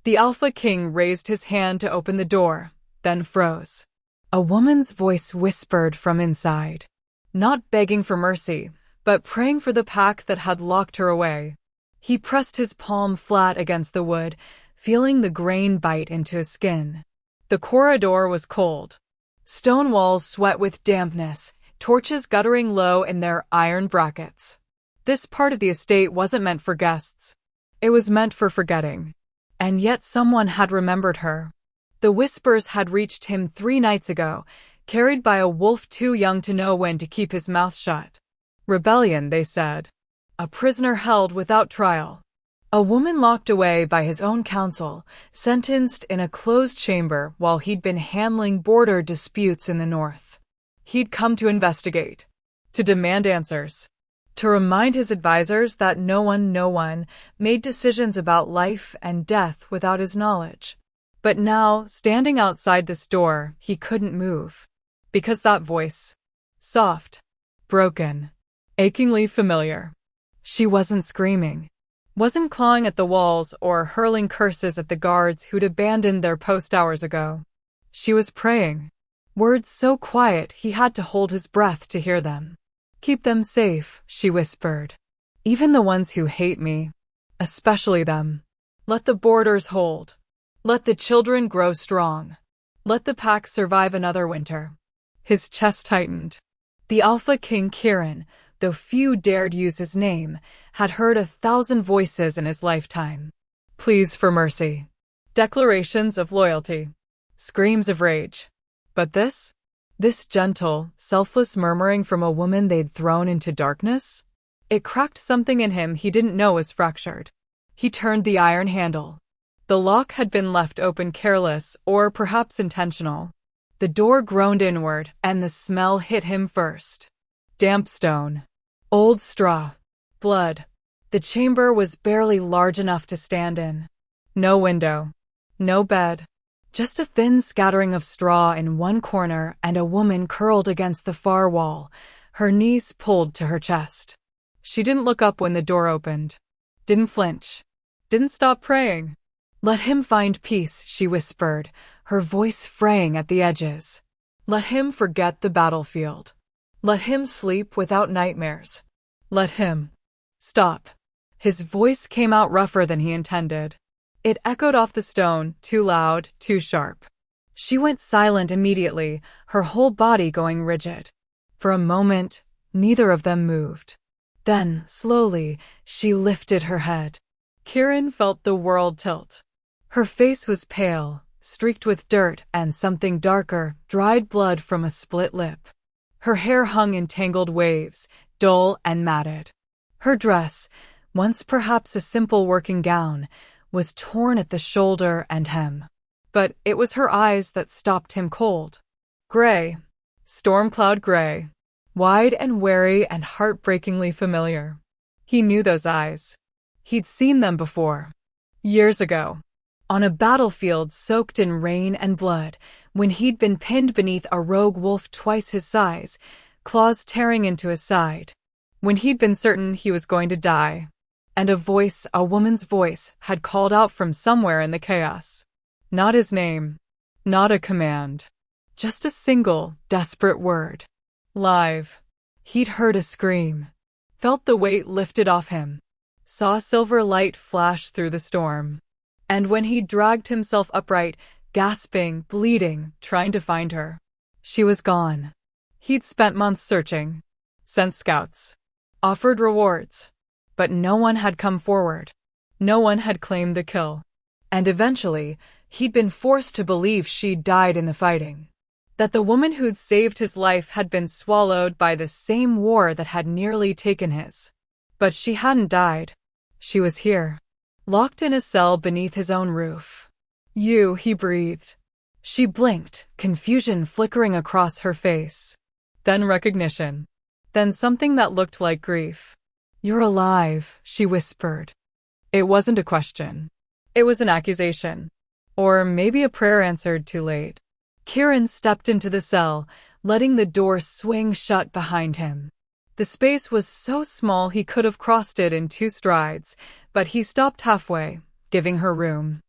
The Alpha King raised his hand to open the door, then froze. A woman's voice whispered from inside, not begging for mercy, but praying for the pack that had locked her away. He pressed his palm flat against the wood, feeling the grain bite into his skin. The corridor was cold. Stone walls sweat with dampness, torches guttering low in their iron brackets. This part of the estate wasn't meant for guests. It was meant for forgetting. And yet someone had remembered her. The whispers had reached him 3 nights ago, carried by a wolf too young to know when to keep his mouth shut. Rebellion, they said. A prisoner held without trial. A woman locked away by his own counsel, sentenced in a closed chamber while he'd been handling border disputes in the north. He'd come to investigate, to demand answers, to remind his advisors that no one made decisions about life and death without his knowledge. But now, standing outside this door, he couldn't move. Because that voice, soft, broken, achingly familiar. She wasn't screaming, wasn't clawing at the walls or hurling curses at the guards who'd abandoned their post hours ago. She was praying. Words so quiet he had to hold his breath to hear them. Keep them safe, she whispered. Even the ones who hate me. Especially them. Let the borders hold. Let the children grow strong. Let the pack survive another winter. His chest tightened. The Alpha King Kirin, though few dared use his name, had heard 1,000 voices in his lifetime. Pleas for mercy. Declarations of loyalty. Screams of rage. But this gentle, selfless murmuring from a woman they'd thrown into darkness? It cracked something in him he didn't know was fractured. He turned the iron handle. The lock had been left open careless, or perhaps intentional. The door groaned inward, and the smell hit him first. Damp stone. Old straw. Blood. The chamber was barely large enough to stand in. No window. No bed. Just a thin scattering of straw in one corner and a woman curled against the far wall, her knees pulled to her chest. She didn't look up when the door opened. Didn't flinch. Didn't stop praying. Let him find peace, she whispered, her voice fraying at the edges. Let him forget the battlefield. Let him sleep without nightmares. Let him stop. His voice came out rougher than he intended. It echoed off the stone, too loud, too sharp. She went silent immediately, her whole body going rigid. For a moment, neither of them moved. Then, slowly, she lifted her head. Kirin felt the world tilt. Her face was pale, streaked with dirt and something darker, dried blood from a split lip. Her hair hung in tangled waves, dull and matted. Her dress, once perhaps a simple working gown, was torn at the shoulder and hem. But it was her eyes that stopped him cold. Gray. Storm cloud gray. Wide and wary and heartbreakingly familiar. He knew those eyes. He'd seen them before. Years ago. On a battlefield soaked in rain and blood, when he'd been pinned beneath a rogue wolf twice his size, claws tearing into his side. When he'd been certain he was going to die. And a voice, a woman's voice, had called out from somewhere in the chaos. Not his name. Not a command. Just a single, desperate word. Live. He'd heard a scream. Felt the weight lifted off him. Saw silver light flash through the storm. And when he dragged himself upright, gasping, bleeding, trying to find her, she was gone. He'd spent months searching. Sent scouts. Offered rewards. But no one had come forward. No one had claimed the kill. And eventually, he'd been forced to believe she'd died in the fighting. That the woman who'd saved his life had been swallowed by the same war that had nearly taken his. But she hadn't died. She was here. Locked in a cell beneath his own roof. You, he breathed. She blinked, confusion flickering across her face. Then recognition. Then something that looked like grief. You're alive, she whispered. It wasn't a question. It was an accusation. Or maybe a prayer answered too late. Kirin stepped into the cell, letting the door swing shut behind him. The space was so small he could have crossed it in 2 strides, but he stopped halfway, giving her room.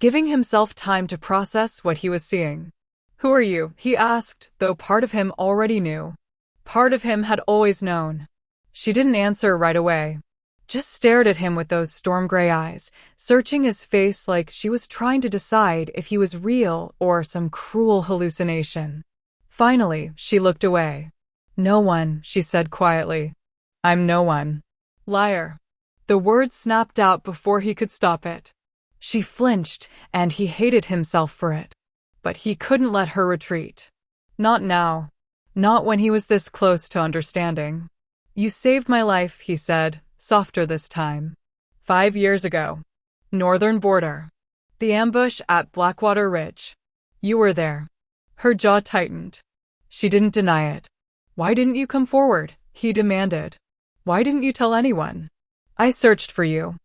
giving himself time to process what he was seeing. "Who are you?" he asked, though part of him already knew. Part of him had always known. She didn't answer right away. Just stared at him with those storm-gray eyes, searching his face like she was trying to decide if he was real or some cruel hallucination. Finally, she looked away. "No one," she said quietly. "I'm no one." "Liar." The word snapped out before he could stop it. She flinched, and he hated himself for it. But he couldn't let her retreat. Not now. Not when he was this close to understanding. "You saved my life," he said, softer this time. 5 years ago. Northern border. The ambush at Blackwater Ridge. You were there." Her jaw tightened. She didn't deny it. "Why didn't you come forward?" he demanded. "Why didn't you tell anyone?" "I searched for you."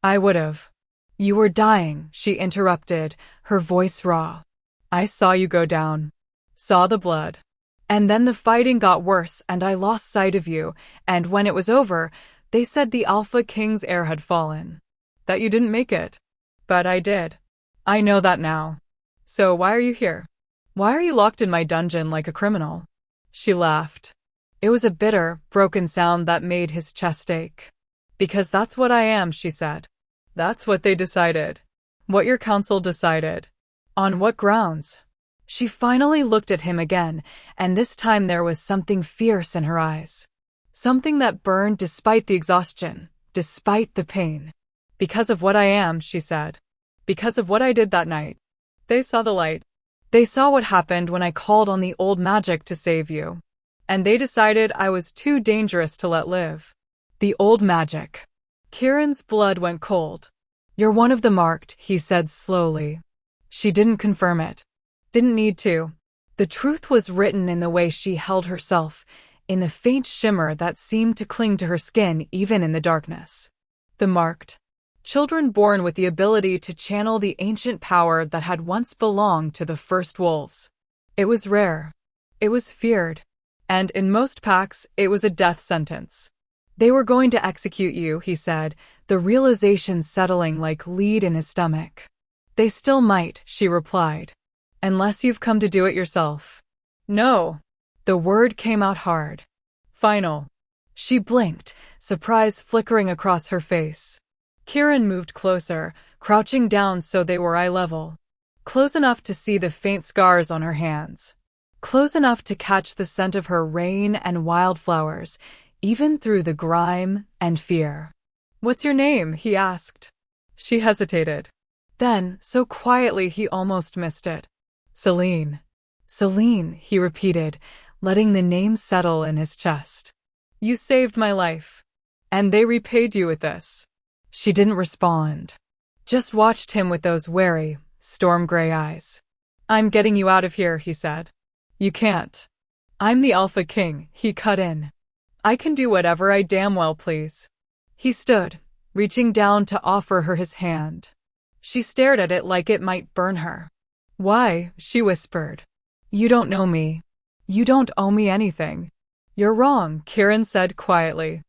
"I would've." "You were dying," she interrupted, her voice raw. "I saw you go down. Saw the blood. And then the fighting got worse and I lost sight of you, and when it was over, they said the Alpha King's heir had fallen. That you didn't make it. But I did. I know that now. So why are you here? Why are you locked in my dungeon like a criminal?" She laughed. It was a bitter, broken sound that made his chest ache. "Because that's what I am," she said. "That's what they decided. What your council decided." "On what grounds?" She finally looked at him again, and this time there was something fierce in her eyes. Something that burned despite the exhaustion, despite the pain. "Because of what I am," she said. "Because of what I did that night. They saw the light. They saw what happened when I called on the old magic to save you. And they decided I was too dangerous to let live." The old magic. Kieran's blood went cold. "You're one of the marked," he said slowly. She didn't confirm it. Didn't need to. The truth was written in the way she held herself, in the faint shimmer that seemed to cling to her skin even in the darkness. The marked. Children born with the ability to channel the ancient power that had once belonged to the first wolves. It was rare. It was feared. And in most packs, it was a death sentence. "They were going to execute you," he said, the realization settling like lead in his stomach. "They still might," she replied. "Unless you've come to do it yourself." "No." The word came out hard. "Final." She blinked, surprise flickering across her face. Kieran moved closer, crouching down so they were eye level. Close enough to see the faint scars on her hands. Close enough to catch the scent of her rain and wildflowers, even through the grime and fear. "What's your name?" he asked. She hesitated. Then, so quietly he almost missed it. "Celine." "Celine," he repeated, letting the name settle in his chest. "You saved my life. And they repaid you with this." She didn't respond. Just watched him with those wary, storm-gray eyes. "I'm getting you out of here," he said. "You can't." "I'm the Alpha King," he cut in. "I can do whatever I damn well please." He stood, reaching down to offer her his hand. She stared at it like it might burn her. "Why?" she whispered. "You don't know me. You don't owe me anything." "You're wrong," Kieran said quietly.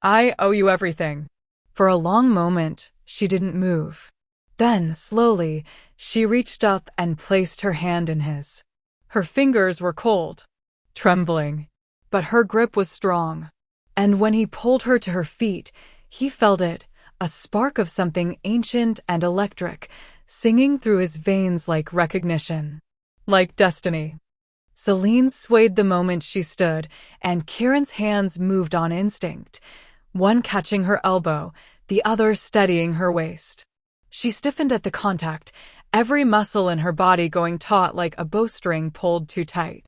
"I owe you everything." For a long moment, she didn't move. Then, slowly, she reached up and placed her hand in his. Her fingers were cold, trembling, but her grip was strong. And when he pulled her to her feet, he felt it, a spark of something ancient and electric, singing through his veins like recognition. Like destiny. Celine swayed the moment she stood, and Kieran's hands moved on instinct, one catching her elbow, the other steadying her waist. She stiffened at the contact, every muscle in her body going taut like a bowstring pulled too tight.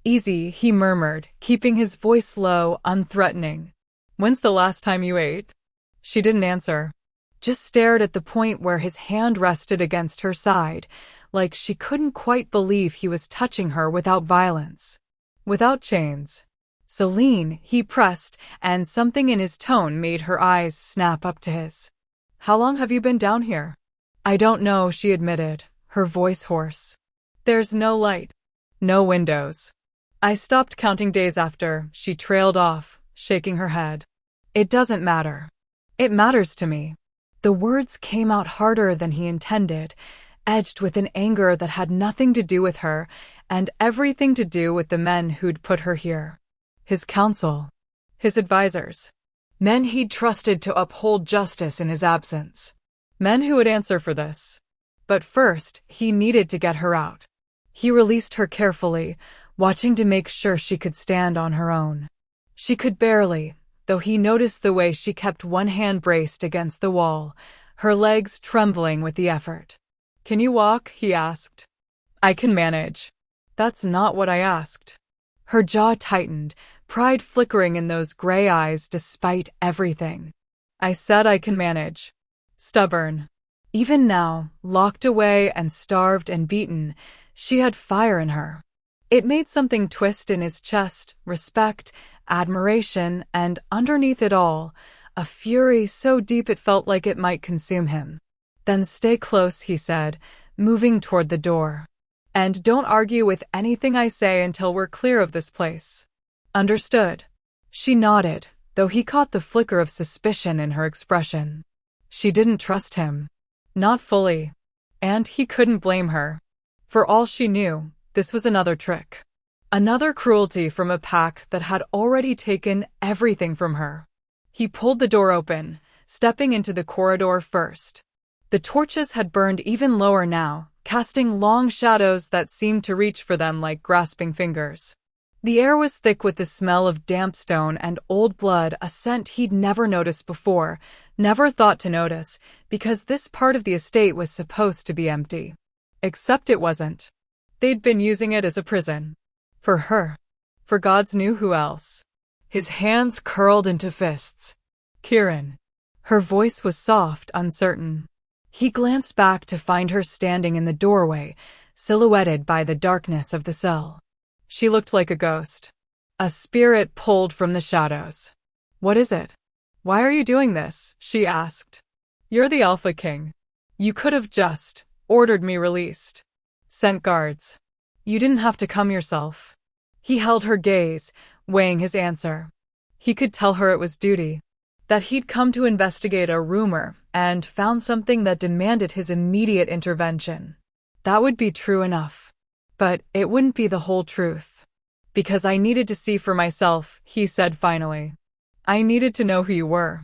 "Easy," he murmured, keeping his voice low, unthreatening. "When's the last time you ate?" She didn't answer. Just stared at the point where his hand rested against her side, like she couldn't quite believe he was touching her without violence. Without chains. "Celine," he pressed, and something in his tone made her eyes snap up to his. "How long have you been down here?" "I don't know," she admitted, her voice hoarse. "There's no light. No windows." "I stopped counting days after," she trailed off, shaking her head. "It doesn't matter." "It matters to me." The words came out harder than he intended, edged with an anger that had nothing to do with her and everything to do with the men who'd put her here. His counsel. His advisors. Men he'd trusted to uphold justice in his absence. Men who would answer for this. But first, he needed to get her out. He released her carefully, watching to make sure she could stand on her own. She could barely, though he noticed the way she kept one hand braced against the wall, her legs trembling with the effort. "Can you walk?" he asked. "I can manage." "That's not what I asked." Her jaw tightened, pride flickering in those gray eyes despite everything. "I said I can manage." Stubborn. Even now, locked away and starved and beaten, she had fire in her. It made something twist in his chest, respect, admiration, and underneath it all, a fury so deep it felt like it might consume him. "Then stay close," he said, moving toward the door. "And don't argue with anything I say until we're clear of this place." "Understood." She nodded, though he caught the flicker of suspicion in her expression. She didn't trust him. Not fully. And he couldn't blame her. For all she knew, this was another trick. Another cruelty from a pack that had already taken everything from her. He pulled the door open, stepping into the corridor first. The torches had burned even lower now, casting long shadows that seemed to reach for them like grasping fingers. The air was thick with the smell of damp stone and old blood, a scent he'd never noticed before, never thought to notice, because this part of the estate was supposed to be empty. Except it wasn't. They'd been using it as a prison. For her. For gods knew who else. His hands curled into fists. "Kieran." Her voice was soft, uncertain. He glanced back to find her standing in the doorway, silhouetted by the darkness of the cell. She looked like a ghost. A spirit pulled from the shadows. "What is it? Why are you doing this?" she asked. "You're the Alpha King. You could have just ordered me released. Sent guards. You didn't have to come yourself." He held her gaze, weighing his answer. He could tell her it was duty. That he'd come to investigate a rumor and found something that demanded his immediate intervention. That would be true enough. But it wouldn't be the whole truth. "Because I needed to see for myself," he said finally. "I needed to know who you were."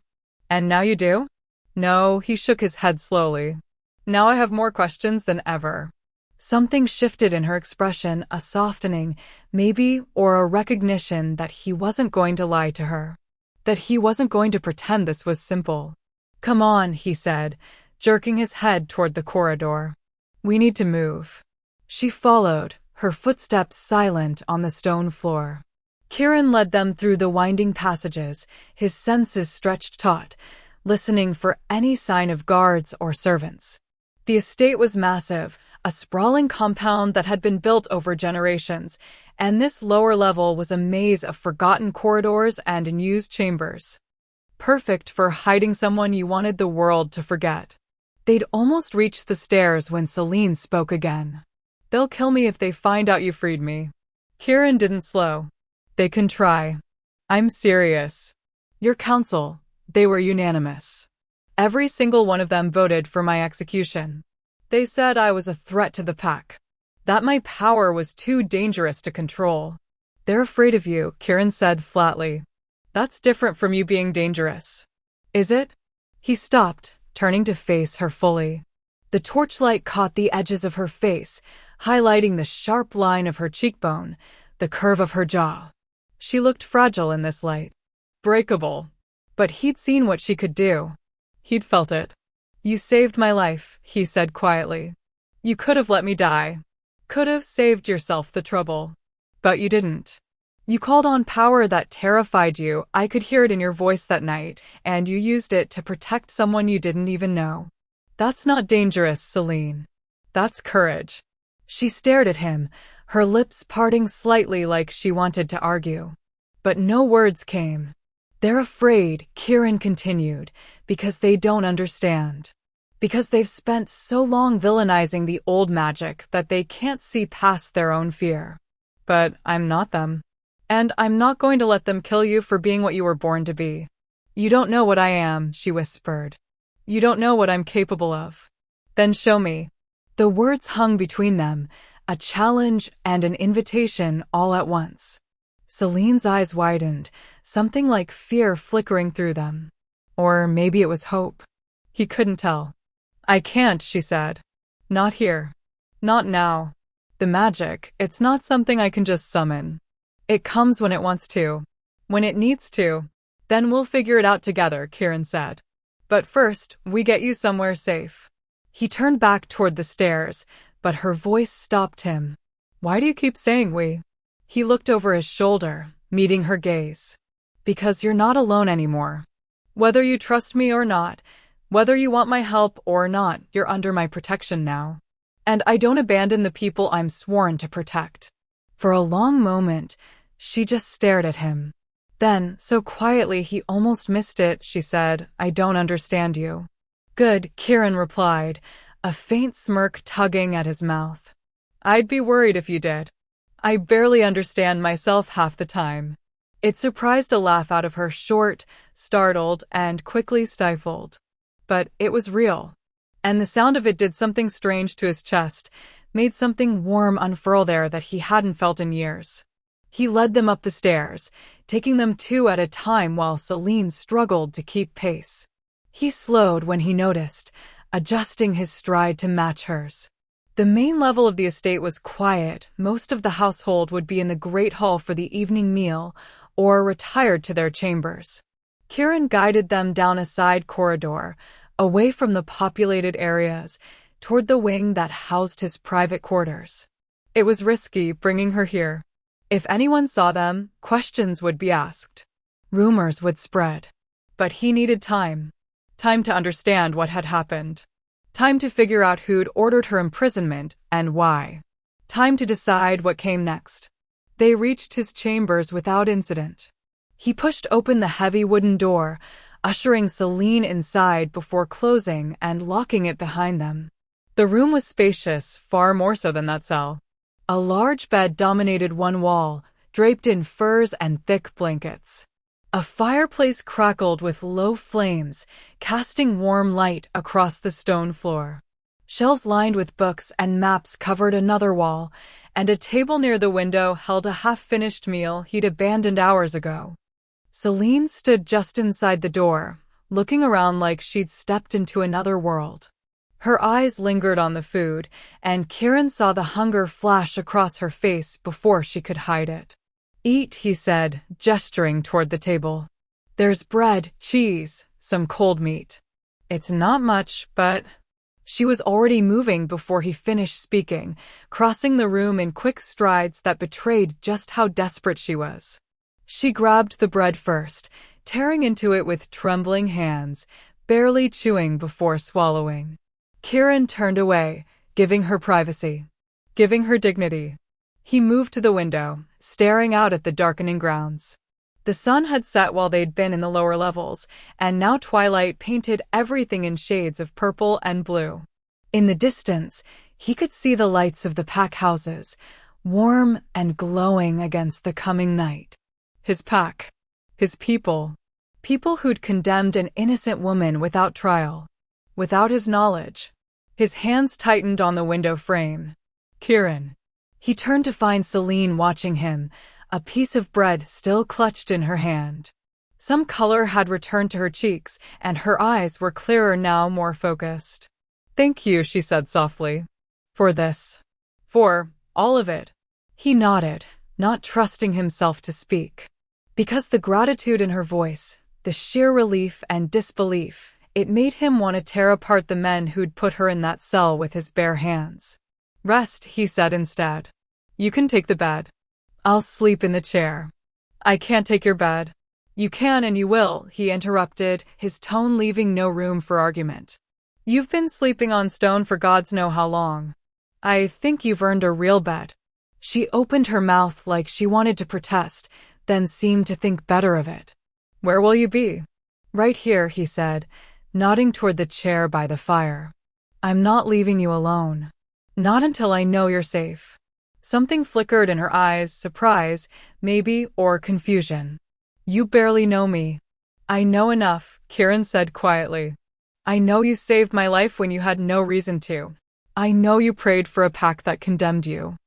"And now you do?" "No," he shook his head slowly. "Now I have more questions than ever." Something shifted in her expression, a softening, maybe, or a recognition that he wasn't going to lie to her. That he wasn't going to pretend this was simple. "Come on," he said, jerking his head toward the corridor. "We need to move." She followed, her footsteps silent on the stone floor. Kieran led them through the winding passages, his senses stretched taut, listening for any sign of guards or servants. The estate was massive, a sprawling compound that had been built over generations, and this lower level was a maze of forgotten corridors and unused chambers. Perfect for hiding someone you wanted the world to forget. They'd almost reached the stairs when Celine spoke again. "They'll kill me if they find out you freed me." Kieran didn't slow. "They can try. I'm serious. Your council, they were unanimous. Every single one of them voted for my execution. They said I was a threat to the pack. That my power was too dangerous to control. They're afraid of you," Kieran said flatly. "That's different from you being dangerous." "Is it?" He stopped, turning to face her fully. The torchlight caught the edges of her face, highlighting the sharp line of her cheekbone, the curve of her jaw. She looked fragile in this light. Breakable. But he'd seen what she could do. He'd felt it. "You saved my life," he said quietly. "You could have let me die. Could have saved yourself the trouble. But you didn't. You called on power that terrified you, I could hear it in your voice that night, and you used it to protect someone you didn't even know. That's not dangerous, Celine. That's courage." She stared at him, her lips parting slightly like she wanted to argue. But no words came. "They're afraid," Kieran continued, "because they don't understand. Because they've spent so long villainizing the old magic that they can't see past their own fear. But I'm not them. And I'm not going to let them kill you for being what you were born to be. You don't know what I am," she whispered. "You don't know what I'm capable of. Then show me." The words hung between them, a challenge and an invitation all at once. Celine's eyes widened, something like fear flickering through them. Or maybe it was hope. He couldn't tell. I can't, she said. Not here. Not now. The magic, it's not something I can just summon. It comes when it wants to. When it needs to. Then we'll figure it out together, Kieran said. But first, we get you somewhere safe. He turned back toward the stairs, but her voice stopped him. Why do you keep saying we? He looked over his shoulder, meeting her gaze. Because you're not alone anymore. Whether you trust me or not, whether you want my help or not, you're under my protection now. And I don't abandon the people I'm sworn to protect. For a long moment, she just stared at him. Then, so quietly he almost missed it, she said, I don't understand you. Good, Kieran replied, a faint smirk tugging at his mouth. I'd be worried if you did. I barely understand myself half the time. It surprised a laugh out of her, short, startled, and quickly stifled. But it was real. And the sound of it did something strange to his chest, made something warm unfurl there that he hadn't felt in years. He led them up the stairs, taking them two at a time while Celine struggled to keep pace. He slowed when he noticed, adjusting his stride to match hers. The main level of the estate was quiet. Most of the household would be in the great hall for the evening meal or retired to their chambers. Kieran guided them down a side corridor, away from the populated areas, toward the wing that housed his private quarters. It was risky bringing her here. If anyone saw them, questions would be asked. Rumors would spread. But he needed time. Time to understand what had happened. Time to figure out who'd ordered her imprisonment and why. Time to decide what came next. They reached his chambers without incident. He pushed open the heavy wooden door, ushering Celine inside before closing and locking it behind them. The room was spacious, far more so than that cell. A large bed dominated one wall, draped in furs and thick blankets. A fireplace crackled with low flames, casting warm light across the stone floor. Shelves lined with books and maps covered another wall, and a table near the window held a half-finished meal he'd abandoned hours ago. Celine stood just inside the door, looking around like she'd stepped into another world. Her eyes lingered on the food, and Kieran saw the hunger flash across her face before she could hide it. Eat, he said, gesturing toward the table. There's bread, cheese, some cold meat. It's not much, but... She was already moving before he finished speaking, crossing the room in quick strides that betrayed just how desperate she was. She grabbed the bread first, tearing into it with trembling hands, barely chewing before swallowing. Kieran turned away, giving her privacy, giving her dignity. He moved to the window, staring out at the darkening grounds. The sun had set while they'd been in the lower levels, and now twilight painted everything in shades of purple and blue. In the distance, he could see the lights of the pack houses, warm and glowing against the coming night. His pack. His people. People who'd condemned an innocent woman without trial. Without his knowledge. His hands tightened on the window frame. Kieran. He turned to find Celine watching him, a piece of bread still clutched in her hand. Some color had returned to her cheeks, and her eyes were clearer now, more focused. Thank you, she said softly. For this. For all of it. He nodded, not trusting himself to speak. Because the gratitude in her voice, the sheer relief and disbelief, it made him want to tear apart the men who'd put her in that cell with his bare hands. Rest, he said instead. You can take the bed. I'll sleep in the chair. I can't take your bed. You can and you will, he interrupted, his tone leaving no room for argument. You've been sleeping on stone for gods know how long. I think you've earned a real bed. She opened her mouth like she wanted to protest, then seemed to think better of it. Where will you be? Right here, he said, nodding toward the chair by the fire. I'm not leaving you alone. Not until I know you're safe. Something flickered in her eyes, surprise, maybe, or confusion. You barely know me. I know enough, Kieran said quietly. I know you saved my life when you had no reason to. I know you prayed for a pack that condemned you.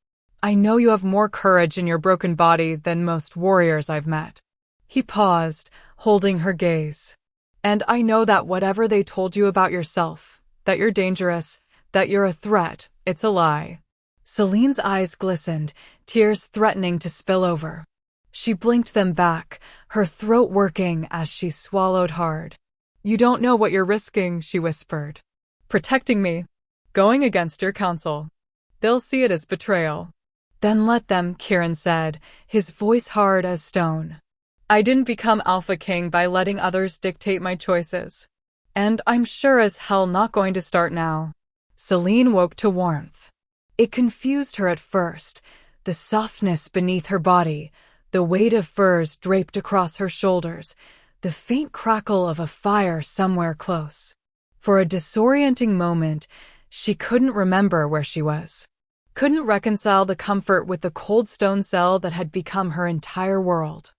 I know you have more courage in your broken body than most warriors I've met. He paused, holding her gaze. And I know that whatever they told you about yourself, that you're dangerous, that you're a threat, it's a lie. Celine's eyes glistened, tears threatening to spill over. She blinked them back, her throat working as she swallowed hard. You don't know what you're risking, she whispered. Protecting me. Going against your counsel. They'll see it as betrayal. Then let them, Kieran said, his voice hard as stone. I didn't become Alpha King by letting others dictate my choices. And I'm sure as hell not going to start now. Celine woke to warmth. It confused her at first, the softness beneath her body, the weight of furs draped across her shoulders, the faint crackle of a fire somewhere close. For a disorienting moment, she couldn't remember where she was. Couldn't reconcile the comfort with the cold stone cell that had become her entire world.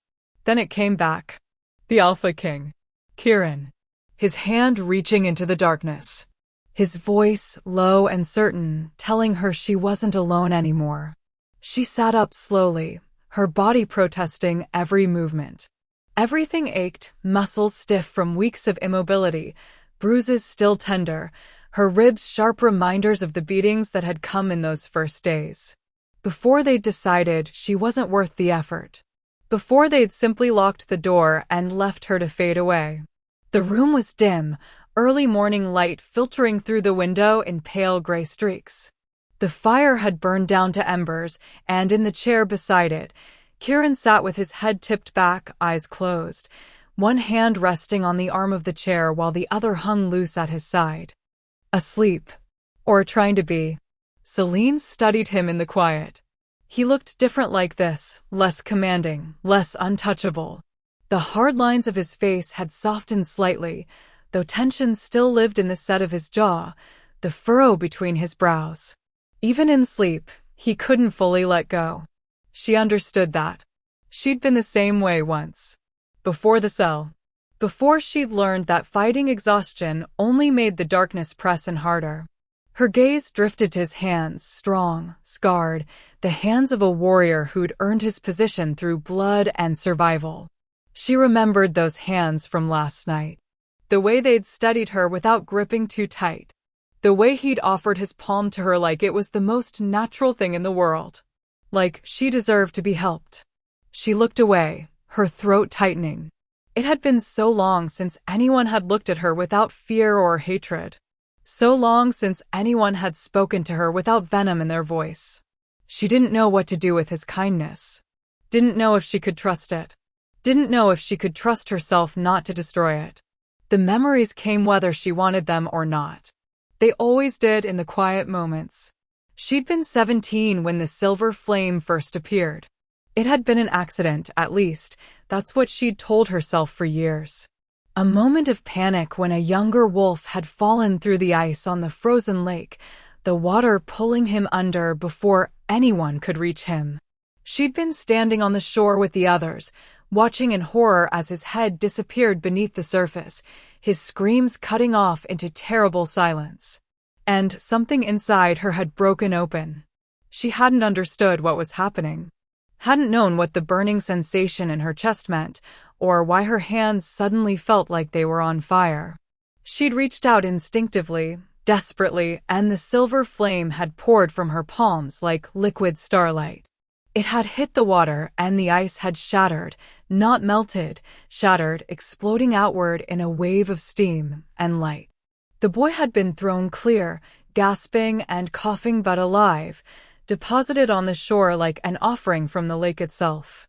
Then it came back. The Alpha King. Kieran. His hand reaching into the darkness. His voice, low and certain, telling her she wasn't alone anymore. She sat up slowly, her body protesting every movement. Everything ached, muscles stiff from weeks of immobility, bruises still tender, her ribs sharp reminders of the beatings that had come in those first days. Before they'd decided she wasn't worth the effort. Before they'd simply locked the door and left her to fade away. The room was dim, early morning light filtering through the window in pale gray streaks. The fire had burned down to embers, and in the chair beside it, Kieran sat with his head tipped back, eyes closed, one hand resting on the arm of the chair while the other hung loose at his side. Asleep. Or trying to be. Celine studied him in the quiet. He looked different like this, less commanding, less untouchable. The hard lines of his face had softened slightly, though tension still lived in the set of his jaw, the furrow between his brows. Even in sleep, he couldn't fully let go. She understood that. She'd been the same way once. Before the cell. Before she'd learned that fighting exhaustion only made the darkness press in harder. Her gaze drifted to his hands, strong, scarred, the hands of a warrior who'd earned his position through blood and survival. She remembered those hands from last night. The way they'd steadied her without gripping too tight. The way he'd offered his palm to her like it was the most natural thing in the world. Like she deserved to be helped. She looked away, her throat tightening. It had been so long since anyone had looked at her without fear or hatred. So long since anyone had spoken to her without venom in their voice. She didn't know what to do with his kindness. Didn't know if she could trust it. Didn't know if she could trust herself not to destroy it. The memories came whether she wanted them or not. They always did in the quiet moments. She'd been 17 when the silver flame first appeared. It had been an accident, at least. That's what she'd told herself for years. A moment of panic when a younger wolf had fallen through the ice on the frozen lake, the water pulling him under before anyone could reach him. She'd been standing on the shore with the others, watching in horror as his head disappeared beneath the surface, his screams cutting off into terrible silence. And something inside her had broken open. She hadn't understood what was happening. Hadn't known what the burning sensation in her chest meant, or why her hands suddenly felt like they were on fire. She'd reached out instinctively, desperately, and the silver flame had poured from her palms like liquid starlight. It had hit the water, and the ice had shattered, not melted, shattered, exploding outward in a wave of steam and light. The boy had been thrown clear, gasping and coughing but alive, deposited on the shore like an offering from the lake itself.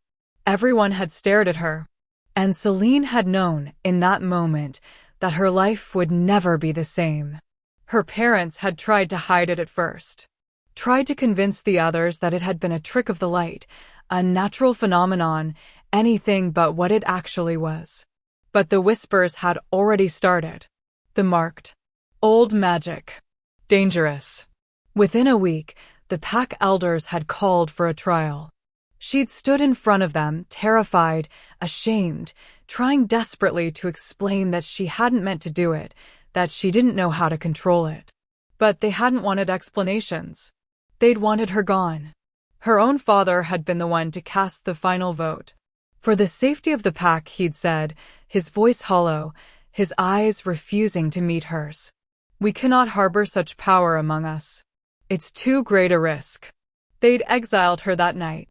Everyone had stared at her. And Celine had known, in that moment, that her life would never be the same. Her parents had tried to hide it at first. Tried to convince the others that it had been a trick of the light, a natural phenomenon, anything but what it actually was. But the whispers had already started. The marked. Old magic. Dangerous. Within a week, the pack elders had called for a trial. She'd stood in front of them, terrified, ashamed, trying desperately to explain that she hadn't meant to do it, that she didn't know how to control it. But they hadn't wanted explanations. They'd wanted her gone. Her own father had been the one to cast the final vote. For the safety of the pack, he'd said, his voice hollow, his eyes refusing to meet hers. We cannot harbor such power among us. It's too great a risk. They'd exiled her that night.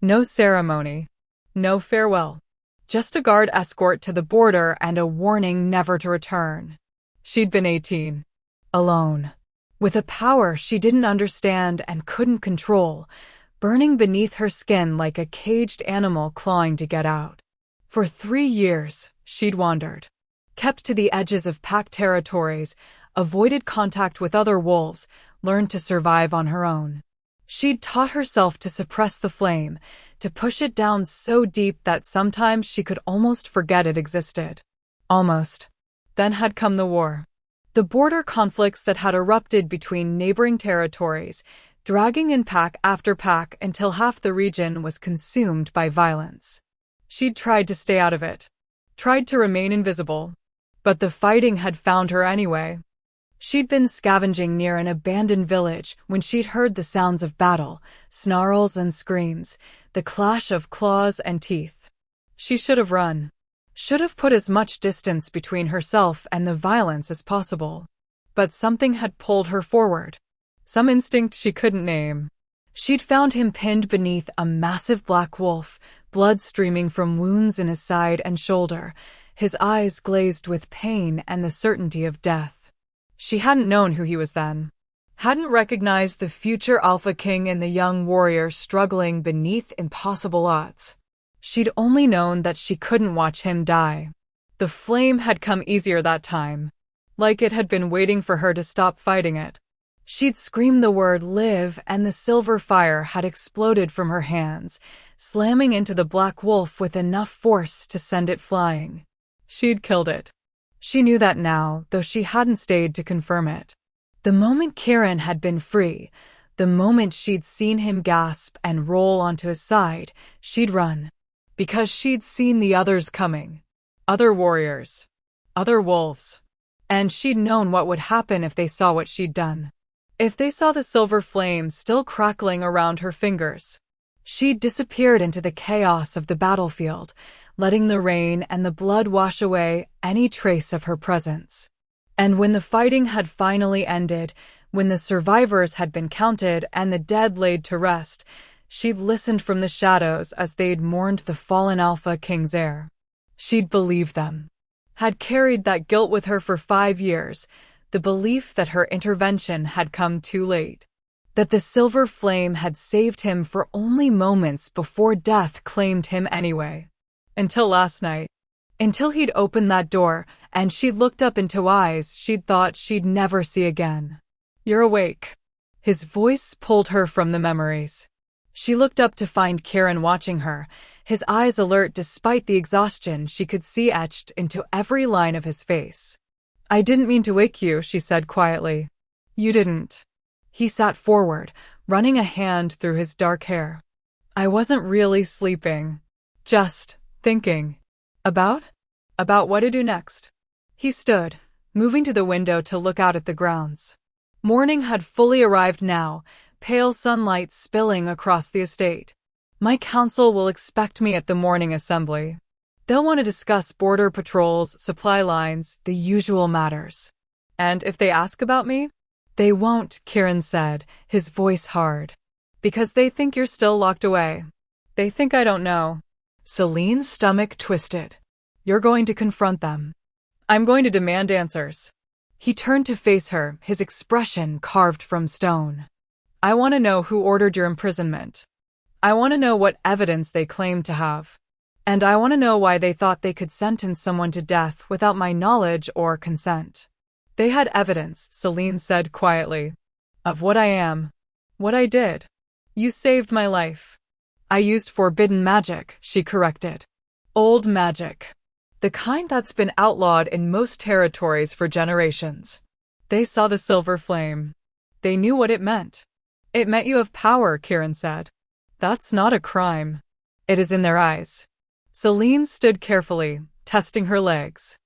No ceremony. No farewell. Just a guard escort to the border and a warning never to return. She'd been 18. Alone. With a power she didn't understand and couldn't control, burning beneath her skin like a caged animal clawing to get out. For 3 years, she'd wandered. Kept to the edges of pack territories, avoided contact with other wolves, learned to survive on her own. She'd taught herself to suppress the flame, to push it down so deep that sometimes she could almost forget it existed. Almost. Then had come the war. The border conflicts that had erupted between neighboring territories, dragging in pack after pack until half the region was consumed by violence. She'd tried to stay out of it. Tried to remain invisible. But the fighting had found her anyway. She'd been scavenging near an abandoned village when she'd heard the sounds of battle, snarls and screams, the clash of claws and teeth. She should have run. Should have put as much distance between herself and the violence as possible. But something had pulled her forward. Some instinct she couldn't name. She'd found him pinned beneath a massive black wolf, blood streaming from wounds in his side and shoulder, his eyes glazed with pain and the certainty of death. She hadn't known who he was then. Hadn't recognized the future Alpha King in the young warrior struggling beneath impossible odds. She'd only known that she couldn't watch him die. The flame had come easier that time. Like it had been waiting for her to stop fighting it. She'd screamed the word live and the silver fire had exploded from her hands, slamming into the black wolf with enough force to send it flying. She'd killed it. She knew that now, though she hadn't stayed to confirm it. The moment Kieran had been free, the moment she'd seen him gasp and roll onto his side, she'd run. Because she'd seen the others coming. Other warriors. Other wolves. And she'd known what would happen if they saw what she'd done. If they saw the silver flame still crackling around her fingers. She'd disappeared into the chaos of the battlefield, letting the rain and the blood wash away any trace of her presence. And when the fighting had finally ended, when the survivors had been counted and the dead laid to rest, she'd listened from the shadows as they'd mourned the fallen Alpha King's heir. She'd believed them. Had carried that guilt with her for 5 years, the belief that her intervention had come too late. That the silver flame had saved him for only moments before death claimed him anyway. Until last night. Until he'd opened that door, and she'd looked up into eyes she'd thought she'd never see again. You're awake. His voice pulled her from the memories. She looked up to find Kieran watching her, his eyes alert despite the exhaustion she could see etched into every line of his face. I didn't mean to wake you, she said quietly. You didn't. He sat forward, running a hand through his dark hair. I wasn't really sleeping. Just thinking. About what to do next. He stood, moving to the window to look out at the grounds. Morning had fully arrived now, pale sunlight spilling across the estate. My council will expect me at the morning assembly. They'll want to discuss border patrols, supply lines, the usual matters. And if they ask about me? They won't, Kieran said, his voice hard. Because they think you're still locked away. They think I don't know. Celine's stomach twisted. You're going to confront them. I'm going to demand answers. He turned to face her, his expression carved from stone. I want to know who ordered your imprisonment. I want to know what evidence they claim to have. And I want to know why they thought they could sentence someone to death without my knowledge or consent. They had evidence, Celine said quietly, of what I am, what I did. You saved my life. I used forbidden magic, she corrected. Old magic. The kind that's been outlawed in most territories for generations. They saw the silver flame. They knew what it meant. It meant you have power, Kieran said. That's not a crime. It is in their eyes. Celine stood carefully, testing her legs.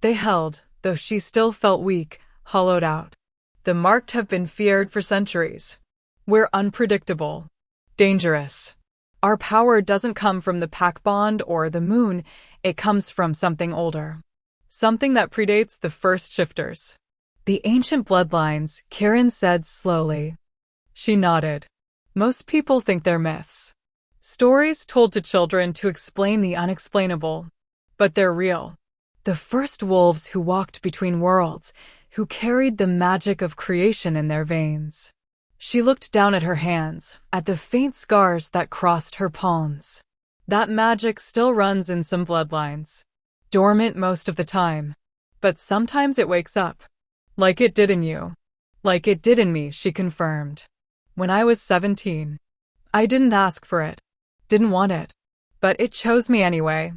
They held, though she still felt weak, hollowed out. The marked have been feared for centuries. We're unpredictable. Dangerous. Our power doesn't come from the pack bond or the moon, it comes from something older. Something that predates the first shifters. The ancient bloodlines, Kieran said slowly. She nodded. Most people think they're myths. Stories told to children to explain the unexplainable. But they're real. The first wolves who walked between worlds, who carried the magic of creation in their veins. She looked down at her hands, at the faint scars that crossed her palms. That magic still runs in some bloodlines. Dormant most of the time. But sometimes it wakes up. Like it did in you. Like it did in me, she confirmed. When I was 17. I didn't ask for it. Didn't want it. But it chose me anyway.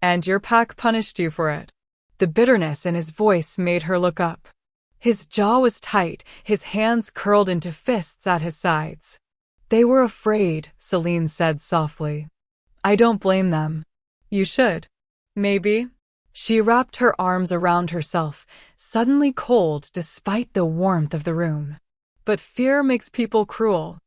And your pack punished you for it. The bitterness in his voice made her look up. His jaw was tight, his hands curled into fists at his sides. They were afraid, Celine said softly. I don't blame them. You should. Maybe. She wrapped her arms around herself, suddenly cold despite the warmth of the room. But fear makes people cruel.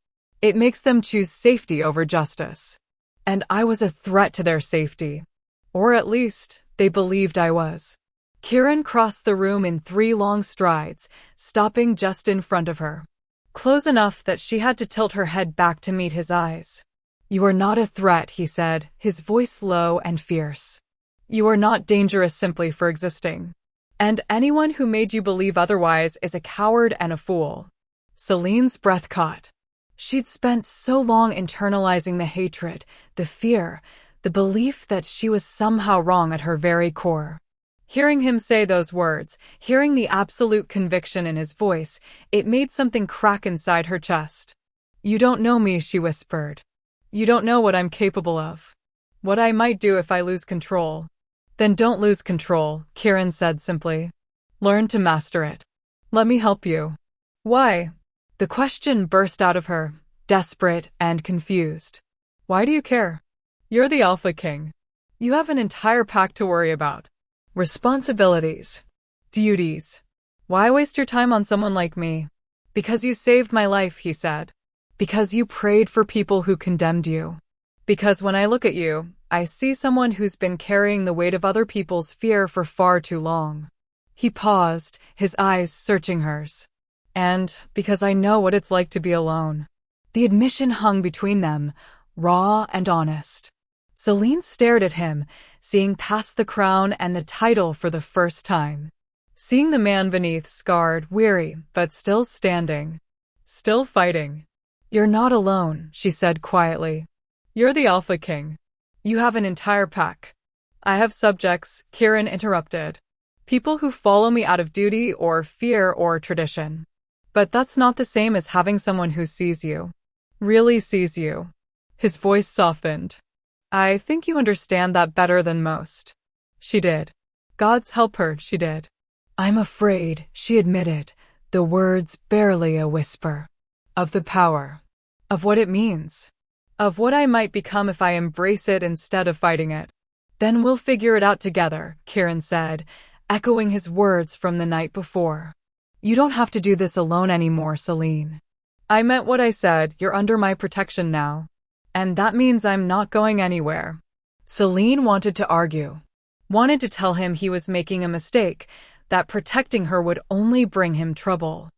It makes them choose safety over justice. And I was a threat to their safety. Or at least, they believed I was. Kieran crossed the room in 3 long strides, stopping just in front of her. Close enough that she had to tilt her head back to meet his eyes. You are not a threat, he said, his voice low and fierce. You are not dangerous simply for existing. And anyone who made you believe otherwise is a coward and a fool. Celine's breath caught. She'd spent so long internalizing the hatred, the fear, the belief that she was somehow wrong at her very core. Hearing him say those words, hearing the absolute conviction in his voice, it made something crack inside her chest. You don't know me, she whispered. You don't know what I'm capable of. What I might do if I lose control. Then don't lose control, Kieran said simply. Learn to master it. Let me help you. Why? The question burst out of her, desperate and confused. Why do you care? You're the Alpha King. You have an entire pack to worry about. Responsibilities. Duties. Why waste your time on someone like me? Because you saved my life, he said. Because you prayed for people who condemned you. Because when I look at you, I see someone who's been carrying the weight of other people's fear for far too long. He paused, his eyes searching hers. And because I know what it's like to be alone. The admission hung between them, raw and honest. Celine stared at him, seeing past the crown and the title for the first time. Seeing the man beneath, scarred, weary, but still standing. Still fighting. You're not alone, she said quietly. You're the Alpha King. You have an entire pack. I have subjects, Kieran interrupted. People who follow me out of duty or fear or tradition. But that's not the same as having someone who sees you. Really sees you. His voice softened. I think you understand that better than most. She did. God's help her, she did. I'm afraid, she admitted, the words barely a whisper. Of the power. Of what it means. Of what I might become if I embrace it instead of fighting it. Then we'll figure it out together, Kieran said, echoing his words from the night before. You don't have to do this alone anymore, Celine. I meant what I said, you're under my protection now. And that means I'm not going anywhere. Celine wanted to argue. Wanted to tell him he was making a mistake, that protecting her would only bring him trouble.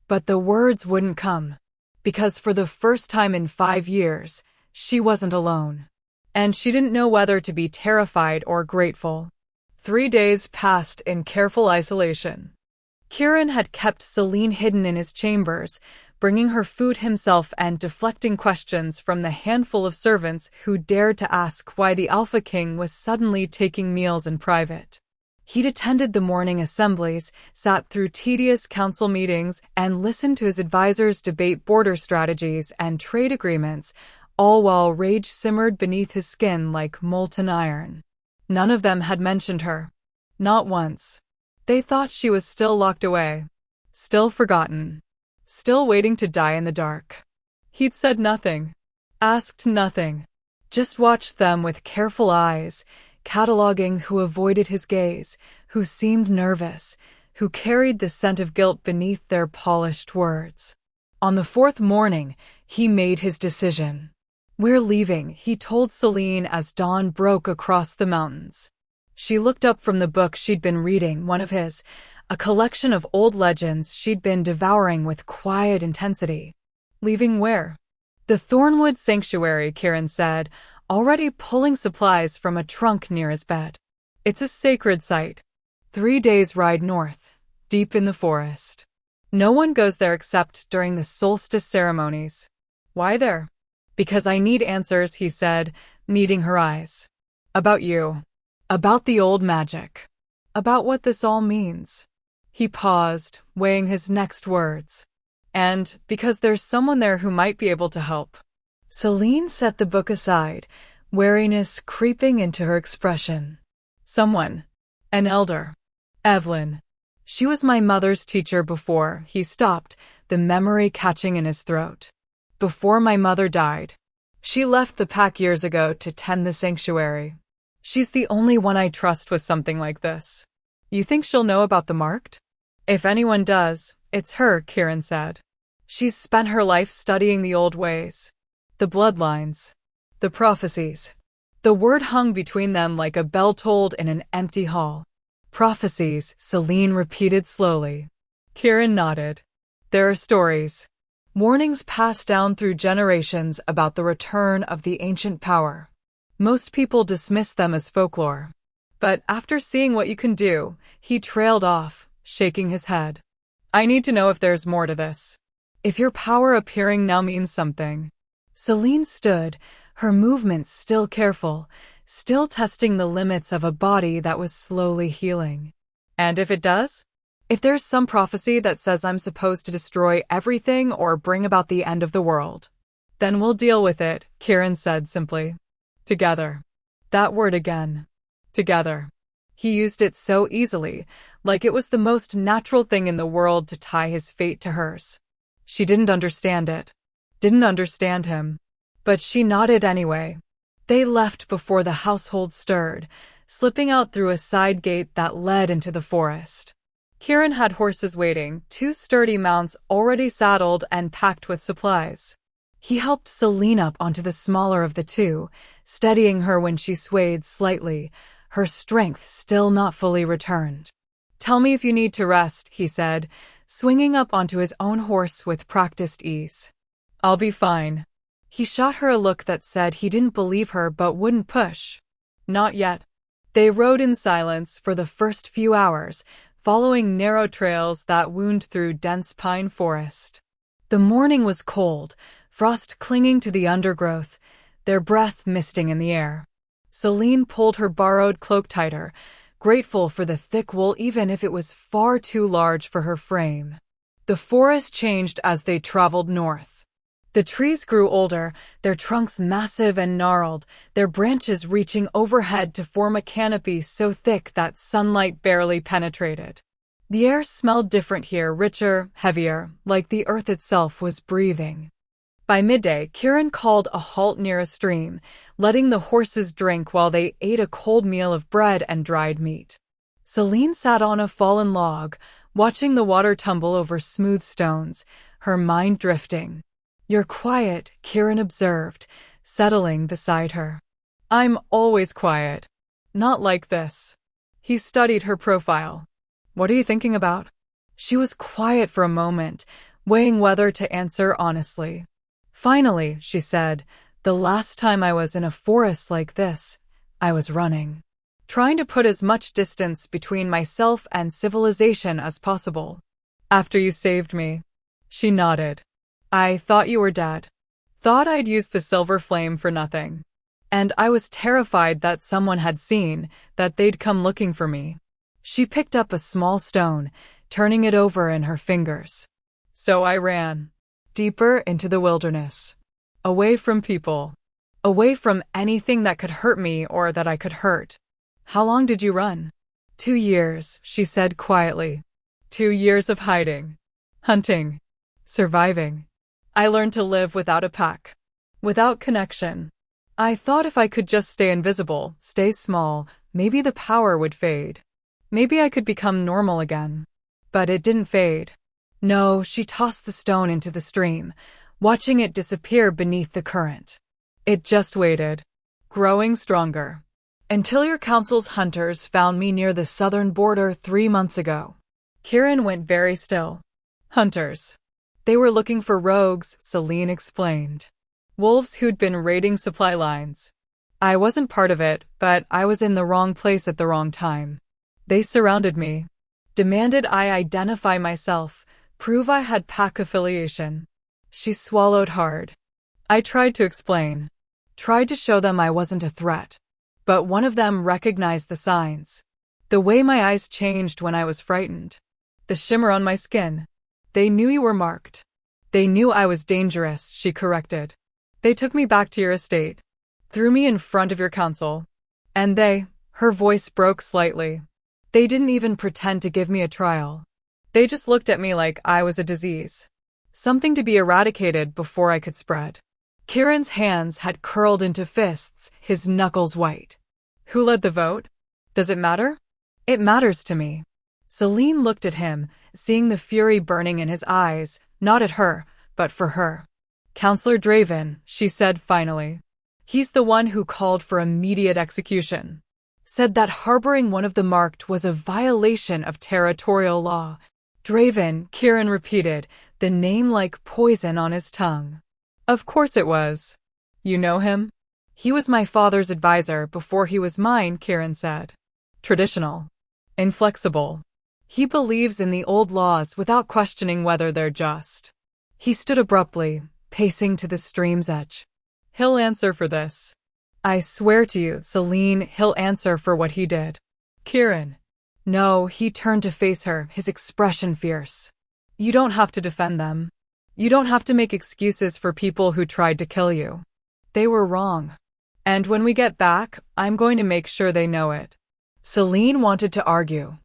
But the words wouldn't come. Because for the first time in 5 years, she wasn't alone. And she didn't know whether to be terrified or grateful. 3 days passed in careful isolation. Kieran had kept Celine hidden in his chambers, bringing her food himself and deflecting questions from the handful of servants who dared to ask why the Alpha King was suddenly taking meals in private. He'd attended the morning assemblies, sat through tedious council meetings, and listened to his advisors debate border strategies and trade agreements, all while rage simmered beneath his skin like molten iron. None of them had mentioned her. Not once. They thought she was still locked away. Still forgotten. Still waiting to die in the dark. He'd said nothing. Asked nothing. Just watched them with careful eyes, cataloging who avoided his gaze, who seemed nervous, who carried the scent of guilt beneath their polished words. On the fourth morning, he made his decision. "We're leaving," he told Celine as dawn broke across the mountains. She looked up from the book she'd been reading, one of his, a collection of old legends she'd been devouring with quiet intensity. "Leaving where?" "The Thornwood Sanctuary," Kieran said, already pulling supplies from a trunk near his bed. "It's a sacred site. 3 days' ride north, deep in the forest. No one goes there except during the solstice ceremonies." "Why there?" "Because I need answers," he said, meeting her eyes. "About you. About the old magic. About what this all means." He paused, weighing his next words. "And because there's someone there who might be able to help." Celine set the book aside, wariness creeping into her expression. "Someone. An elder. Evelyn. She was my mother's teacher before." He stopped, the memory catching in his throat. "Before my mother died. She left the pack years ago to tend the sanctuary. She's the only one I trust with something like this." "You think she'll know about the marked?" "If anyone does, it's her," Kieran said. "She's spent her life studying the old ways. The bloodlines. The prophecies." The word hung between them like a bell tolled in an empty hall. "Prophecies," Celine repeated slowly. Kieran nodded. "There are stories. Warnings passed down through generations about the return of the ancient power. Most people dismiss them as folklore. But after seeing what you can do," he trailed off, shaking his head. "I need to know if there's more to this. If your power appearing now means something." Celine stood, her movements still careful, still testing the limits of a body that was slowly healing. "And if it does? If there's some prophecy that says I'm supposed to destroy everything or bring about the end of the world, then we'll deal with it," Kieran said simply. "Together." That word again. Together. He used it so easily, like it was the most natural thing in the world to tie his fate to hers. She didn't understand it. Didn't understand him. But she nodded anyway. They left before the household stirred, slipping out through a side gate that led into the forest. Kieran had horses waiting, 2 sturdy mounts already saddled and packed with supplies. He helped Celine up onto the smaller of the two, steadying her when she swayed slightly, her strength still not fully returned. "Tell me if you need to rest," he said, swinging up onto his own horse with practiced ease. "I'll be fine." He shot her a look that said he didn't believe her but wouldn't push. "Not yet." They rode in silence for the first few hours, following narrow trails that wound through dense pine forest. The morning was cold, frost clinging to the undergrowth, their breath misting in the air. Celine pulled her borrowed cloak tighter, grateful for the thick wool even if it was far too large for her frame. The forest changed as they traveled north. The trees grew older, their trunks massive and gnarled, their branches reaching overhead to form a canopy so thick that sunlight barely penetrated. The air smelled different here, richer, heavier, like the earth itself was breathing. By midday, Kieran called a halt near a stream, letting the horses drink while they ate a cold meal of bread and dried meat. Celine sat on a fallen log, watching the water tumble over smooth stones, her mind drifting. "You're quiet," Kieran observed, settling beside her. "I'm always quiet. Not like this." He studied her profile. "What are you thinking about?" She was quiet for a moment, weighing whether to answer honestly. "Finally," she said, "the last time I was in a forest like this, I was running. Trying to put as much distance between myself and civilization as possible. After you saved me." She nodded. "I thought you were dead. Thought I'd used the silver flame for nothing. And I was terrified that someone had seen, that they'd come looking for me." She picked up a small stone, turning it over in her fingers. "So I ran. Deeper into the wilderness. Away from people. Away from anything that could hurt me or that I could hurt." "How long did you run?" 2 years, she said quietly. 2 years of hiding. Hunting. Surviving. I learned to live without a pack. Without connection. I thought if I could just stay invisible, stay small, maybe the power would fade. Maybe I could become normal again. But it didn't fade. No, she tossed the stone into the stream, watching it disappear beneath the current. It just waited, growing stronger. Until your council's hunters found me near the southern border 3 months ago. Kieran went very still. Hunters. They were looking for rogues, Celine explained. Wolves who'd been raiding supply lines. I wasn't part of it, but I was in the wrong place at the wrong time. They surrounded me, demanded I identify myself, prove I had pack affiliation. She swallowed hard. I tried to explain, tried to show them I wasn't a threat. But one of them recognized the signs. The way my eyes changed when I was frightened. The shimmer on my skin. They knew you were marked. They knew I was dangerous, she corrected. They took me back to your estate. Threw me in front of your council. And her voice broke slightly. They didn't even pretend to give me a trial. They just looked at me like I was a disease. Something to be eradicated before I could spread. Kieran's hands had curled into fists, his knuckles white. Who led the vote? Does it matter? It matters to me. Celine looked at him, seeing the fury burning in his eyes, not at her, but for her. Counselor Draven, she said finally. He's the one who called for immediate execution. Said that harboring one of the marked was a violation of territorial law. Draven, Kieran repeated, the name like poison on his tongue. Of course it was. You know him? He was my father's advisor before he was mine, Kieran said. Traditional. Inflexible. He believes in the old laws without questioning whether they're just. He stood abruptly, pacing to the stream's edge. He'll answer for this. I swear to you, Celine, he'll answer for what he did. Kieran. No, he turned to face her, his expression fierce. You don't have to defend them. You don't have to make excuses for people who tried to kill you. They were wrong. And when we get back, I'm going to make sure they know it. Celine wanted to argue.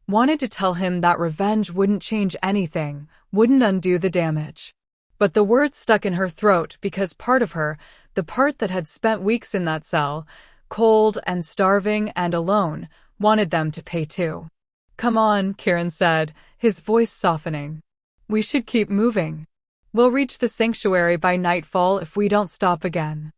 Wanted to tell him that revenge wouldn't change anything, wouldn't undo the damage. But the words stuck in her throat because part of her, the part that had spent weeks in that cell, cold and starving and alone, wanted them to pay too. Come on, Kieran said, his voice softening. We should keep moving. We'll reach the sanctuary by nightfall if we don't stop again.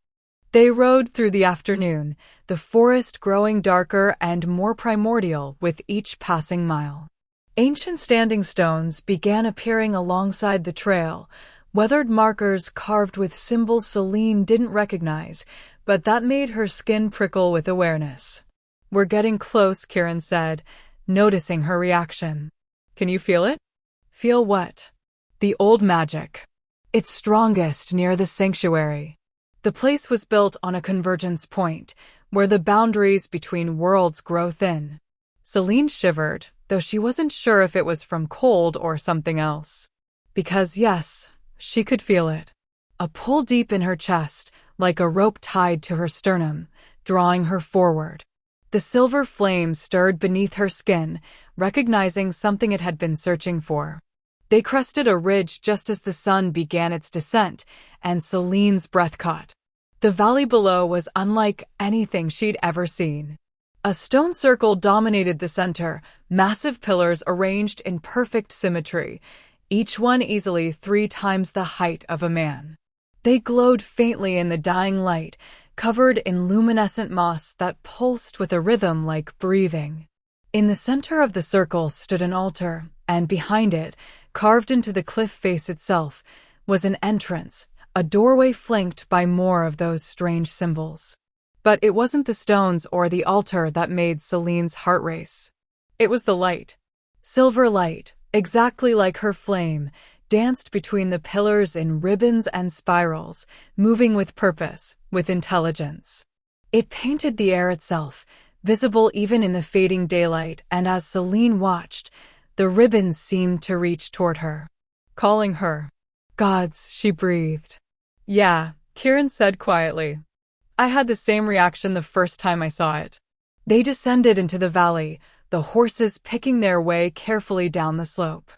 They rode through the afternoon, the forest growing darker and more primordial with each passing mile. Ancient standing stones began appearing alongside the trail, weathered markers carved with symbols Celine didn't recognize, but that made her skin prickle with awareness. We're getting close, Kieran said, noticing her reaction. Can you feel it? Feel what? The old magic. It's strongest near the sanctuary. The place was built on a convergence point, where the boundaries between worlds grow thin. Celine shivered, though she wasn't sure if it was from cold or something else. Because yes, she could feel it. A pull deep in her chest, like a rope tied to her sternum, drawing her forward. The silver flame stirred beneath her skin, recognizing something it had been searching for. They crested a ridge just as the sun began its descent, and Celine's breath caught. The valley below was unlike anything she'd ever seen. A stone circle dominated the center, massive pillars arranged in perfect symmetry, each one easily 3 times the height of a man. They glowed faintly in the dying light, covered in luminescent moss that pulsed with a rhythm like breathing. In the center of the circle stood an altar, and behind it, carved into the cliff face itself, was an entrance, a doorway flanked by more of those strange symbols. But it wasn't the stones or the altar that made Celine's heart race. It was the light. Silver light, exactly like her flame, danced between the pillars in ribbons and spirals, moving with purpose, with intelligence. It painted the air itself, visible even in the fading daylight, and as Celine watched, the ribbons seemed to reach toward her. Calling her. Gods, she breathed. Yeah, Kieran said quietly. I had the same reaction the first time I saw it. They descended into the valley, the horses picking their way carefully down the slope.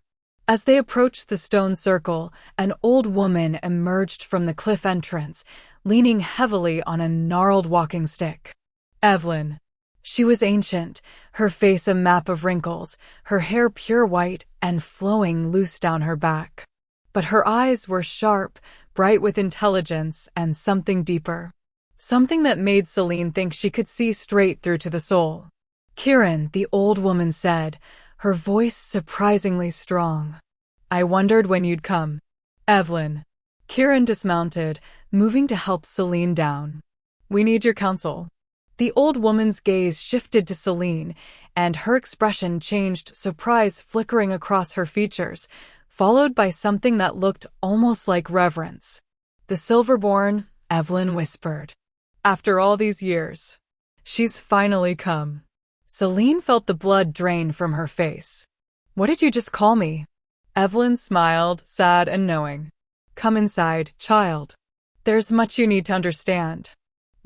As they approached the stone circle, an old woman emerged from the cliff entrance, leaning heavily on a gnarled walking stick. Evelyn. She was ancient, her face a map of wrinkles, her hair pure white, and flowing loose down her back. But her eyes were sharp, bright with intelligence and something deeper. Something that made Celine think she could see straight through to the soul. "Kieran," the old woman said, her voice surprisingly strong. "I wondered when you'd come." "Evelyn." Kieran dismounted, moving to help Celine down. "We need your counsel." The old woman's gaze shifted to Celine, and her expression changed, surprise flickering across her features, followed by something that looked almost like reverence. "The Silverborn," Evelyn whispered. "After all these years. She's finally come." Celine felt the blood drain from her face. "What did you just call me?" Evelyn smiled, sad and knowing. "Come inside, child. There's much you need to understand.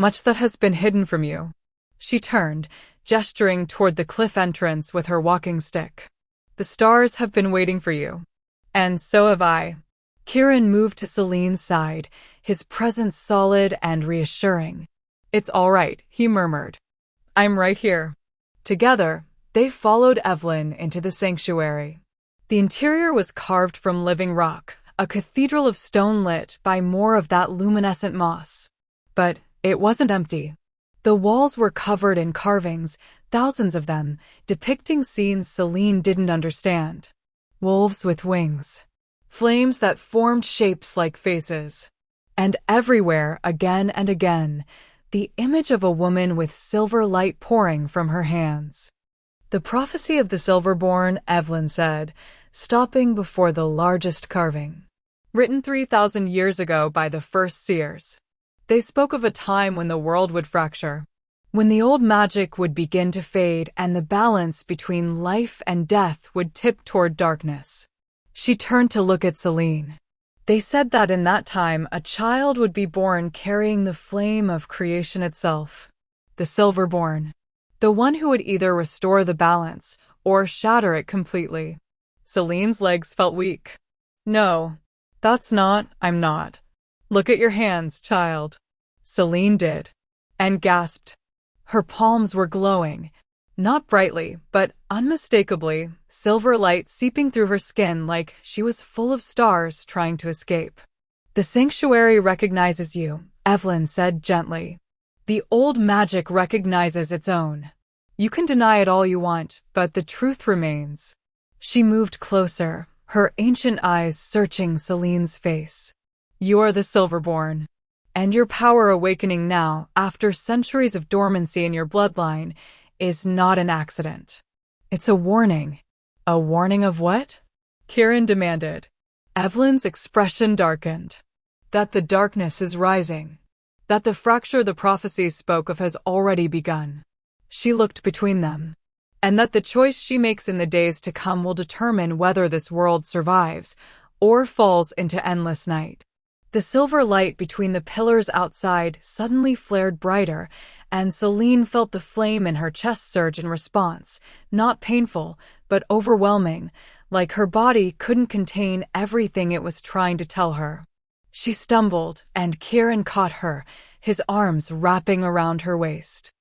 Much that has been hidden from you." She turned, gesturing toward the cliff entrance with her walking stick. "The stars have been waiting for you. And so have I." Kieran moved to Celine's side, his presence solid and reassuring. "It's all right," he murmured. "I'm right here." Together, they followed Evelyn into the sanctuary. The interior was carved from living rock, a cathedral of stone lit by more of that luminescent moss. But it wasn't empty. The walls were covered in carvings, thousands of them, depicting scenes Celine didn't understand. Wolves with wings. Flames that formed shapes like faces. And everywhere, again and again, the image of a woman with silver light pouring from her hands. "The prophecy of the Silverborn," Evelyn said, stopping before the largest carving. "Written 3,000 years ago by the first seers. They spoke of a time when the world would fracture, when the old magic would begin to fade and the balance between life and death would tip toward darkness." She turned to look at Celine. "They said that in that time a child would be born carrying the flame of creation itself. The Silverborn. The one who would either restore the balance or shatter it completely." Celine's legs felt weak. "No, I'm not. Look at your hands, child." Celine did, and gasped. Her palms were glowing, not brightly, but unmistakably, silver light seeping through her skin like she was full of stars trying to escape. "The sanctuary recognizes you," Evelyn said gently. "The old magic recognizes its own. You can deny it all you want, but the truth remains." She moved closer, her ancient eyes searching Celine's face. "You are the Silverborn. And your power awakening now, after centuries of dormancy in your bloodline, is not an accident. It's a warning." "A warning of what?" Kieran demanded. Evelyn's expression darkened. "That the darkness is rising. That the fracture the prophecy spoke of has already begun." She looked between them. "And that the choice she makes in the days to come will determine whether this world survives or falls into endless night." The silver light between the pillars outside suddenly flared brighter, and Celine felt the flame in her chest surge in response, not painful, but overwhelming, like her body couldn't contain everything it was trying to tell her. She stumbled, and Kieran caught her, his arms wrapping around her waist.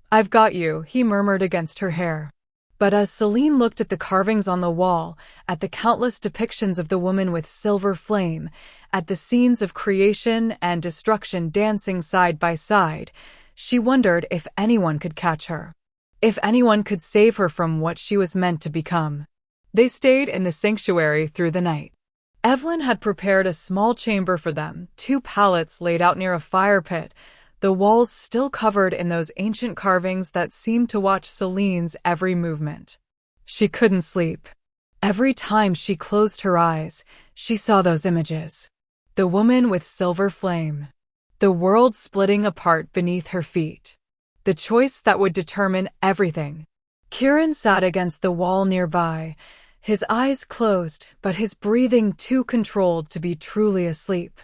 "I've got you," he murmured against her hair. But as Celine looked at the carvings on the wall, at the countless depictions of the woman with silver flame, at the scenes of creation and destruction dancing side by side, she wondered if anyone could catch her. If anyone could save her from what she was meant to become. They stayed in the sanctuary through the night. Evelyn had prepared a small chamber for them, 2 pallets laid out near a fire pit, the walls still covered in those ancient carvings that seemed to watch Celine's every movement. She couldn't sleep. Every time she closed her eyes, she saw those images. The woman with silver flame. The world splitting apart beneath her feet. The choice that would determine everything. Kieran sat against the wall nearby, his eyes closed, but his breathing too controlled to be truly asleep.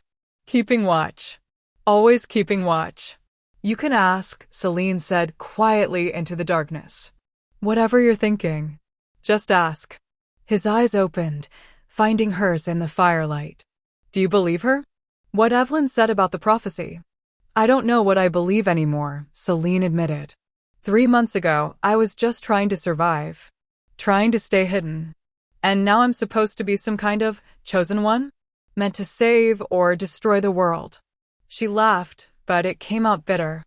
Keeping watch. Always keeping watch. "You can ask," Celine said quietly into the darkness. "Whatever you're thinking. Just ask." His eyes opened, finding hers in the firelight. "Do you believe her? What Evelyn said about the prophecy?" "I don't know what I believe anymore," Celine admitted. 3 months ago, I was just trying to survive. Trying to stay hidden. And now I'm supposed to be some kind of chosen one? Meant to save or destroy the world. She laughed, but it came out bitter.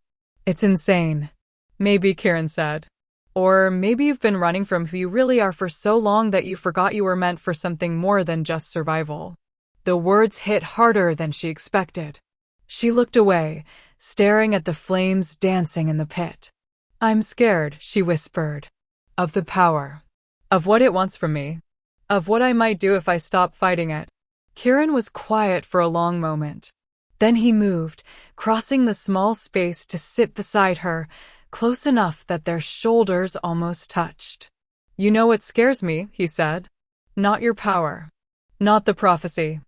It's insane. Maybe, Kieran said. Or maybe you've been running from who you really are for so long that you forgot you were meant for something more than just survival. The words hit harder than she expected. She looked away, staring at the flames dancing in the pit. I'm scared, she whispered. Of the power. Of what it wants from me. Of what I might do if I stop fighting it. Kieran was quiet for a long moment. Then he moved, crossing the small space to sit beside her, close enough that their shoulders almost touched. You know what scares me, he said. Not your power. Not the prophecy.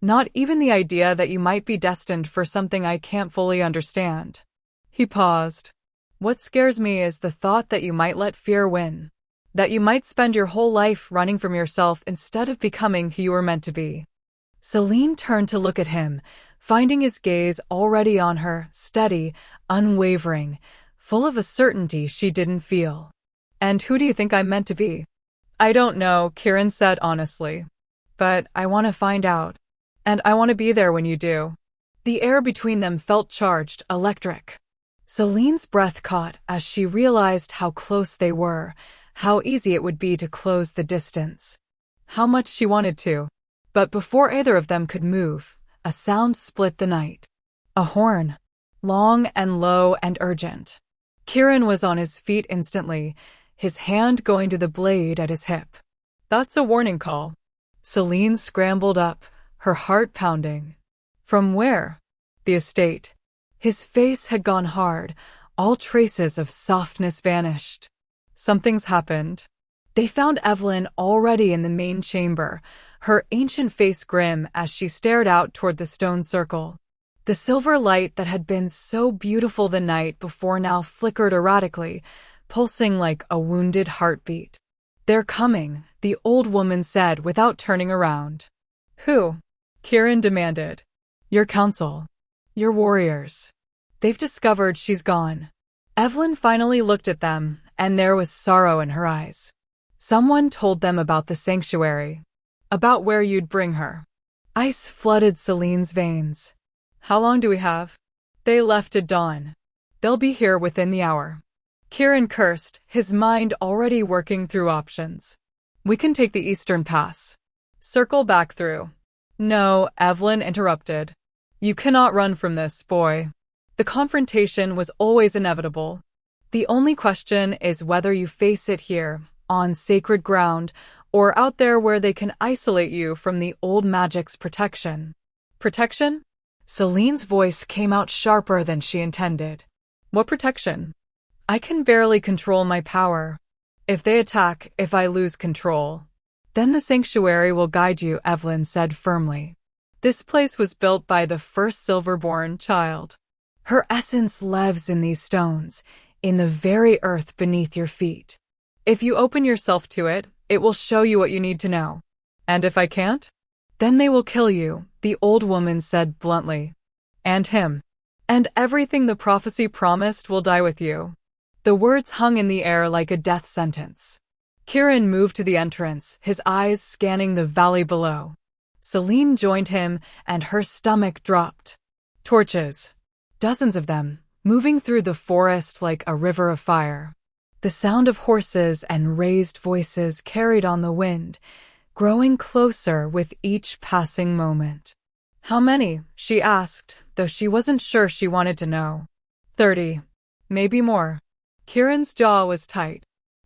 Not even the idea that you might be destined for something I can't fully understand. He paused. What scares me is the thought that you might let fear win. That you might spend your whole life running from yourself instead of becoming who you were meant to be. Celine turned to look at him, finding his gaze already on her, steady, unwavering, full of a certainty she didn't feel. And who do you think I'm meant to be? I don't know, Kieran said honestly. But I want to find out. And I want to be there when you do. The air between them felt charged, electric. Celine's breath caught as she realized how close they were, how easy it would be to close the distance. How much she wanted to. But before either of them could move, a sound split the night. A horn. Long and low and urgent. Kieran was on his feet instantly, his hand going to the blade at his hip. That's a warning call. Celine scrambled up, her heart pounding. From where? The estate. His face had gone hard, all traces of softness vanished. Something's happened. They found Evelyn already in the main chamber, her ancient face grim as she stared out toward the stone circle. The silver light that had been so beautiful the night before now flickered erratically, pulsing like a wounded heartbeat. They're coming, the old woman said without turning around. Who? Kieran demanded. Your council. Your warriors. They've discovered she's gone. Evelyn finally looked at them, and there was sorrow in her eyes. Someone told them about the sanctuary. About where you'd bring her. Ice flooded Celine's veins. How long do we have? They left at dawn. They'll be here within the hour. Kieran cursed, his mind already working through options. We can take the eastern pass. Circle back through. No, Evelyn interrupted. You cannot run from this, boy. The confrontation was always inevitable. The only question is whether you face it here, on sacred ground, or out there where they can isolate you from the old magic's protection. Protection? Celine's voice came out sharper than she intended. What protection? I can barely control my power. If they attack, if I lose control, then the sanctuary will guide you, Evelyn said firmly. This place was built by the first Silverborn child. Her essence lives in these stones, in the very earth beneath your feet. If you open yourself to it, it will show you what you need to know. And if I can't? Then they will kill you, the old woman said bluntly. And him. And everything the prophecy promised will die with you. The words hung in the air like a death sentence. Kieran moved to the entrance, his eyes scanning the valley below. Celine joined him, and her stomach dropped. Torches. Dozens of them, moving through the forest like a river of fire. The sound of horses and raised voices carried on the wind, growing closer with each passing moment. How many? She asked, though she wasn't sure she wanted to know. 30. Maybe more. Kieran's jaw was tight.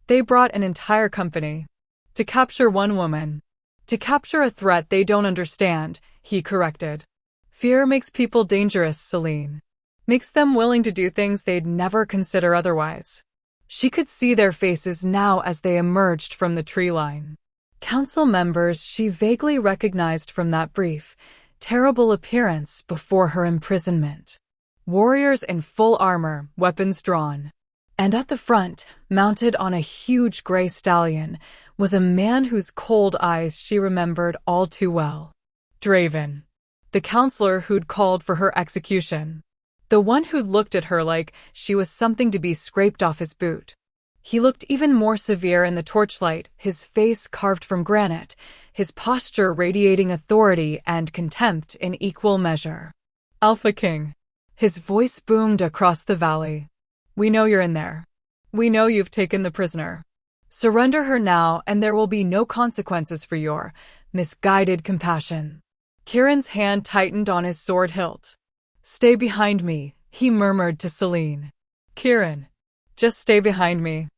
They brought an entire company. To capture one woman. To capture a threat they don't understand, he corrected. Fear makes people dangerous, Celine. Makes them willing to do things they'd never consider otherwise. She could see their faces now as they emerged from the tree line. Council members she vaguely recognized from that brief, terrible appearance before her imprisonment. Warriors in full armor, weapons drawn. And at the front, mounted on a huge gray stallion, was a man whose cold eyes she remembered all too well. Draven. The counselor who'd called for her execution. The one who'd looked at her like she was something to be scraped off his boot. He looked even more severe in the torchlight, his face carved from granite, his posture radiating authority and contempt in equal measure. Alpha King. His voice boomed across the valley. We know you're in there. We know you've taken the prisoner. Surrender her now and there will be no consequences for your misguided compassion. Kieran's hand tightened on his sword hilt. Stay behind me, he murmured to Celine. Kieran, just stay behind me.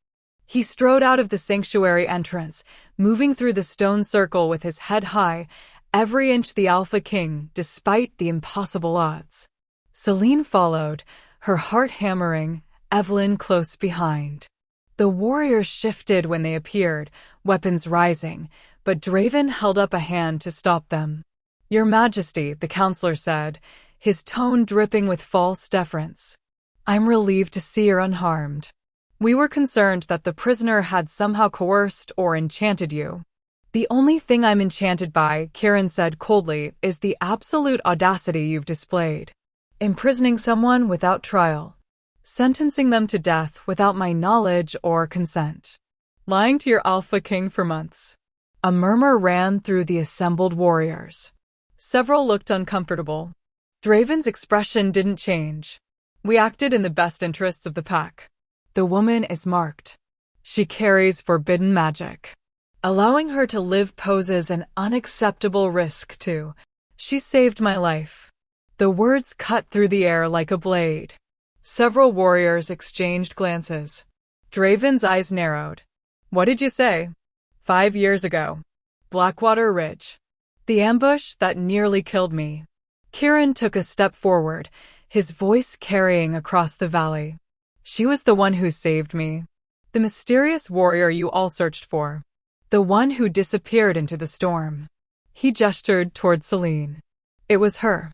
He strode out of the sanctuary entrance, moving through the stone circle with his head high, every inch the Alpha King, despite the impossible odds. Celine followed, her heart hammering, Evelyn close behind. The warriors shifted when they appeared, weapons rising, but Draven held up a hand to stop them. Your Majesty, the counselor said, his tone dripping with false deference. I'm relieved to see you're unharmed. We were concerned that the prisoner had somehow coerced or enchanted you. The only thing I'm enchanted by, Kieran said coldly, is the absolute audacity you've displayed. Imprisoning someone without trial. Sentencing them to death without my knowledge or consent. Lying to your Alpha King for months. A murmur ran through the assembled warriors. Several looked uncomfortable. Draven's expression didn't change. We acted in the best interests of the pack. The woman is marked. She carries forbidden magic. Allowing her to live poses an unacceptable risk too. She saved my life. The words cut through the air like a blade. Several warriors exchanged glances. Draven's eyes narrowed. What did you say? 5 years ago. Blackwater Ridge. The ambush that nearly killed me. Kieran took a step forward, his voice carrying across the valley. She was the one who saved me. The mysterious warrior you all searched for. The one who disappeared into the storm. He gestured toward Celine. It was her.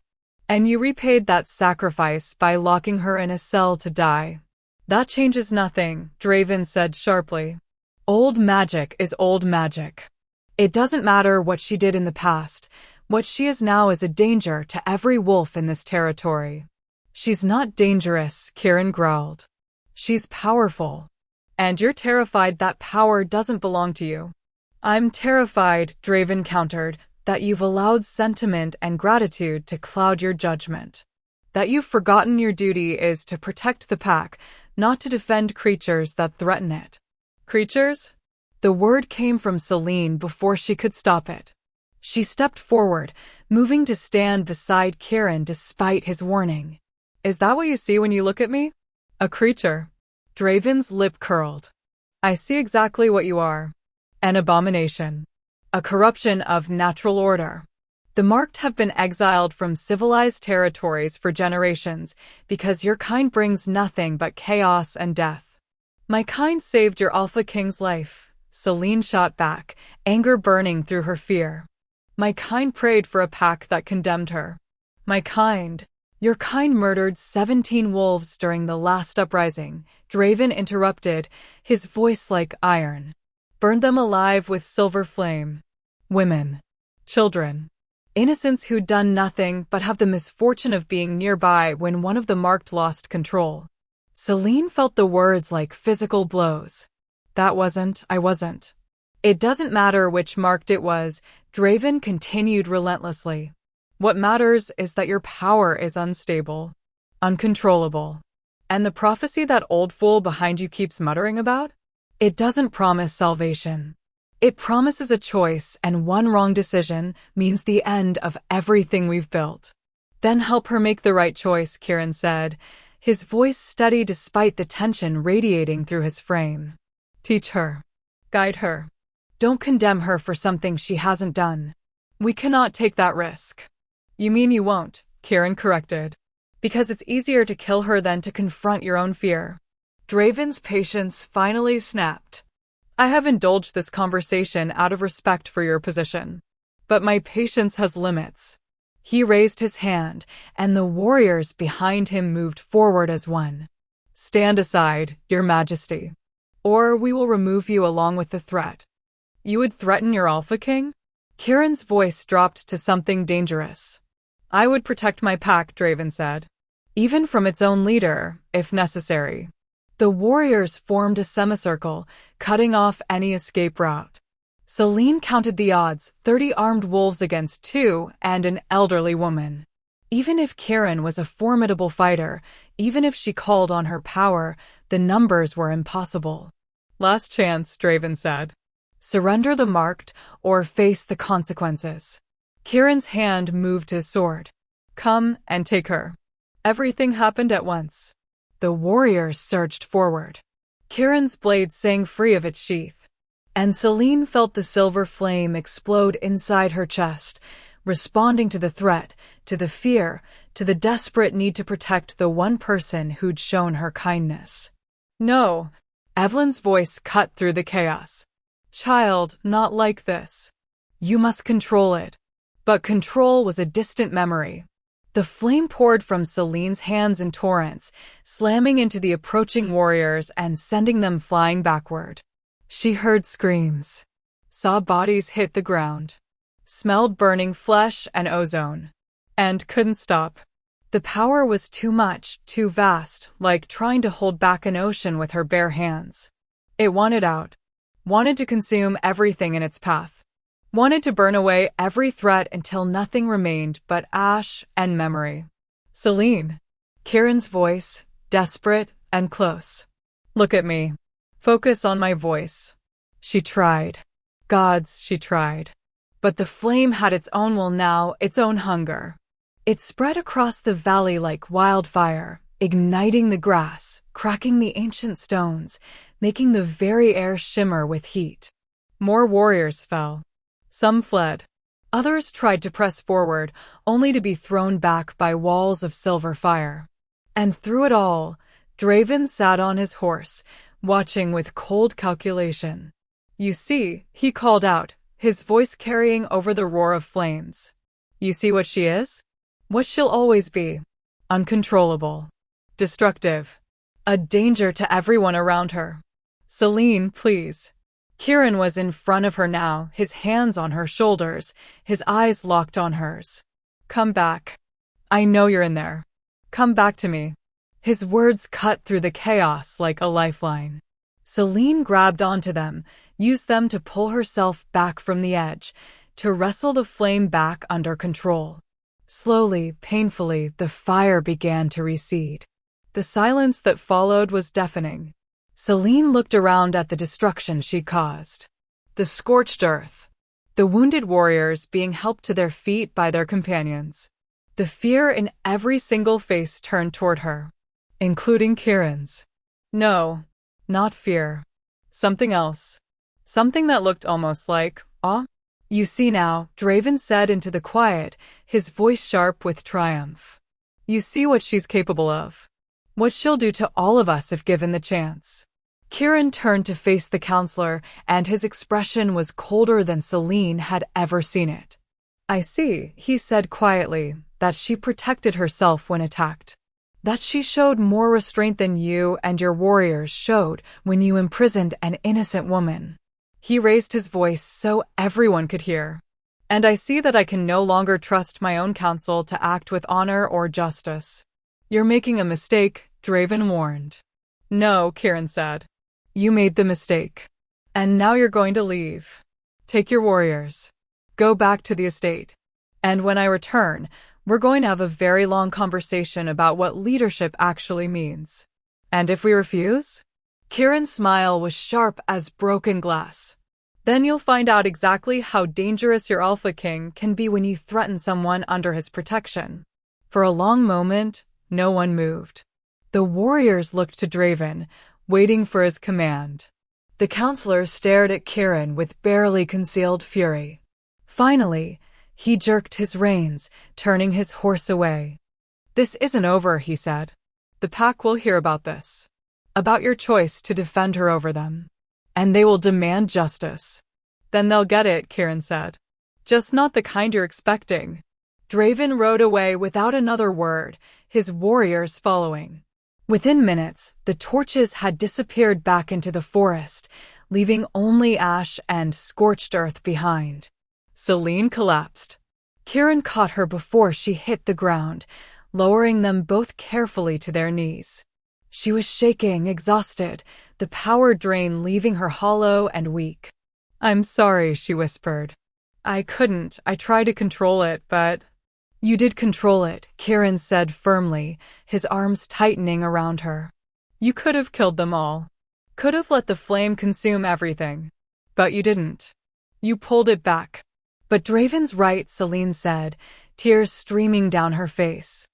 And you repaid that sacrifice by locking her in a cell to die. That changes nothing, Draven said sharply. Old magic is old magic. It doesn't matter what she did in the past. What she is now is a danger to every wolf in this territory. She's not dangerous, Kieran growled. She's powerful. And you're terrified that power doesn't belong to you. I'm terrified, Draven countered, that you've allowed sentiment and gratitude to cloud your judgment. That you've forgotten your duty is to protect the pack, not to defend creatures that threaten it. Creatures? The word came from Celine before she could stop it. She stepped forward, moving to stand beside Kieran despite his warning. Is that what you see when you look at me? A creature. Draven's lip curled. I see exactly what you are. An abomination. A corruption of natural order. The marked have been exiled from civilized territories for generations because your kind brings nothing but chaos and death. My kind saved your Alpha King's life, Celine shot back, anger burning through her fear. My kind prayed for a pack that condemned her. Your kind murdered 17 wolves during the last uprising, Draven interrupted, his voice like iron. Burned them alive with silver flame. Women. Children. Innocents who'd done nothing but have the misfortune of being nearby when one of the marked lost control. Celine felt the words like physical blows. I wasn't. It doesn't matter which marked it was, Draven continued relentlessly. What matters is that your power is unstable, uncontrollable. And the prophecy that old fool behind you keeps muttering about? It doesn't promise salvation. It promises a choice, and one wrong decision means the end of everything we've built. Then help her make the right choice, Kieran said, his voice steady despite the tension radiating through his frame. Teach her. Guide her. Don't condemn her for something she hasn't done. We cannot take that risk. You mean you won't, Kieran corrected. Because it's easier to kill her than to confront your own fear. Draven's patience finally snapped. I have indulged this conversation out of respect for your position. But my patience has limits. He raised his hand, and the warriors behind him moved forward as one. Stand aside, Your Majesty. Or we will remove you along with the threat. You would threaten your Alpha King? Kieran's voice dropped to something dangerous. I would protect my pack, Draven said. Even from its own leader, if necessary. The warriors formed a semicircle, cutting off any escape route. Celine counted the odds: 30 armed wolves against 2 and an elderly woman. Even if Kieran was a formidable fighter, even if she called on her power, the numbers were impossible. Last chance, Draven said. Surrender the marked, or face the consequences. Kieran's hand moved his sword. Come and take her. Everything happened at once. The warriors surged forward. Kieran's blade sang free of its sheath, and Celine felt the silver flame explode inside her chest, responding to the threat, to the fear, to the desperate need to protect the one person who'd shown her kindness. No, Evelyn's voice cut through the chaos. Child, not like this. You must control it. But control was a distant memory. The flame poured from Celine's hands in torrents, slamming into the approaching warriors and sending them flying backward. She heard screams, saw bodies hit the ground, smelled burning flesh and ozone, and couldn't stop. The power was too much, too vast, like trying to hold back an ocean with her bare hands. It wanted out, wanted to consume everything in its path. Wanted to burn away every threat until nothing remained but ash and memory. Celine. Kieran's voice, desperate and close. Look at me. Focus on my voice. She tried. Gods, she tried. But the flame had its own will now, its own hunger. It spread across the valley like wildfire, igniting the grass, cracking the ancient stones, making the very air shimmer with heat. More warriors fell. Some fled. Others tried to press forward, only to be thrown back by walls of silver fire. And through it all, Draven sat on his horse, watching with cold calculation. You see, he called out, his voice carrying over the roar of flames. You see what she is? What she'll always be. Uncontrollable. Destructive. A danger to everyone around her. Celine, please. Kieran was in front of her now, his hands on her shoulders, his eyes locked on hers. Come back. I know you're in there. Come back to me. His words cut through the chaos like a lifeline. Celine grabbed onto them, used them to pull herself back from the edge, to wrestle the flame back under control. Slowly, painfully, the fire began to recede. The silence that followed was deafening. Celine looked around at the destruction she caused. The scorched earth. The wounded warriors being helped to their feet by their companions. The fear in every single face turned toward her, including Kieran's. No, not fear. Something else. Something that looked almost like awe. You see now, Draven said into the quiet, his voice sharp with triumph. You see what she's capable of. What she'll do to all of us if given the chance. Kieran turned to face the counselor, and his expression was colder than Celine had ever seen it. I see, he said quietly, that she protected herself when attacked. That she showed more restraint than you and your warriors showed when you imprisoned an innocent woman. He raised his voice so everyone could hear. And I see that I can no longer trust my own counsel to act with honor or justice. You're making a mistake, Draven warned. No, Kieran said. You made the mistake. And now you're going to leave. Take your warriors. Go back to the estate. And when I return, we're going to have a very long conversation about what leadership actually means. And if we refuse? Kieran's smile was sharp as broken glass. Then you'll find out exactly how dangerous your Alpha King can be when you threaten someone under his protection. For a long moment, no one moved. The warriors looked to Draven, waiting for his command. The counselor stared at Kieran with barely concealed fury. Finally, he jerked his reins, turning his horse away. This isn't over, he said. The pack will hear about this. About your choice to defend her over them. And they will demand justice. Then they'll get it, Kieran said. Just not the kind you're expecting. Draven rode away without another word, his warriors following. Within minutes, the torches had disappeared back into the forest, leaving only ash and scorched earth behind. Celine collapsed. Kieran caught her before she hit the ground, lowering them both carefully to their knees. She was shaking, exhausted, the power drain leaving her hollow and weak. "I'm sorry," she whispered. "I couldn't. I tried to control it, but—" "You did control it," Kieran said firmly, his arms tightening around her. "You could have killed them all. Could have let the flame consume everything. But you didn't. You pulled it back." "But Draven's right," Celine said, tears streaming down her face.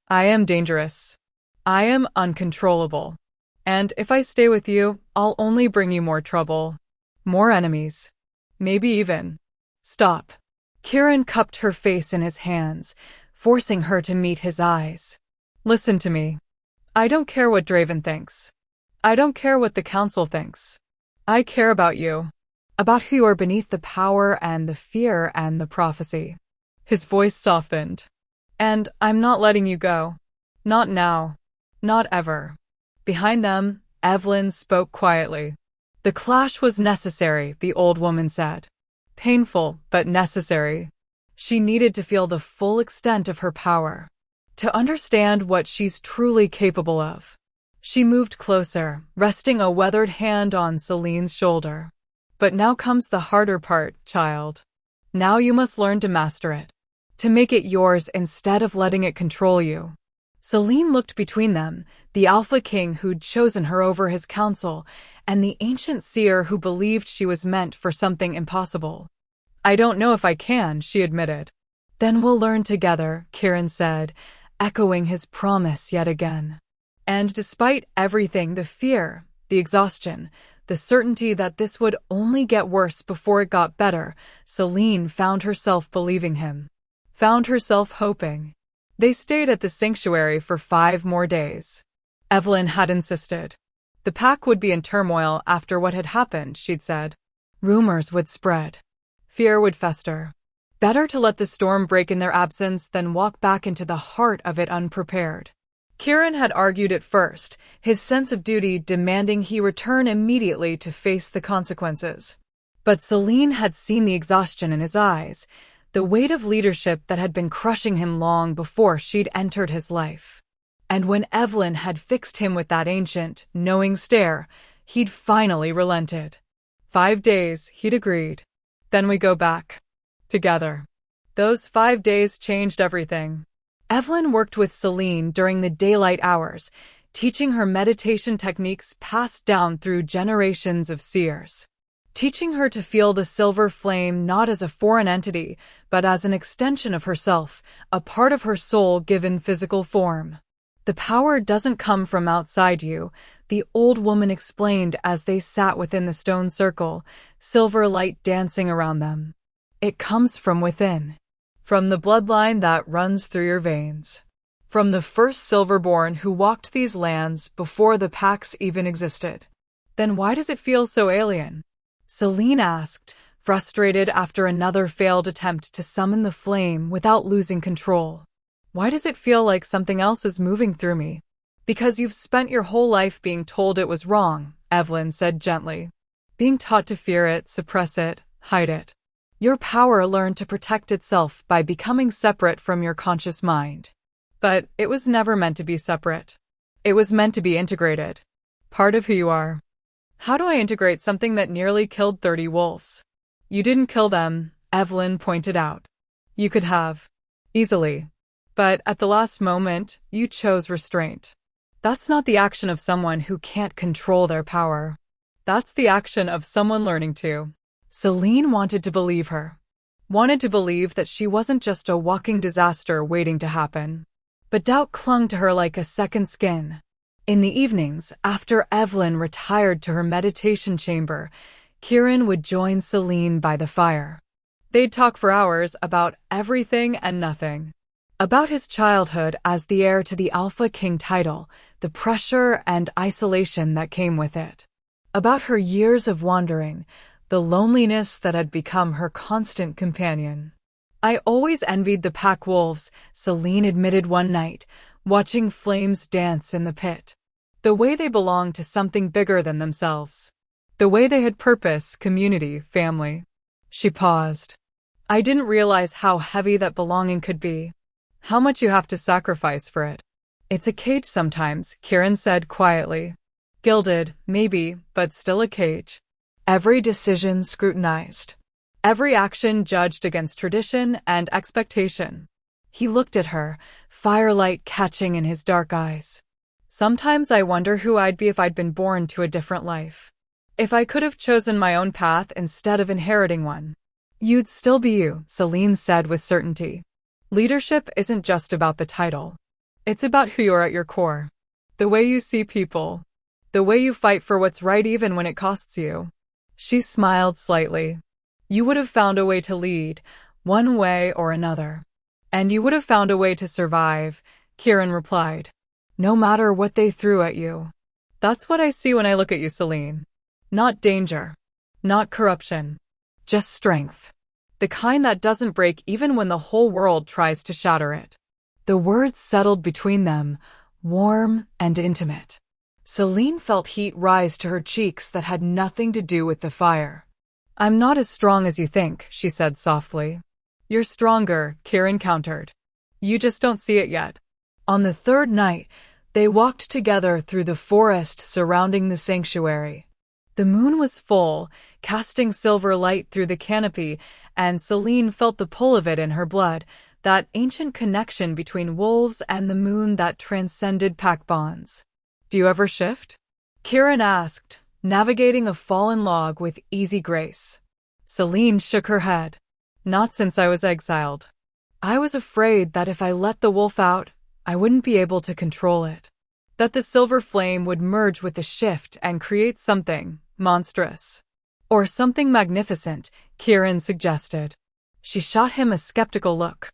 "I am dangerous. I am uncontrollable. And if I stay with you, I'll only bring you more trouble. More enemies. Maybe even—" "Stop." Kieran cupped her face in his hands, forcing her to meet his eyes. "Listen to me. I don't care what Draven thinks. I don't care what the council thinks. I care about you. About who you are beneath the power and the fear and the prophecy." His voice softened. "And I'm not letting you go. Not now. Not ever." Behind them, Evelyn spoke quietly. "The clash was necessary," the old woman said. "Painful, but necessary. She needed to feel the full extent of her power, to understand what she's truly capable of." She moved closer, resting a weathered hand on Celine's shoulder. "But now comes the harder part, child. Now you must learn to master it, to make it yours instead of letting it control you." Celine looked between them, the Alpha King who'd chosen her over his council, and the ancient seer who believed she was meant for something impossible. "I don't know if I can," she admitted. "Then we'll learn together," Kieran said, echoing his promise yet again. And despite everything, the fear, the exhaustion, the certainty that this would only get worse before it got better, Celine found herself believing him, found herself hoping. They stayed at the sanctuary for 5 more days. Evelyn had insisted. The pack would be in turmoil after what had happened, she'd said. Rumors would spread. Fear would fester. Better to let the storm break in their absence than walk back into the heart of it unprepared. Kieran had argued at first, his sense of duty demanding he return immediately to face the consequences. But Celine had seen the exhaustion in his eyes, the weight of leadership that had been crushing him long before she'd entered his life. And when Evelyn had fixed him with that ancient, knowing stare, he'd finally relented. 5 days, he'd agreed. Then we go back. Together. Those 5 days changed everything. Evelyn worked with Celine during the daylight hours, teaching her meditation techniques passed down through generations of seers. Teaching her to feel the silver flame not as a foreign entity, but as an extension of herself, a part of her soul given physical form. "The power doesn't come from outside you," the old woman explained as they sat within the stone circle, silver light dancing around them. "It comes from within. From the bloodline that runs through your veins. From the first Silverborn who walked these lands before the packs even existed." "Then why does it feel so alien?" Celine asked, frustrated after another failed attempt to summon the flame without losing control. "Why does it feel like something else is moving through me?" "Because you've spent your whole life being told it was wrong," Evelyn said gently. "Being taught to fear it, suppress it, hide it. Your power learned to protect itself by becoming separate from your conscious mind. But it was never meant to be separate. It was meant to be integrated. Part of who you are." "How do I integrate something that nearly killed 30 wolves?" "You didn't kill them," Evelyn pointed out. "You could have. Easily. But at the last moment, you chose restraint. That's not the action of someone who can't control their power. That's the action of someone learning to." Celine wanted to believe her. Wanted to believe that she wasn't just a walking disaster waiting to happen. But doubt clung to her like a second skin. In the evenings, after Evelyn retired to her meditation chamber, Kieran would join Celine by the fire. They'd talk for hours about everything and nothing. About his childhood as the heir to the Alpha King title, the pressure and isolation that came with it. About her years of wandering, the loneliness that had become her constant companion. "I always envied the pack wolves," Celine admitted one night, watching flames dance in the pit. "The way they belonged to something bigger than themselves. The way they had purpose, community, family." She paused. "I didn't realize how heavy that belonging could be. How much you have to sacrifice for it." It's a cage sometimes, Kieran said quietly. Gilded, maybe, but still a cage. Every decision scrutinized. Every action judged against tradition and expectation. He looked at her, firelight catching in his dark eyes. Sometimes I wonder who I'd be if I'd been born to a different life. If I could have chosen my own path instead of inheriting one. You'd still be you, Celine said with certainty. Leadership isn't just about the title. It's about who you are at your core. The way you see people. The way you fight for what's right even when it costs you. She smiled slightly. You would have found a way to lead, one way or another. And you would have found a way to survive, Kieran replied. No matter what they threw at you. That's what I see when I look at you, Celine. Not danger. Not corruption. Just strength. The kind that doesn't break even when the whole world tries to shatter it. The words settled between them, warm and intimate. Celine felt heat rise to her cheeks that had nothing to do with the fire. I'm not as strong as you think, she said softly. You're stronger, Kieran countered. You just don't see it yet. On the third night, they walked together through the forest surrounding the sanctuary. The moon was full, casting silver light through the canopy, and Celine felt the pull of it in her blood, that ancient connection between wolves and the moon that transcended pack bonds. Do you ever shift? Kieran asked, navigating a fallen log with easy grace. Celine shook her head. Not since I was exiled. I was afraid that if I let the wolf out, I wouldn't be able to control it. That the silver flame would merge with the shift and create something monstrous. Or something magnificent, Kieran suggested. She shot him a skeptical look.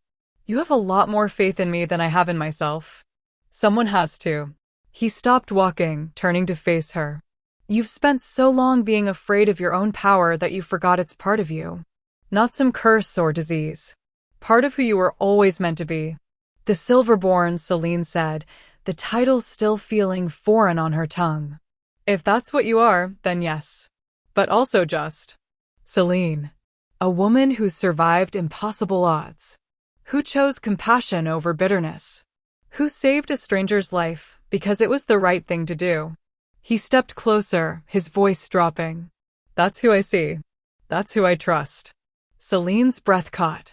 You have a lot more faith in me than I have in myself. Someone has to. He stopped walking, turning to face her. You've spent so long being afraid of your own power that you forgot it's part of you. Not some curse or disease. Part of who you were always meant to be. The Silverborn, Celine said, the title still feeling foreign on her tongue. If that's what you are, then yes. But also just. Celine. A woman who survived impossible odds. Who chose compassion over bitterness. Who saved a stranger's life because it was the right thing to do. He stepped closer, his voice dropping. That's who I see. That's who I trust. Celine's breath caught.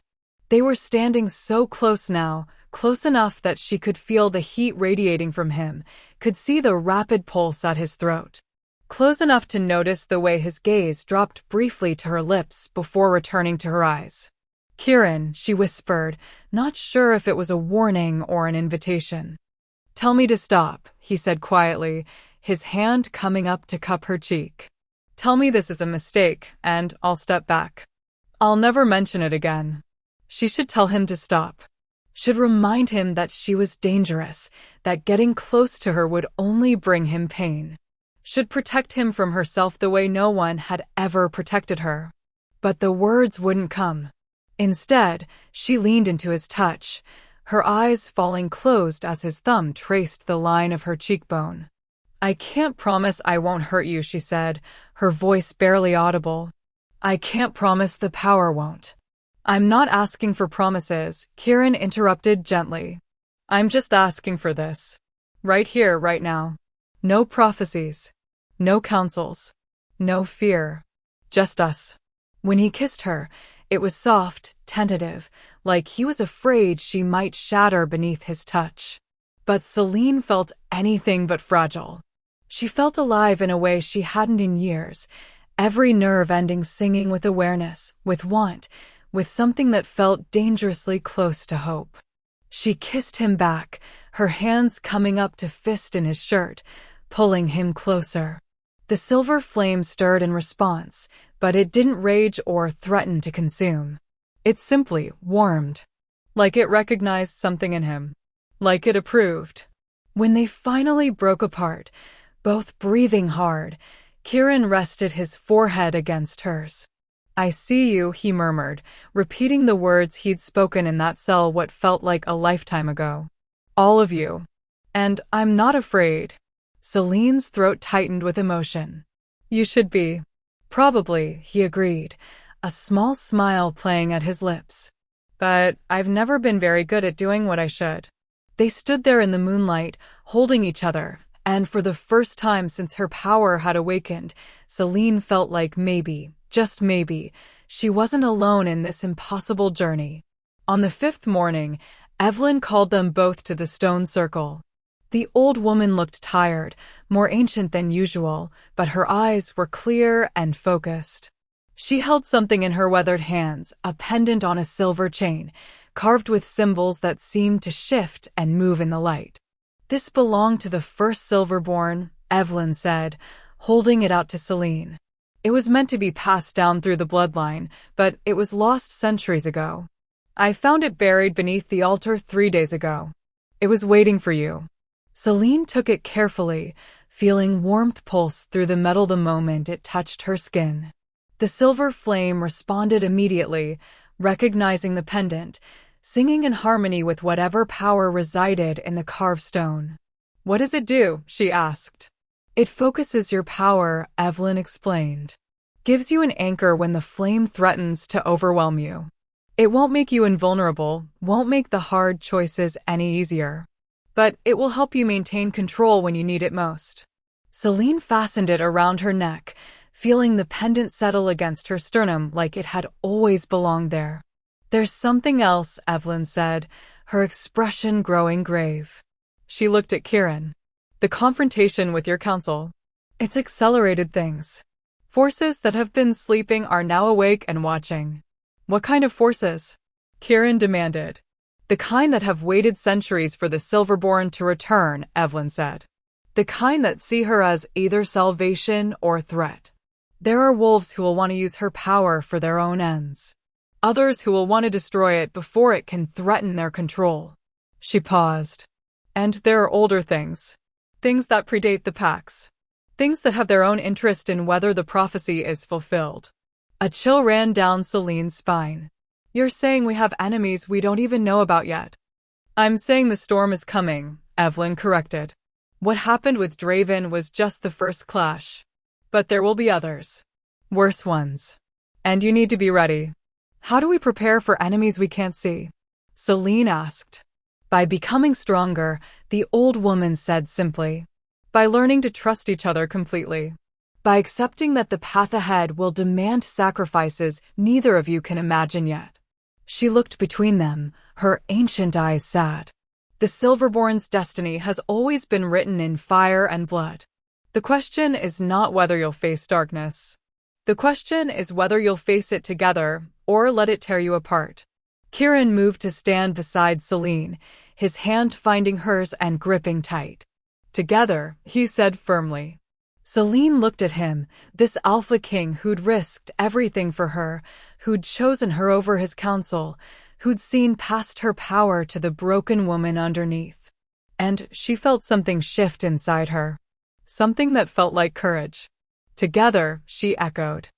They were standing so close now, close enough that she could feel the heat radiating from him, could see the rapid pulse at his throat. Close enough to notice the way his gaze dropped briefly to her lips before returning to her eyes. Kieran, she whispered, not sure if it was a warning or an invitation. Tell me to stop, he said quietly, his hand coming up to cup her cheek. Tell me this is a mistake, and I'll step back. I'll never mention it again. She should tell him to stop. Should remind him that she was dangerous, that getting close to her would only bring him pain. Should protect him from herself the way no one had ever protected her. But the words wouldn't come. Instead, she leaned into his touch, her eyes falling closed as his thumb traced the line of her cheekbone. I can't promise I won't hurt you, she said, her voice barely audible. I can't promise the power won't. I'm not asking for promises, Kieran interrupted gently. I'm just asking for this. Right here, right now. No prophecies. No counsels. No fear. Just us. When he kissed her, it was soft, tentative, like he was afraid she might shatter beneath his touch. But Celine felt anything but fragile. She felt alive in a way she hadn't in years, every nerve ending singing with awareness, with want, with something that felt dangerously close to hope. She kissed him back, her hands coming up to fist in his shirt, pulling him closer. The silver flame stirred in response, but it didn't rage or threaten to consume. It simply warmed. Like it recognized something in him. Like it approved. When they finally broke apart, both breathing hard, Kieran rested his forehead against hers. I see you, he murmured, repeating the words he'd spoken in that cell what felt like a lifetime ago. All of you. And I'm not afraid. Celine's throat tightened with emotion. You should be. Probably, he agreed, a small smile playing at his lips. But I've never been very good at doing what I should. They stood there in the moonlight, holding each other, and for the first time since her power had awakened, Celine felt like maybe, just maybe, she wasn't alone in this impossible journey. On the fifth morning, Evelyn called them both to the stone circle. The old woman looked tired, more ancient than usual, but her eyes were clear and focused. She held something in her weathered hands, a pendant on a silver chain, carved with symbols that seemed to shift and move in the light. This belonged to the first Silverborn, Evelyn said, holding it out to Celine. It was meant to be passed down through the bloodline, but it was lost centuries ago. I found it buried beneath the altar 3 days ago. It was waiting for you. Celine took it carefully, feeling warmth pulse through the metal the moment it touched her skin. The silver flame responded immediately, recognizing the pendant, singing in harmony with whatever power resided in the carved stone. "What does it do?" she asked. "It focuses your power," Evelyn explained. "Gives you an anchor when the flame threatens to overwhelm you. It won't make you invulnerable, won't make the hard choices any easier. But it will help you maintain control when you need it most." Celine fastened it around her neck, feeling the pendant settle against her sternum like it had always belonged there. "There's something else," Evelyn said, her expression growing grave. She looked at Kieran. "The confrontation with your council. It's accelerated things. Forces that have been sleeping are now awake and watching." "What kind of forces?" Kieran demanded. "The kind that have waited centuries for the Silverborn to return," Evelyn said. "The kind that see her as either salvation or threat. There are wolves who will want to use her power for their own ends. Others who will want to destroy it before it can threaten their control." She paused. "And there are older things. Things that predate the pacts. Things that have their own interest in whether the prophecy is fulfilled." A chill ran down Celine's spine. "You're saying we have enemies we don't even know about yet." "I'm saying the storm is coming," Evelyn corrected. "What happened with Draven was just the first clash. But there will be others. Worse ones. And you need to be ready." "How do we prepare for enemies we can't see?" Celine asked. "By becoming stronger," the old woman said simply. "By learning to trust each other completely. By accepting that the path ahead will demand sacrifices neither of you can imagine yet." She looked between them, her ancient eyes sad. "The Silverborn's destiny has always been written in fire and blood. The question is not whether you'll face darkness. The question is whether you'll face it together or let it tear you apart." Kieran moved to stand beside Celine, his hand finding hers and gripping tight. "Together," he said firmly. Celine looked at him, this alpha king who'd risked everything for her, who'd chosen her over his council, who'd seen past her power to the broken woman underneath. And she felt something shift inside her. Something that felt like courage. "Together," she echoed.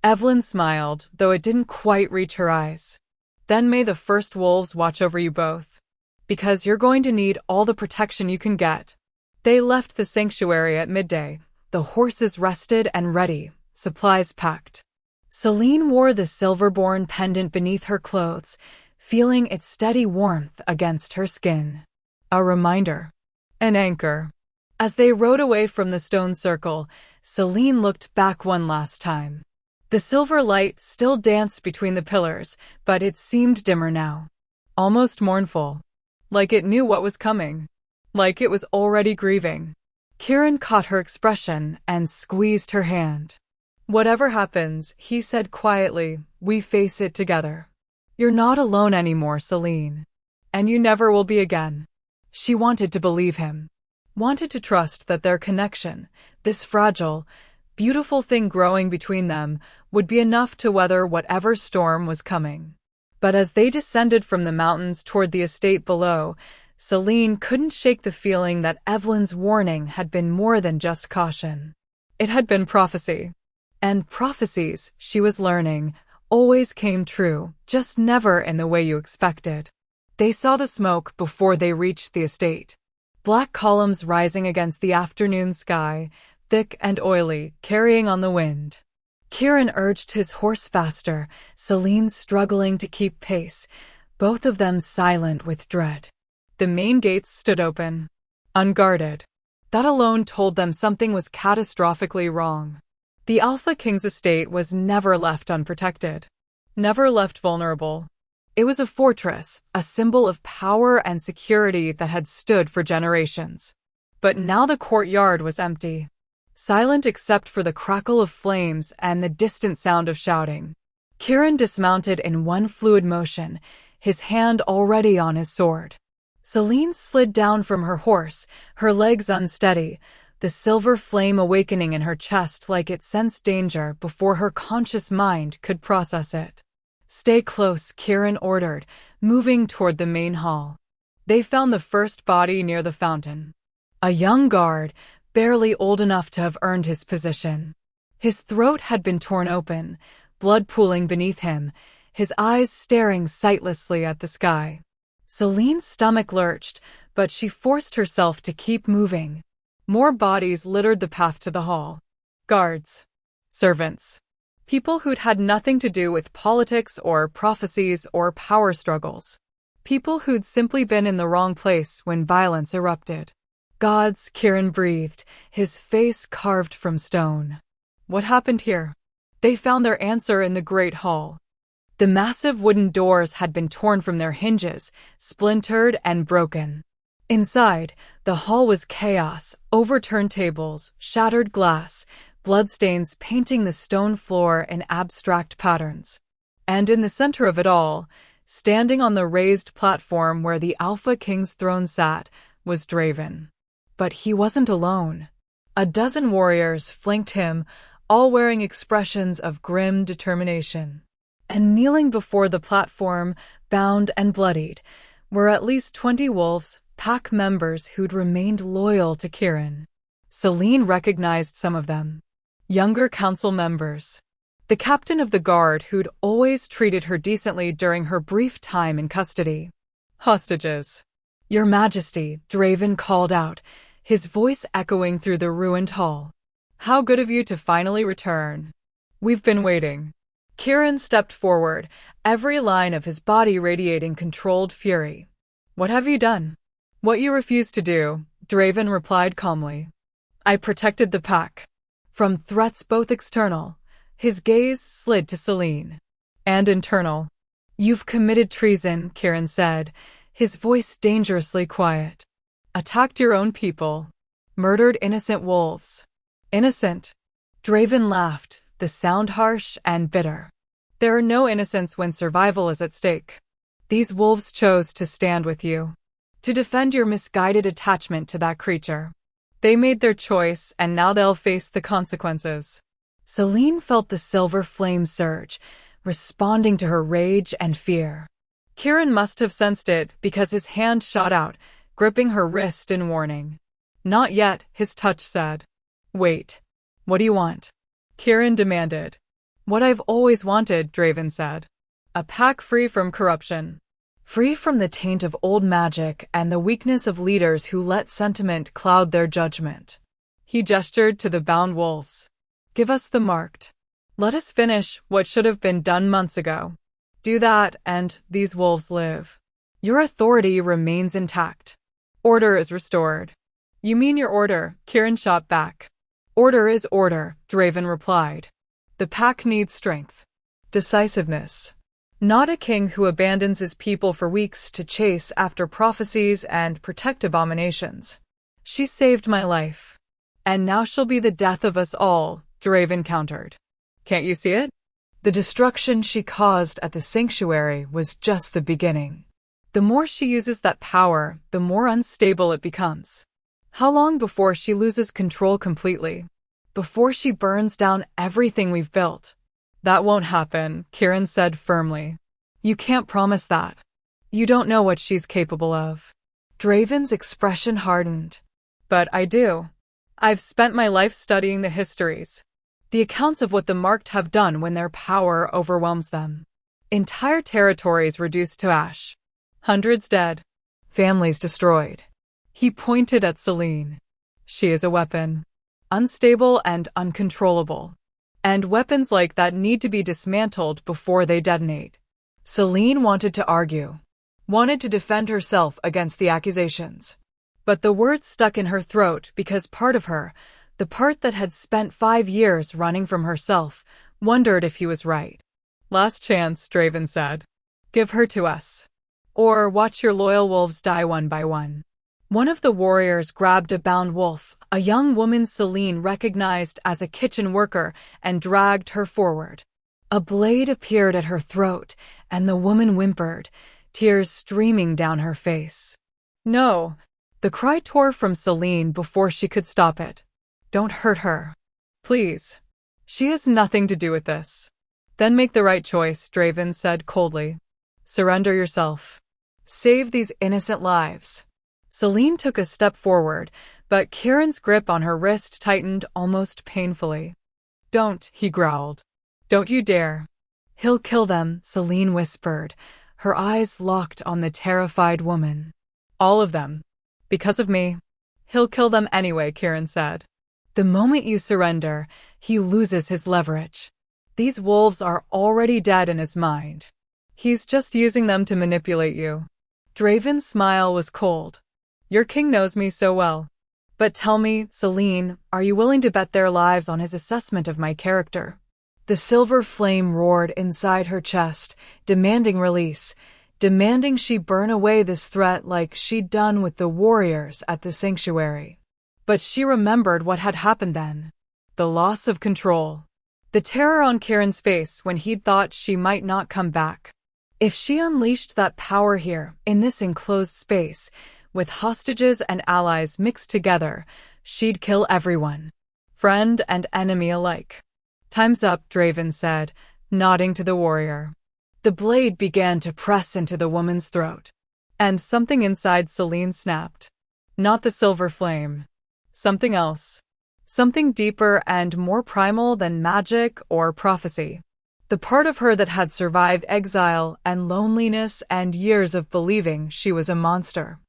Evelyn smiled, though it didn't quite reach her eyes. "Then may the first wolves watch over you both. Because you're going to need all the protection you can get." They left the sanctuary at midday. The horses rested and ready, supplies packed. Celine wore the Silverborn pendant beneath her clothes, feeling its steady warmth against her skin. A reminder. An anchor. As they rode away from the stone circle, Celine looked back one last time. The silver light still danced between the pillars, but it seemed dimmer now. Almost mournful. Like it knew what was coming. Like it was already grieving. Kieran caught her expression and squeezed her hand. "Whatever happens," he said quietly, "we face it together. You're not alone anymore, Celine. And you never will be again." She wanted to believe him. Wanted to trust that their connection, this fragile, beautiful thing growing between them, would be enough to weather whatever storm was coming. But as they descended from the mountains toward the estate below, Celine couldn't shake the feeling that Evelyn's warning had been more than just caution. It had been prophecy. And prophecies, she was learning, always came true, just never in the way you expected. They saw the smoke before they reached the estate. Black columns rising against the afternoon sky, thick and oily, carrying on the wind. Kieran urged his horse faster, Celine struggling to keep pace, both of them silent with dread. The main gates stood open, unguarded. That alone told them something was catastrophically wrong. The Alpha King's estate was never left unprotected, never left vulnerable. It was a fortress, a symbol of power and security that had stood for generations. But now the courtyard was empty, silent except for the crackle of flames and the distant sound of shouting. Kieran dismounted in one fluid motion, his hand already on his sword. Celine slid down from her horse, her legs unsteady, the silver flame awakening in her chest like it sensed danger before her conscious mind could process it. "Stay close," Kieran ordered, moving toward the main hall. They found the first body near the fountain. A young guard, barely old enough to have earned his position. His throat had been torn open, blood pooling beneath him, his eyes staring sightlessly at the sky. Celine's stomach lurched, but she forced herself to keep moving. More bodies littered the path to the hall. Guards, servants, people who'd had nothing to do with politics or prophecies or power struggles. People who'd simply been in the wrong place when violence erupted. Gods, Kieran breathed, his face carved from stone. What happened here? They found their answer in the Great Hall. The massive wooden doors had been torn from their hinges, splintered and broken. Inside, the hall was chaos, overturned tables, shattered glass, bloodstains painting the stone floor in abstract patterns. And in the center of it all, standing on the raised platform where the Alpha King's throne sat, was Draven. But he wasn't alone. A dozen warriors flanked him, all wearing expressions of grim determination. And kneeling before the platform, bound and bloodied, were at least 20 wolves, pack members who'd remained loyal to Kieran. Celine recognized some of them. Younger council members. The captain of the guard who'd always treated her decently during her brief time in custody. Hostages. "Your Majesty," Draven called out, his voice echoing through the ruined hall. "How good of you to finally return. We've been waiting." Kieran stepped forward, every line of his body radiating controlled fury. "What have you done?" "What you refused to do," Draven replied calmly. "I protected the pack. From threats both external," his gaze slid to Celine, "and internal." "You've committed treason," Kieran said, his voice dangerously quiet. "Attacked your own people. Murdered innocent wolves." "Innocent?" Draven laughed, the sound harsh and bitter. "There are no innocents when survival is at stake. These wolves chose to stand with you, to defend your misguided attachment to that creature. They made their choice, and now they'll face the consequences." Celine felt the silver flame surge, responding to her rage and fear. Kieran must have sensed it because his hand shot out, gripping her wrist in warning. "Not yet," his touch said. "Wait. What do you want?" Kieran demanded. "What I've always wanted," Draven said. "A pack free from corruption. Free from the taint of old magic and the weakness of leaders who let sentiment cloud their judgment." He gestured to the bound wolves. "Give us the marked. Let us finish what should have been done months ago. Do that, and these wolves live. Your authority remains intact. Order is restored." "You mean your order?" Kieran shot back. "Order is order," Draven replied. "The pack needs strength. Decisiveness. Not a king who abandons his people for weeks to chase after prophecies and protect abominations." "She saved my life. And now she'll be the death of us all," Draven countered. "Can't you see it? The destruction she caused at the sanctuary was just the beginning. The more she uses that power, the more unstable it becomes. How long before she loses control completely? Before she burns down everything we've built?" "That won't happen," Kieran said firmly. "You can't promise that. You don't know what she's capable of." Draven's expression hardened. "But I do. I've spent my life studying the histories. The accounts of what the marked have done when their power overwhelms them. Entire territories reduced to ash. Hundreds dead. Families destroyed." He pointed at Celine. "She is a weapon. Unstable and uncontrollable. And weapons like that need to be dismantled before they detonate." Celine wanted to argue. wanted to defend herself against the accusations. But the words stuck in her throat because part of her, the part that had spent 5 years running from herself, wondered if he was right. Last chance, Draven said. Give her to us. Or watch your loyal wolves die one by one. One of the warriors grabbed a bound wolf, a young woman Celine recognized as a kitchen worker, and dragged her forward. A blade appeared at her throat, and the woman whimpered, tears streaming down her face. No! The cry tore from Celine before she could stop it. Don't hurt her. Please. She has nothing to do with this. Then make the right choice, Draven said coldly. Surrender yourself. Save these innocent lives. Celine took a step forward, but Kieran's grip on her wrist tightened almost painfully. Don't, he growled. Don't you dare. He'll kill them, Celine whispered, her eyes locked on the terrified woman. All of them. Because of me. He'll kill them anyway, Kieran said. The moment you surrender, he loses his leverage. These wolves are already dead in his mind. He's just using them to manipulate you. Draven's smile was cold. Your king knows me so well. But tell me, Celine, are you willing to bet their lives on his assessment of my character? The silver flame roared inside her chest, demanding release, demanding she burn away this threat like she'd done with the warriors at the sanctuary. But she remembered what had happened then. The loss of control. The terror on Kieran's face when he'd thought she might not come back. If she unleashed that power here, in this enclosed space, with hostages and allies mixed together, she'd kill everyone. Friend and enemy alike. Time's up, Draven said, nodding to the warrior. The blade began to press into the woman's throat. And something inside Celine snapped. Not the silver flame. Something else. Something deeper and more primal than magic or prophecy. The part of her that had survived exile and loneliness and years of believing she was a monster.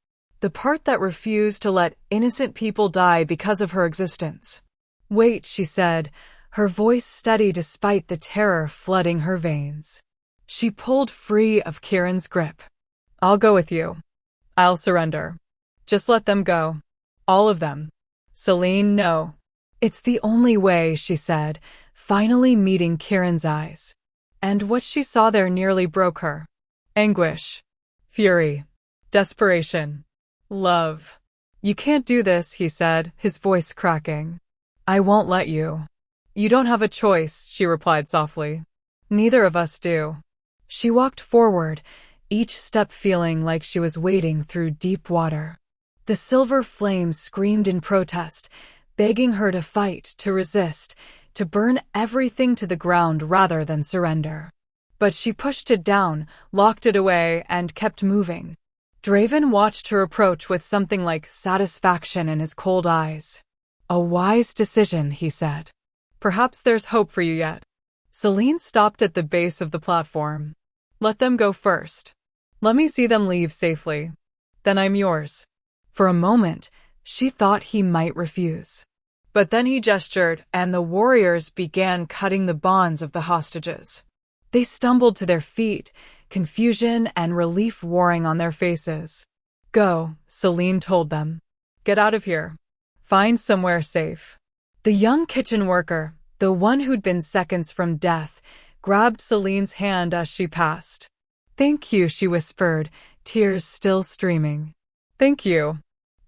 The part that refused to let innocent people die because of her existence. Wait, she said, her voice steady despite the terror flooding her veins. She pulled free of Kieran's grip. I'll go with you. I'll surrender. Just let them go. All of them. Celine, no. It's the only way, she said, finally meeting Kieran's eyes. And what she saw there nearly broke her. Anguish. Fury. Desperation. Love. You can't do this, he said, his voice cracking. I won't let you. You don't have a choice, she replied softly. Neither of us do. She walked forward, each step feeling like she was wading through deep water. The silver flame screamed in protest, begging her to fight, to resist, to burn everything to the ground rather than surrender. But she pushed it down, locked it away, and kept moving. Draven watched her approach with something like satisfaction in his cold eyes. A wise decision, he said. Perhaps there's hope for you yet. Celine stopped at the base of the platform. Let them go first. Let me see them leave safely. Then I'm yours. For a moment, she thought he might refuse. But then he gestured, and the warriors began cutting the bonds of the hostages. They stumbled to their feet, confusion and relief warring on their faces. Go, Celine told them. Get out of here. Find somewhere safe. The young kitchen worker, the one who'd been seconds from death, grabbed Celine's hand as she passed. Thank you, she whispered, tears still streaming. Thank you.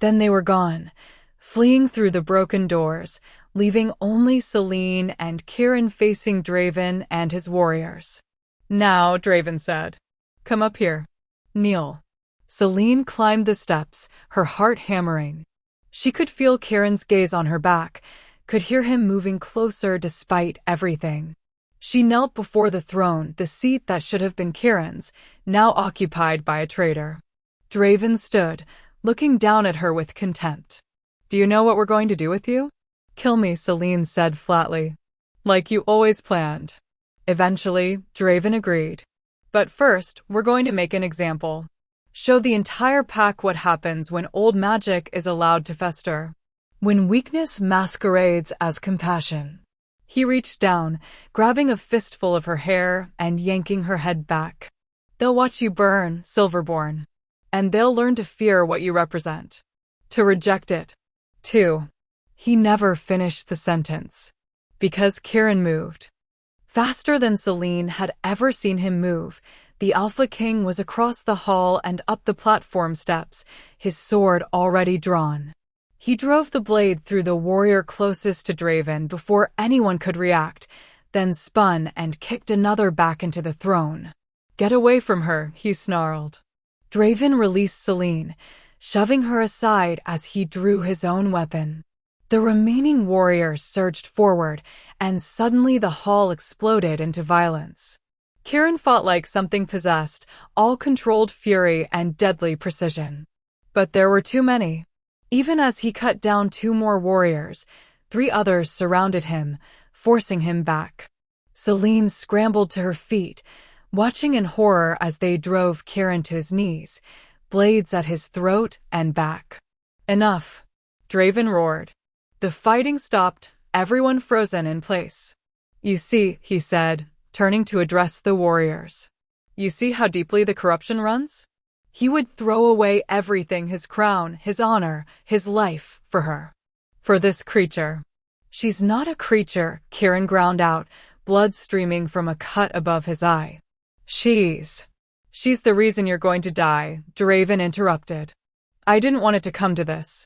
Then they were gone, fleeing through the broken doors, leaving only Celine and Kieran facing Draven and his warriors. Now, Draven said. Come up here. Kneel. Celine climbed the steps, her heart hammering. She could feel Kieran's gaze on her back, could hear him moving closer despite everything. She knelt before the throne, the seat that should have been Kieran's, now occupied by a traitor. Draven stood, looking down at her with contempt. Do you know what we're going to do with you? Kill me, Celine said flatly. Like you always planned. Eventually, Draven agreed. But first, we're going to make an example. Show the entire pack what happens when old magic is allowed to fester. When weakness masquerades as compassion. He reached down, grabbing a fistful of her hair and yanking her head back. They'll watch you burn, Silverborn. And they'll learn to fear what you represent. To reject it. 2. He never finished the sentence. Because Kieran moved. Faster than Celine had ever seen him move, the Alpha King was across the hall and up the platform steps, his sword already drawn. He drove the blade through the warrior closest to Draven before anyone could react, then spun and kicked another back into the throne. Get away from her, he snarled. Draven released Celine, shoving her aside as he drew his own weapon. The remaining warriors surged forward, and suddenly the hall exploded into violence. Kieran fought like something possessed, all controlled fury and deadly precision. But there were too many. Even as he cut down 2 more warriors, 3 others surrounded him, forcing him back. Celine scrambled to her feet, watching in horror as they drove Kieran to his knees, blades at his throat and back. Enough, Draven roared. The fighting stopped, everyone frozen in place. You see, he said, turning to address the warriors. You see how deeply the corruption runs? He would throw away everything, his crown, his honor, his life, for her. For this creature. She's not a creature, Kieran ground out, blood streaming from a cut above his eye. She's the reason you're going to die, Draven interrupted. I didn't want it to come to this.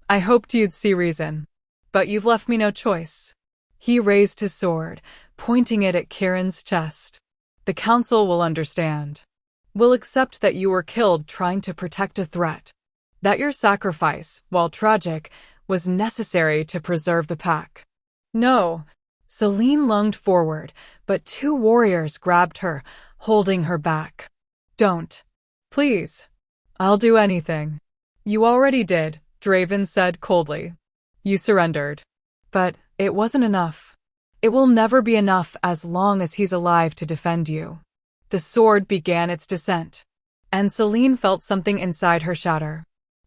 I hoped you'd see reason. But you've left me no choice. He raised his sword, pointing it at Kieran's chest. The council will understand. We'll accept that you were killed trying to protect a threat. That your sacrifice, while tragic, was necessary to preserve the pack. No. Celine lunged forward, but 2 warriors grabbed her, holding her back. Don't. Please. I'll do anything. You already did, Draven said coldly. You surrendered. But it wasn't enough. It will never be enough as long as he's alive to defend you. The sword began its descent. And Celine felt something inside her shatter.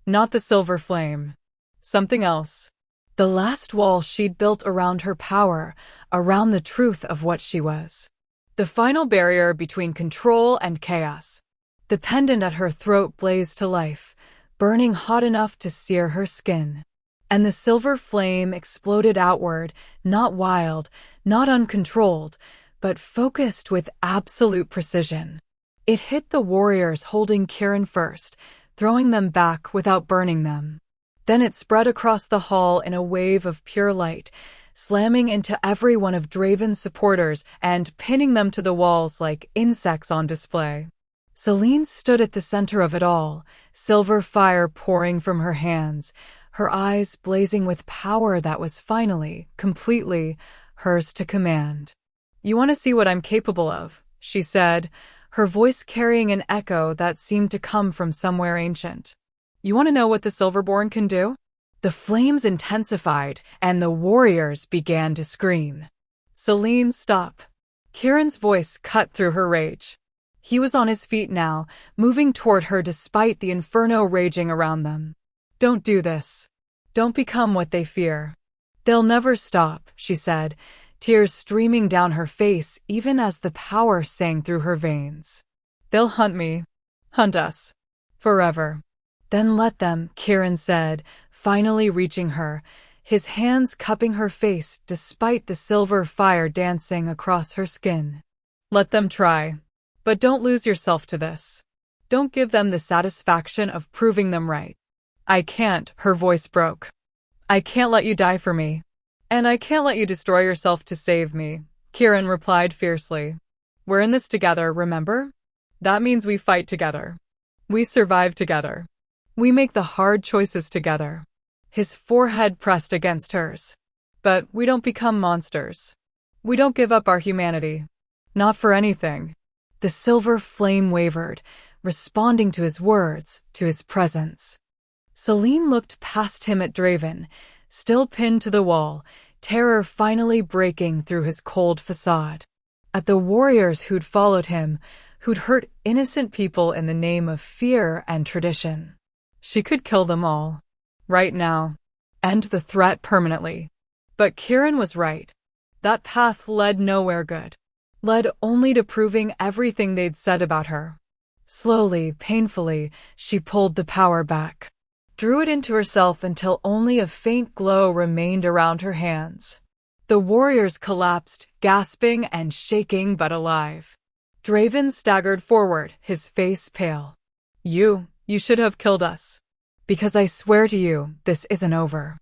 Not the silver flame. Something else. The last wall she'd built around her power, around the truth of what she was. The final barrier between control and chaos. The pendant at her throat blazed to life, burning hot enough to sear her skin. And the silver flame exploded outward, not wild, not uncontrolled, but focused with absolute precision. It hit the warriors holding Kieran first, throwing them back without burning them. Then it spread across the hall in a wave of pure light, slamming into every one of Draven's supporters and pinning them to the walls like insects on display. Celine stood at the center of it all, silver fire pouring from her hands, her eyes blazing with power that was finally, completely, hers to command. You want to see what I'm capable of, she said, her voice carrying an echo that seemed to come from somewhere ancient. You want to know what the Silverborn can do? The flames intensified, and the warriors began to scream. Celine, stop. Kieran's voice cut through her rage. He was on his feet now, moving toward her despite the inferno raging around them. Don't do this. Don't become what they fear. They'll never stop, she said, tears streaming down her face even as the power sang through her veins. They'll hunt me. Hunt us. Forever. Then let them, Kieran said, finally reaching her, his hands cupping her face despite the silver fire dancing across her skin. Let them try. But don't lose yourself to this. Don't give them the satisfaction of proving them right. I can't, her voice broke. I can't let you die for me. And I can't let you destroy yourself to save me, Kieran replied fiercely. We're in this together, remember? That means we fight together. We survive together. We make the hard choices together. His forehead pressed against hers. But we don't become monsters. We don't give up our humanity. Not for anything. The silver flame wavered, responding to his words, to his presence. Celine looked past him at Draven, still pinned to the wall, terror finally breaking through his cold facade. At the warriors who'd followed him, who'd hurt innocent people in the name of fear and tradition. She could kill them all. Right now. End the threat permanently. But Kieran was right. That path led nowhere good. Led only to proving everything they'd said about her. Slowly, painfully, she pulled the power back, drew it into herself until only a faint glow remained around her hands. The warriors collapsed, gasping and shaking but alive. Draven staggered forward, his face pale. You should have killed us. Because I swear to you, this isn't over.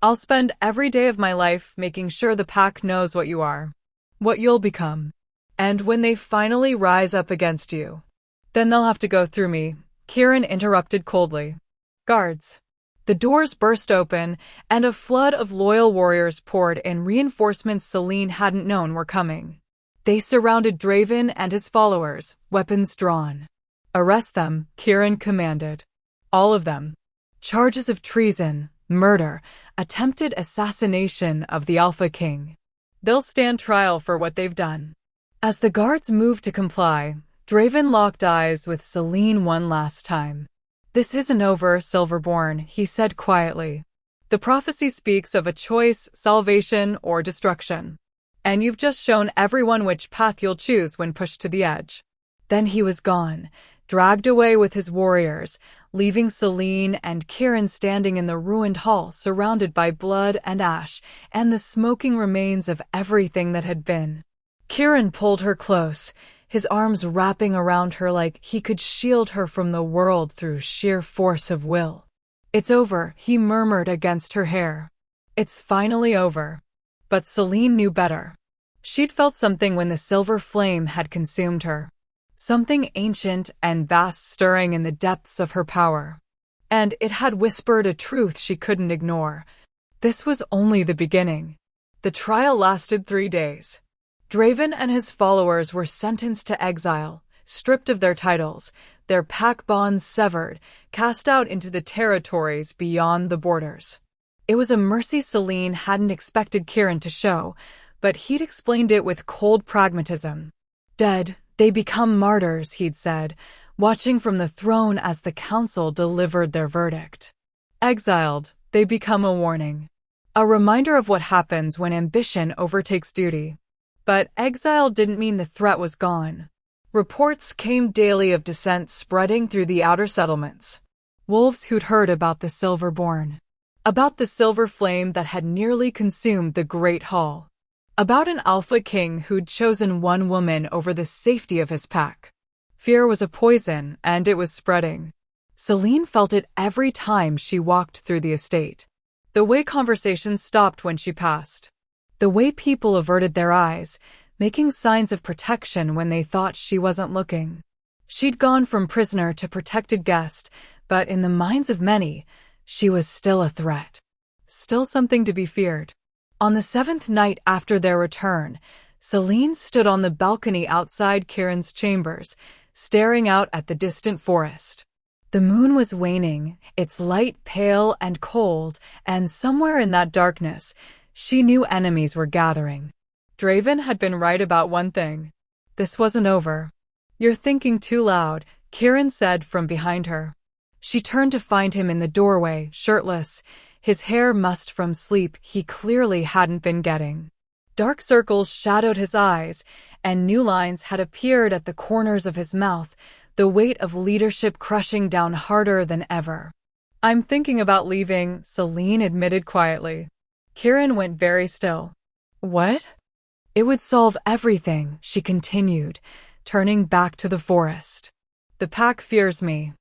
I'll spend every day of my life making sure the pack knows what you are, what you'll become. And when they finally rise up against you, then they'll have to go through me, Kieran interrupted coldly. Guards. The doors burst open, and a flood of loyal warriors poured in, reinforcements Selene hadn't known were coming. They surrounded Draven and his followers, weapons drawn. Arrest them, Kieran commanded. All of them. Charges of treason, murder, attempted assassination of the Alpha King. They'll stand trial for what they've done. As the guards moved to comply, Draven locked eyes with Selene one last time. This isn't over, Silverborn, he said quietly. The prophecy speaks of a choice, salvation, or destruction. And you've just shown everyone which path you'll choose when pushed to the edge. Then he was gone, dragged away with his warriors, leaving Selene and Kieran standing in the ruined hall surrounded by blood and ash and the smoking remains of everything that had been. Kieran pulled her close, his arms wrapping around her like he could shield her from the world through sheer force of will. It's over, he murmured against her hair. It's finally over. But Selene knew better. She'd felt something when the silver flame had consumed her. Something ancient and vast stirring in the depths of her power. And it had whispered a truth she couldn't ignore. This was only the beginning. The trial lasted 3 days. Draven and his followers were sentenced to exile, stripped of their titles, their pack bonds severed, cast out into the territories beyond the borders. It was a mercy Selene hadn't expected Kieran to show, but he'd explained it with cold pragmatism. Dead, they become martyrs, he'd said, watching from the throne as the council delivered their verdict. Exiled, they become a warning. A reminder of what happens when ambition overtakes duty. But exile didn't mean the threat was gone. Reports came daily of dissent spreading through the outer settlements. Wolves who'd heard about the Silverborn. About the silver flame that had nearly consumed the Great Hall. About an Alpha King who'd chosen one woman over the safety of his pack. Fear was a poison, and it was spreading. Selene felt it every time she walked through the estate. The way conversations stopped when she passed. The way people averted their eyes, making signs of protection when they thought she wasn't looking. She'd gone from prisoner to protected guest, but in the minds of many, she was still a threat. Still something to be feared. On the 7th night after their return, Selene stood on the balcony outside Kieran's chambers, staring out at the distant forest. The moon was waning, its light pale and cold, and somewhere in that darkness, she knew enemies were gathering. Draven had been right about one thing. This wasn't over. You're thinking too loud, Kieran said from behind her. She turned to find him in the doorway, shirtless, his hair mussed from sleep he clearly hadn't been getting. Dark circles shadowed his eyes, and new lines had appeared at the corners of his mouth, the weight of leadership crushing down harder than ever. I'm thinking about leaving, Selene admitted quietly. Kieran went very still. What? It would solve everything, she continued, turning back to the forest. The pack fears me.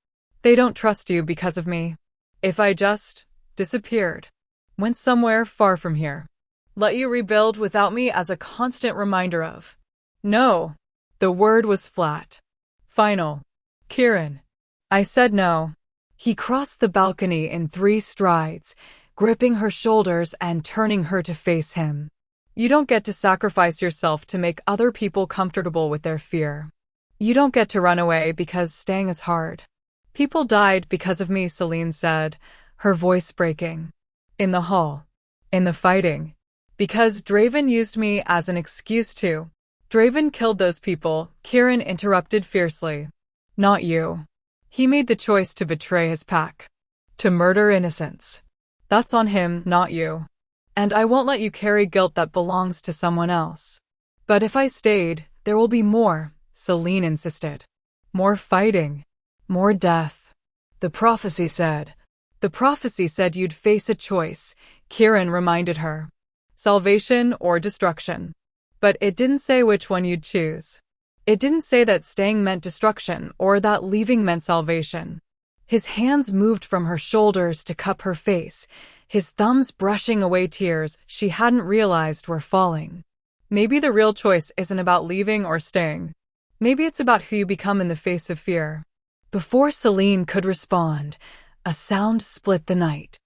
They don't trust you because of me. If I just disappeared, went somewhere far from here, let you rebuild without me as a constant reminder of. No. The word was flat. Final. Kieran. I said no. He crossed the balcony in 3 strides, gripping her shoulders and turning her to face him. You don't get to sacrifice yourself to make other people comfortable with their fear. You don't get to run away because staying is hard. People died because of me, Selene said, her voice breaking. In the hall. In the fighting. Because Draven used me as an excuse to. Draven killed those people, Kieran interrupted fiercely. Not you. He made the choice to betray his pack. To murder innocents. That's on him, not you. And I won't let you carry guilt that belongs to someone else. But if I stayed, there will be more, Selene insisted. More fighting. More death. The prophecy said. The prophecy said you'd face a choice, Kieran reminded her. Salvation or destruction. But it didn't say which one you'd choose. It didn't say that staying meant destruction or that leaving meant salvation. His hands moved from her shoulders to cup her face, his thumbs brushing away tears she hadn't realized were falling. Maybe the real choice isn't about leaving or staying. Maybe it's about who you become in the face of fear. Before Celine could respond, a sound split the night.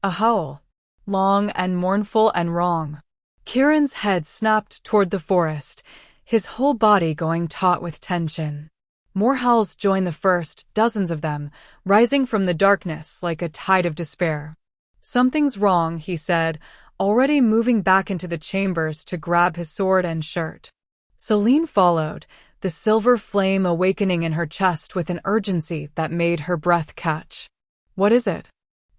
A howl. Long and mournful and wrong. Kieran's head snapped toward the forest, his whole body going taut with tension. More howls joined the first, dozens of them, rising from the darkness like a tide of despair. Something's wrong, he said, already moving back into the chambers to grab his sword and shirt. Celine followed, the silver flame awakening in her chest with an urgency that made her breath catch. What is it?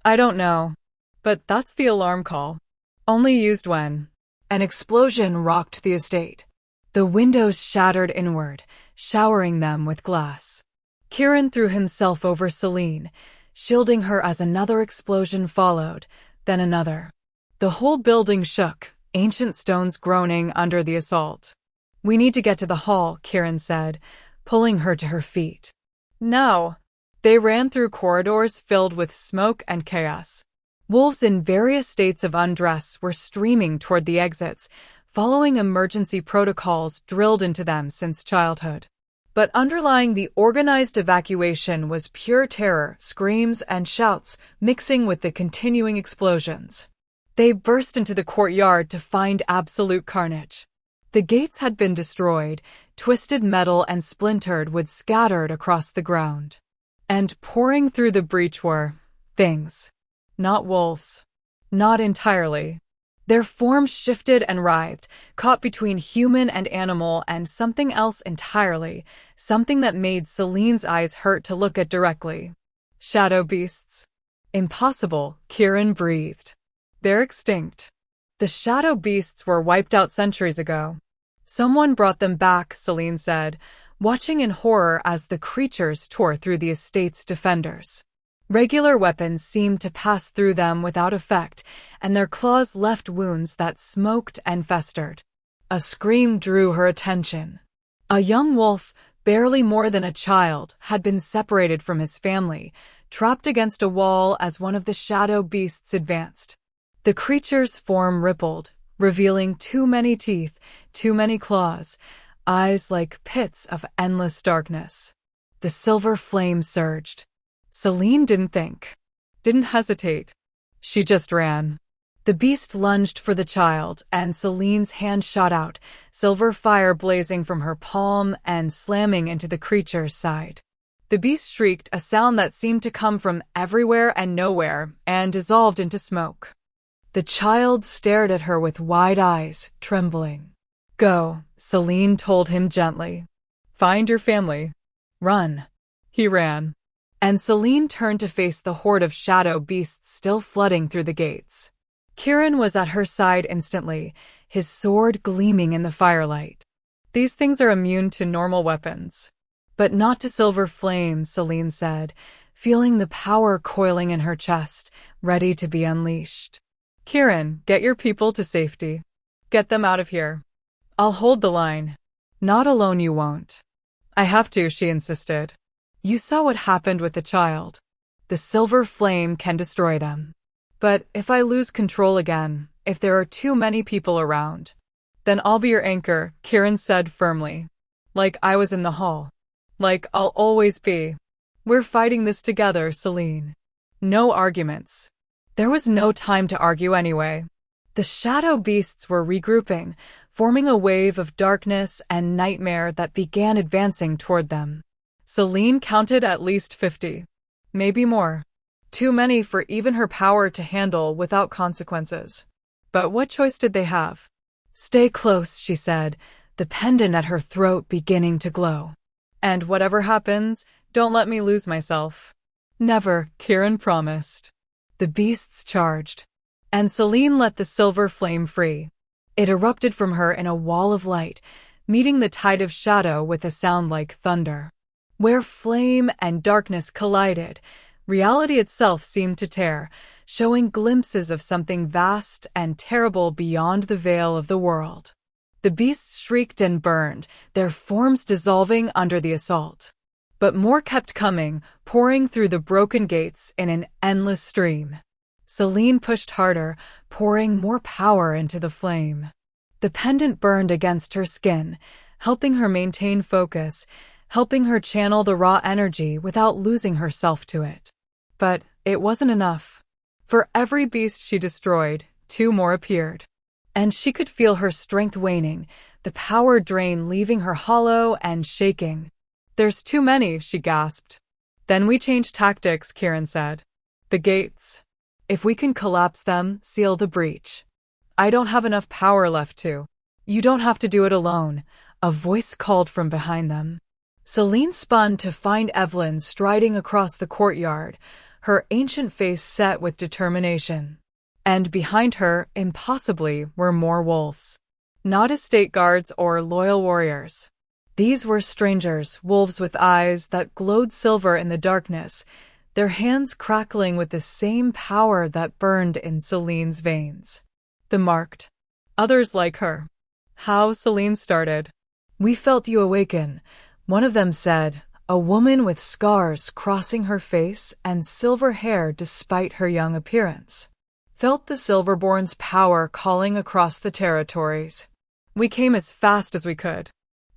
I don't know. But that's the alarm call. Only used when. An explosion rocked the estate. The windows shattered inward, showering them with glass. Kieran threw himself over Celine, shielding her as another explosion followed, then another. The whole building shook, ancient stones groaning under the assault. We need to get to the hall, Kieran said, pulling her to her feet. No. They ran through corridors filled with smoke and chaos. Wolves in various states of undress were streaming toward the exits, following emergency protocols drilled into them since childhood. But underlying the organized evacuation was pure terror, screams and shouts mixing with the continuing explosions. They burst into the courtyard to find absolute carnage. The gates had been destroyed, twisted metal and splintered wood scattered across the ground. And pouring through the breach were things. Not wolves. Not entirely. Their forms shifted and writhed, caught between human and animal and something else entirely, something that made Celine's eyes hurt to look at directly. Shadow beasts. Impossible, Kieran breathed. They're extinct. The shadow beasts were wiped out centuries ago. Someone brought them back, Celine said, watching in horror as the creatures tore through the estate's defenders. Regular weapons seemed to pass through them without effect, and their claws left wounds that smoked and festered. A scream drew her attention. A young wolf, barely more than a child, had been separated from his family, trapped against a wall as one of the shadow beasts advanced. The creature's form rippled, revealing too many teeth, too many claws, eyes like pits of endless darkness. The silver flame surged. Celine didn't think. Didn't hesitate. She just ran. The beast lunged for the child, and Celine's hand shot out, silver fire blazing from her palm and slamming into the creature's side. The beast shrieked, a sound that seemed to come from everywhere and nowhere, and dissolved into smoke. The child stared at her with wide eyes, trembling. Go, Celine told him gently. Find your family. Run. He ran. And Celine turned to face the horde of shadow beasts still flooding through the gates. Kieran was at her side instantly, his sword gleaming in the firelight. These things are immune to normal weapons. But not to silver flame, Celine said, feeling the power coiling in her chest, ready to be unleashed. Kieran, get your people to safety. Get them out of here. I'll hold the line. Not alone you won't. I have to, she insisted. You saw what happened with the child. The silver flame can destroy them. But if I lose control again, if there are too many people around, then I'll be your anchor, Kieran said firmly. Like I was in the hall. Like I'll always be. We're fighting this together, Celine. No arguments. There was no time to argue anyway. The shadow beasts were regrouping, forming a wave of darkness and nightmare that began advancing toward them. Celine counted at least 50. Maybe more. Too many for even her power to handle without consequences. But what choice did they have? Stay close, she said, the pendant at her throat beginning to glow. And whatever happens, don't let me lose myself. Never, Kieran promised. The beasts charged. And Celine let the silver flame free. It erupted from her in a wall of light, meeting the tide of shadow with a sound like thunder. Where flame and darkness collided, reality itself seemed to tear, showing glimpses of something vast and terrible beyond the veil of the world. The beasts shrieked and burned, their forms dissolving under the assault. But more kept coming, pouring through the broken gates in an endless stream. Selene pushed harder, pouring more power into the flame. The pendant burned against her skin, helping her maintain focus, helping her channel the raw energy without losing herself to it. But it wasn't enough. For every beast she destroyed, 2 more appeared. And she could feel her strength waning, the power drain leaving her hollow and shaking. "There's too many," she gasped. "Then we change tactics," Kieran said. "The gates. If we can collapse them, seal the breach." "I don't have enough power left to." "You don't have to do it alone," a voice called from behind them. Selene spun to find Evelyn striding across the courtyard, her ancient face set with determination. And behind her, impossibly, were more wolves. Not estate guards or loyal warriors. These were strangers, wolves with eyes that glowed silver in the darkness, their hands crackling with the same power that burned in Selene's veins. The marked. Others like her. How Selene started. "We felt you awaken," one of them said, a woman with scars crossing her face and silver hair despite her young appearance. Felt the Silverborn's power calling across the territories. "We came as fast as we could."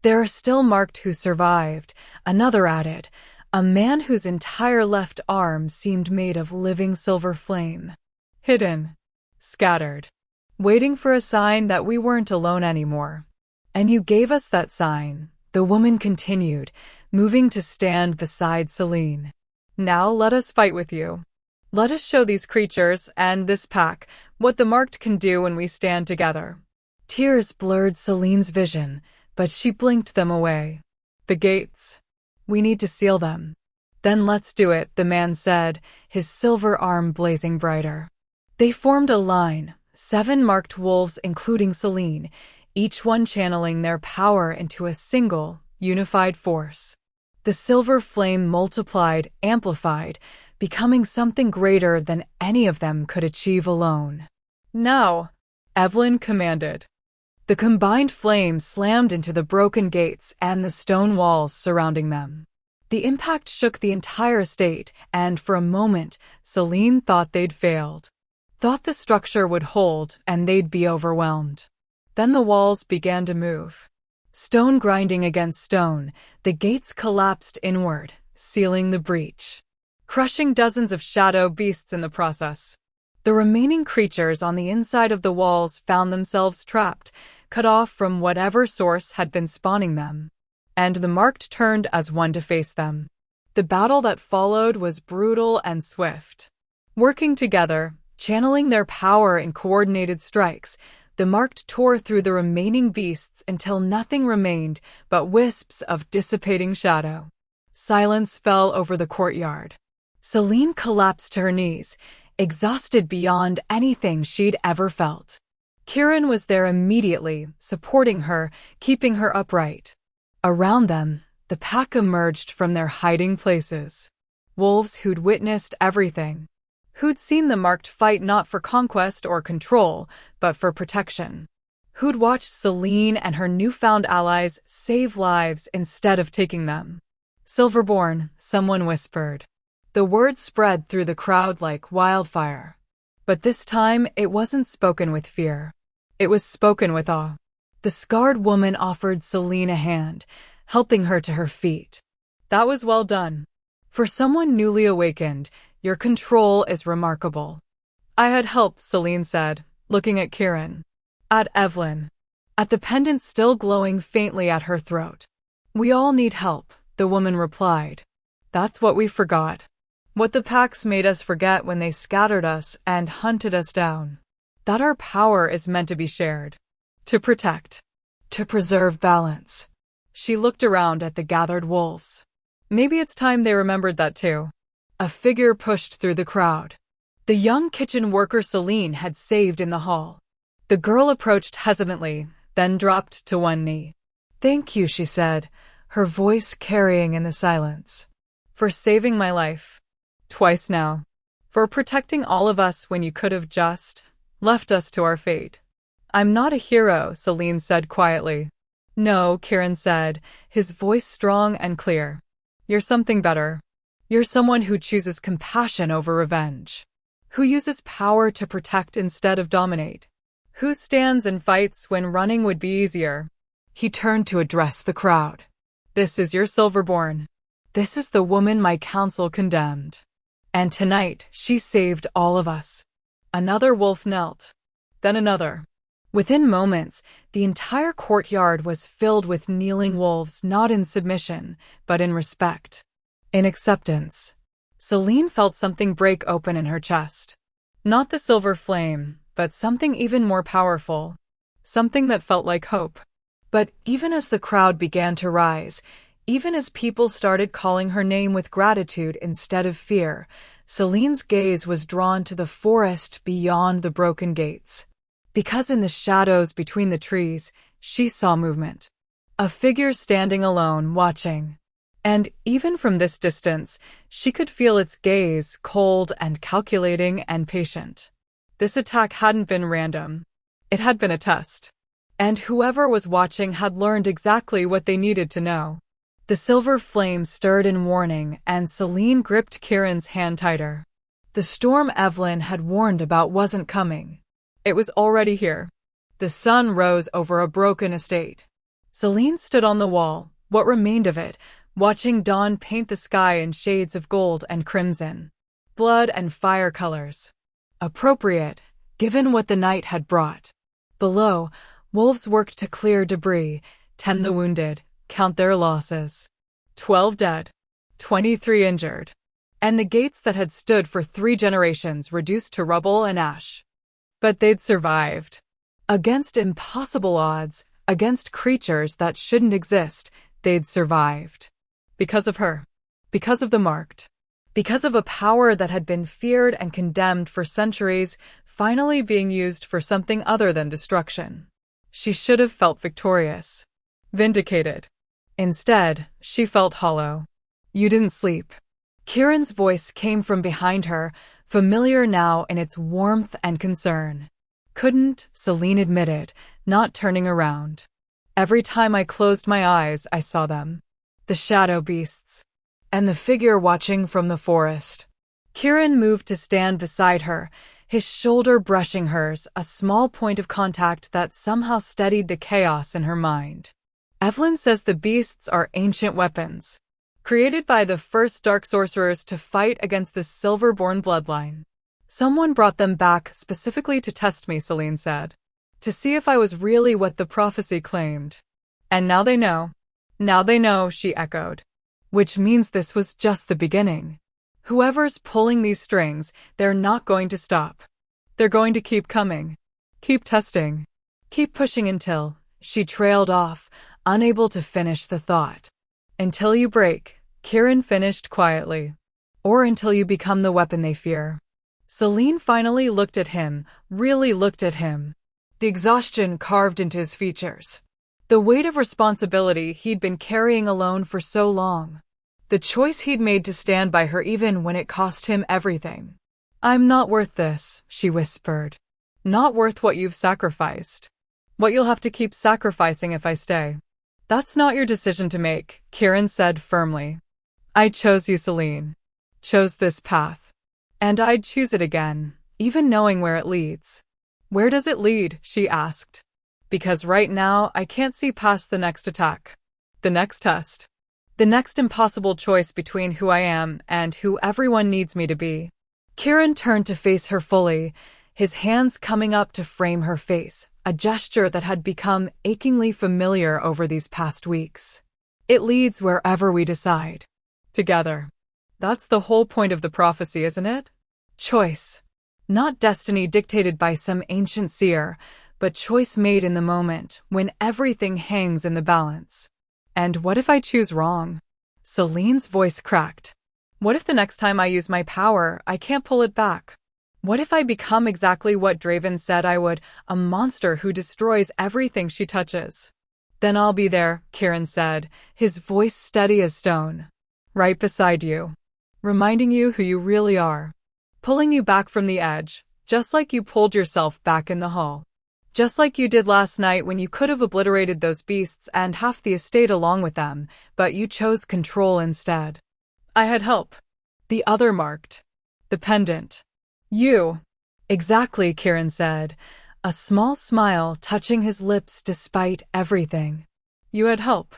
"There are still marked who survived," another added, a man whose entire left arm seemed made of living silver flame. "Hidden. Scattered. Waiting for a sign that we weren't alone anymore. And you gave us that sign," the woman continued, moving to stand beside Selene. "Now let us fight with you. Let us show these creatures and this pack what the marked can do when we stand together." Tears blurred Selene's vision, but she blinked them away. "The gates. We need to seal them." "Then let's do it," the man said, his silver arm blazing brighter. They formed a line, 7 marked wolves including Selene, each one channeling their power into a single, unified force. The silver flame multiplied, amplified, becoming something greater than any of them could achieve alone. "Now," Evelyn commanded. The combined flame slammed into the broken gates and the stone walls surrounding them. The impact shook the entire estate, and for a moment, Selene thought they'd failed. Thought the structure would hold and they'd be overwhelmed. Then the walls began to move. Stone grinding against stone, the gates collapsed inward, sealing the breach, crushing dozens of shadow beasts in the process. The remaining creatures on the inside of the walls found themselves trapped, cut off from whatever source had been spawning them. And the marked turned as one to face them. The battle that followed was brutal and swift. Working together, channeling their power in coordinated strikes, the marked tore through the remaining beasts until nothing remained but wisps of dissipating shadow. Silence fell over the courtyard. Selene collapsed to her knees, exhausted beyond anything she'd ever felt. Kieran was there immediately, supporting her, keeping her upright. Around them, the pack emerged from their hiding places. Wolves who'd witnessed everything. Who'd seen the marked fight not for conquest or control, but for protection. Who'd watched Selene and her newfound allies save lives instead of taking them. "Silverborn," someone whispered. The word spread through the crowd like wildfire. But this time, it wasn't spoken with fear. It was spoken with awe. The scarred woman offered Selene a hand, helping her to her feet. "That was well done. For someone newly awakened, your control is remarkable." "I had help," Selene said, looking at Kieran. At Evelyn. At the pendant still glowing faintly at her throat. "We all need help," the woman replied. "That's what we forgot. What the packs made us forget when they scattered us and hunted us down. That our power is meant to be shared. To protect. To preserve balance." She looked around at the gathered wolves. Maybe it's time they remembered that too. A figure pushed through the crowd. The young kitchen worker Selene had saved in the hall. The girl approached hesitantly, then dropped to one knee. "Thank you," she said, her voice carrying in the silence. For saving my life. Twice now. For protecting all of us when you could have just left us to our fate. I'm not a hero, Celine said quietly. No, Kieran said, his voice strong and clear. You're something better. You're someone who chooses compassion over revenge. Who uses power to protect instead of dominate. Who stands and fights when running would be easier. He turned to address the crowd. This is your Silverborn. This is the woman my council condemned. And tonight, she saved all of us. Another wolf knelt. Then another. Within moments, the entire courtyard was filled with kneeling wolves, not in submission, but in respect. In acceptance. Celine felt something break open in her chest. Not the silver flame, but something even more powerful. Something that felt like hope. But even as the crowd began to rise, even as people started calling her name with gratitude instead of fear, Celine's gaze was drawn to the forest beyond the broken gates. Because in the shadows between the trees, she saw movement. A figure standing alone, watching. And even from this distance, she could feel its gaze, cold and calculating and patient. This attack hadn't been random. It had been a test. And whoever was watching had learned exactly what they needed to know. The silver flame stirred in warning, and Celine gripped Kieran's hand tighter. The storm Evelyn had warned about wasn't coming. It was already here. The sun rose over a broken estate. Celine stood on the wall, what remained of it, watching dawn paint the sky in shades of gold and crimson. Blood and fire colors. Appropriate, given what the night had brought. Below, wolves worked to clear debris, tend the wounded, count their losses. 12 dead. 23 injured. And the gates that had stood for 3 generations reduced to rubble and ash. But they'd survived. Against impossible odds, against creatures that shouldn't exist, they'd survived. Because of her. Because of the marked. Because of a power that had been feared and condemned for centuries, finally being used for something other than destruction. She should have felt victorious. Vindicated. Instead, she felt hollow. You didn't sleep. Kieran's voice came from behind her, familiar now in its warmth and concern. Couldn't, Celine admitted, not turning around. Every time I closed my eyes, I saw them. The shadow beasts. And the figure watching from the forest. Kieran moved to stand beside her, his shoulder brushing hers, a small point of contact that somehow steadied the chaos in her mind. Evelyn says the beasts are ancient weapons. Created by the first dark sorcerers to fight against the Silverborn bloodline. Someone brought them back specifically to test me, Celine said. To see if I was really what the prophecy claimed. And now they know. Now they know, she echoed. Which means this was just the beginning. Whoever's pulling these strings, they're not going to stop. They're going to keep coming. Keep testing. Keep pushing until, she trailed off, unable to finish the thought. Until you break, Kieran finished quietly. Or until you become the weapon they fear. Celine finally looked at him, really looked at him. The exhaustion carved into his features. The weight of responsibility he'd been carrying alone for so long. The choice he'd made to stand by her even when it cost him everything. I'm not worth this, she whispered. Not worth what you've sacrificed. What you'll have to keep sacrificing if I stay. That's not your decision to make, Kieran said firmly. I chose you, Celine. Chose this path. And I'd choose it again, even knowing where it leads. Where does it lead? She asked. Because right now, I can't see past the next attack. The next test. The next impossible choice between who I am and who everyone needs me to be. Kieran turned to face her fully, his hands coming up to frame her face, a gesture that had become achingly familiar over these past weeks. It leads wherever we decide. Together. That's the whole point of the prophecy, isn't it? Choice. Not destiny dictated by some ancient seer, but choice made in the moment, when everything hangs in the balance. And what if I choose wrong? Celine's voice cracked. What if the next time I use my power, I can't pull it back? What if I become exactly what Draven said I would, a monster who destroys everything she touches? Then I'll be there, Kieran said, his voice steady as stone. Right beside you. Reminding you who you really are. Pulling you back from the edge, just like you pulled yourself back in the hall. Just like you did last night when you could have obliterated those beasts and half the estate along with them, but you chose control instead. I had help. The other marked. The pendant. You. Exactly, Kieran said, a small smile touching his lips despite everything. You had help.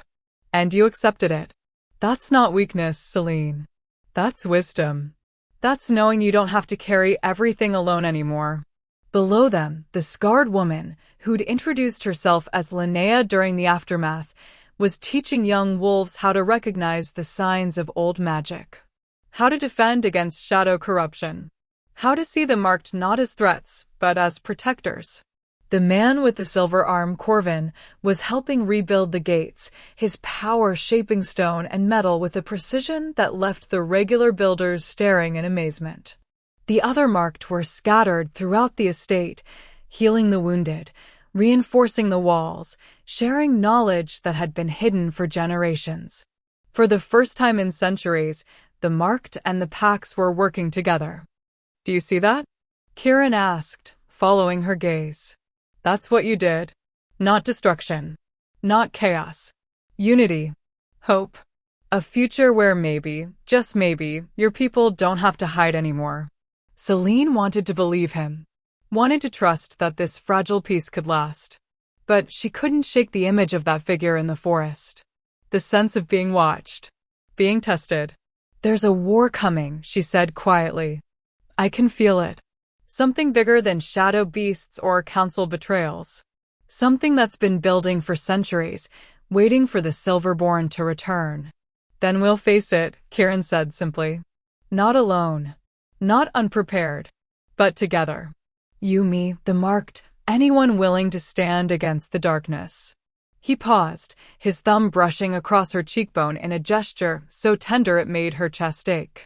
And you accepted it. That's not weakness, Celine. That's wisdom. That's knowing you don't have to carry everything alone anymore. Below them, the scarred woman, who'd introduced herself as Linnea during the aftermath, was teaching young wolves how to recognize the signs of old magic. How to defend against shadow corruption. How to see the marked not as threats, but as protectors. The man with the silver arm, Corvin, was helping rebuild the gates, his power shaping stone and metal with a precision that left the regular builders staring in amazement. The other marked were scattered throughout the estate, healing the wounded, reinforcing the walls, sharing knowledge that had been hidden for generations. For the first time in centuries, the marked and the packs were working together. Do you see that? Kieran asked, following her gaze. That's what you did. Not destruction. Not chaos. Unity. Hope. A future where maybe, just maybe, your people don't have to hide anymore. Celine wanted to believe him. Wanted to trust that this fragile peace could last. But she couldn't shake the image of that figure in the forest. The sense of being watched. Being tested. There's a war coming, she said quietly. I can feel it. Something bigger than shadow beasts or council betrayals. Something that's been building for centuries, waiting for the Silverborn to return. Then we'll face it, Kieran said simply. Not alone. Not unprepared. But together. You, me, the marked, anyone willing to stand against the darkness. He paused, his thumb brushing across her cheekbone in a gesture so tender it made her chest ache.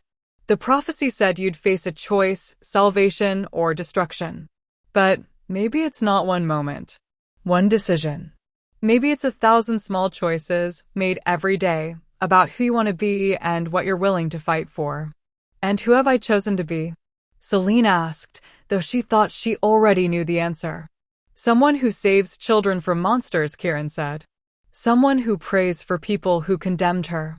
The prophecy said you'd face a choice, salvation, or destruction. But maybe it's not one moment. One decision. Maybe it's 1,000 small choices, made every day, about who you want to be and what you're willing to fight for. And who have I chosen to be? Celine asked, though she thought she already knew the answer. Someone who saves children from monsters, Kieran said. Someone who prays for people who condemned her.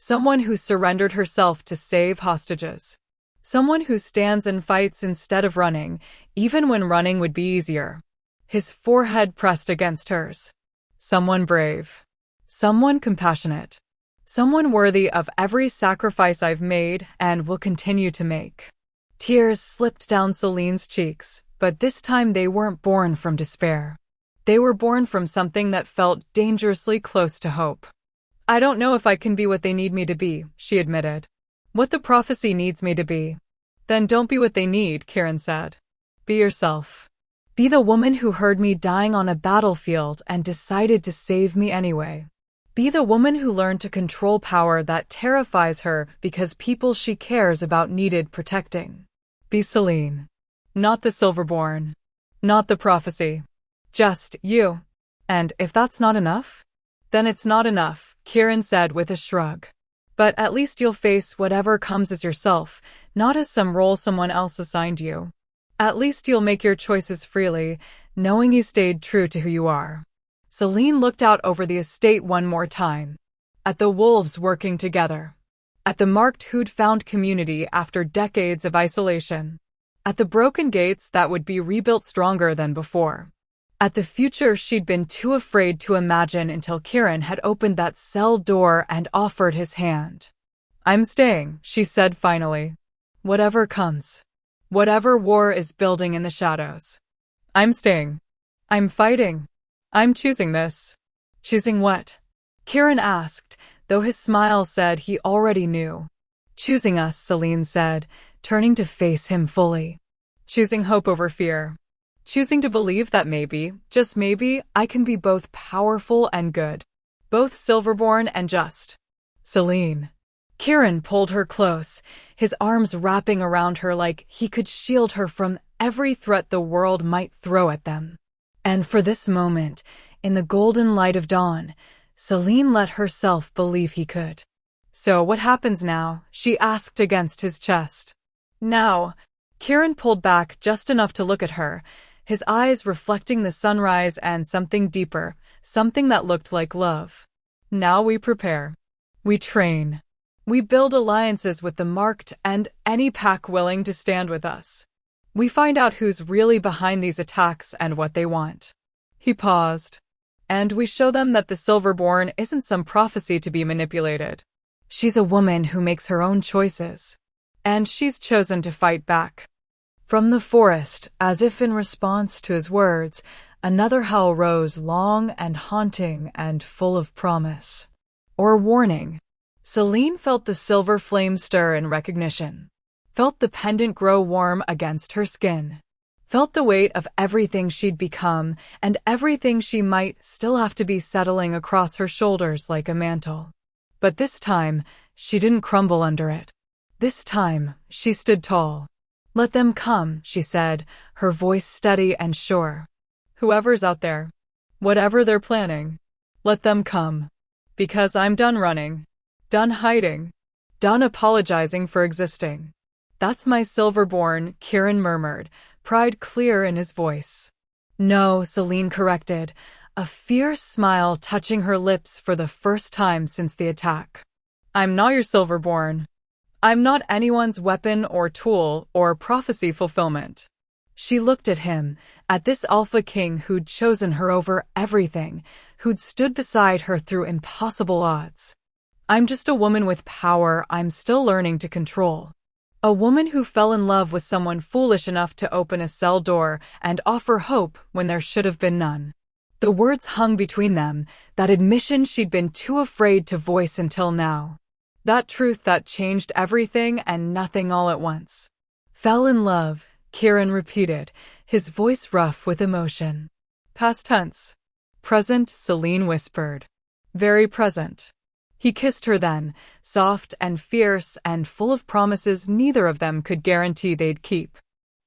Someone who surrendered herself to save hostages. Someone who stands and fights instead of running, even when running would be easier. His forehead pressed against hers. Someone brave. Someone compassionate. Someone worthy of every sacrifice I've made and will continue to make. Tears slipped down Celine's cheeks, but this time they weren't born from despair. They were born from something that felt dangerously close to hope. I don't know if I can be what they need me to be, she admitted. What the prophecy needs me to be. Then don't be what they need, Kieran said. Be yourself. Be the woman who heard me dying on a battlefield and decided to save me anyway. Be the woman who learned to control power that terrifies her because people she cares about needed protecting. Be Celine. Not the Silverborn. Not the prophecy. Just you. And if that's not enough? Then it's not enough, Kieran said with a shrug. But at least you'll face whatever comes as yourself, not as some role someone else assigned you. At least you'll make your choices freely, knowing you stayed true to who you are. Celine looked out over the estate one more time. At the wolves working together. At the marked who'd found community after decades of isolation. At the broken gates that would be rebuilt stronger than before. At the future she'd been too afraid to imagine until Kieran had opened that cell door and offered his hand. I'm staying, she said finally. Whatever comes. Whatever war is building in the shadows. I'm staying. I'm fighting. I'm choosing this. Choosing what? Kieran asked, though his smile said he already knew. Choosing us, Celine said, turning to face him fully. Choosing hope over fear. Choosing to believe that maybe, just maybe, I can be both powerful and good. Both Silverborn and just. Celine. Kieran pulled her close, his arms wrapping around her like he could shield her from every threat the world might throw at them. And for this moment, in the golden light of dawn, Celine let herself believe he could. "So what happens now?" she asked against his chest. "Now," Kieran pulled back just enough to look at her, his eyes reflecting the sunrise and something deeper, something that looked like love. "Now we prepare. We train. We build alliances with the marked and any pack willing to stand with us. We find out who's really behind these attacks and what they want." He paused. "And we show them that the Silverborn isn't some prophecy to be manipulated. She's a woman who makes her own choices. And she's chosen to fight back." From the forest, as if in response to his words, another howl rose, long and haunting and full of promise. Or warning. Celine felt the silver flame stir in recognition. Felt the pendant grow warm against her skin. Felt the weight of everything she'd become and everything she might still have to be settling across her shoulders like a mantle. But this time, she didn't crumble under it. This time, she stood tall. "Let them come," she said, her voice steady and sure. "Whoever's out there, whatever they're planning, let them come. Because I'm done running, done hiding, done apologizing for existing. That's my Silverborn," Kieran murmured, pride clear in his voice. "No," Celine corrected, a fierce smile touching her lips for the first time since the attack. "I'm not your Silverborn. I'm not anyone's weapon or tool or prophecy fulfillment." She looked at him, at this Alpha King who'd chosen her over everything, who'd stood beside her through impossible odds. "I'm just a woman with power I'm still learning to control. A woman who fell in love with someone foolish enough to open a cell door and offer hope when there should have been none." The words hung between them, that admission she'd been too afraid to voice until now. That truth that changed everything and nothing all at once. "Fell in love," Kieran repeated, his voice rough with emotion. "Past tense." "Present," Celine whispered. "Very present." He kissed her then, soft and fierce and full of promises neither of them could guarantee they'd keep.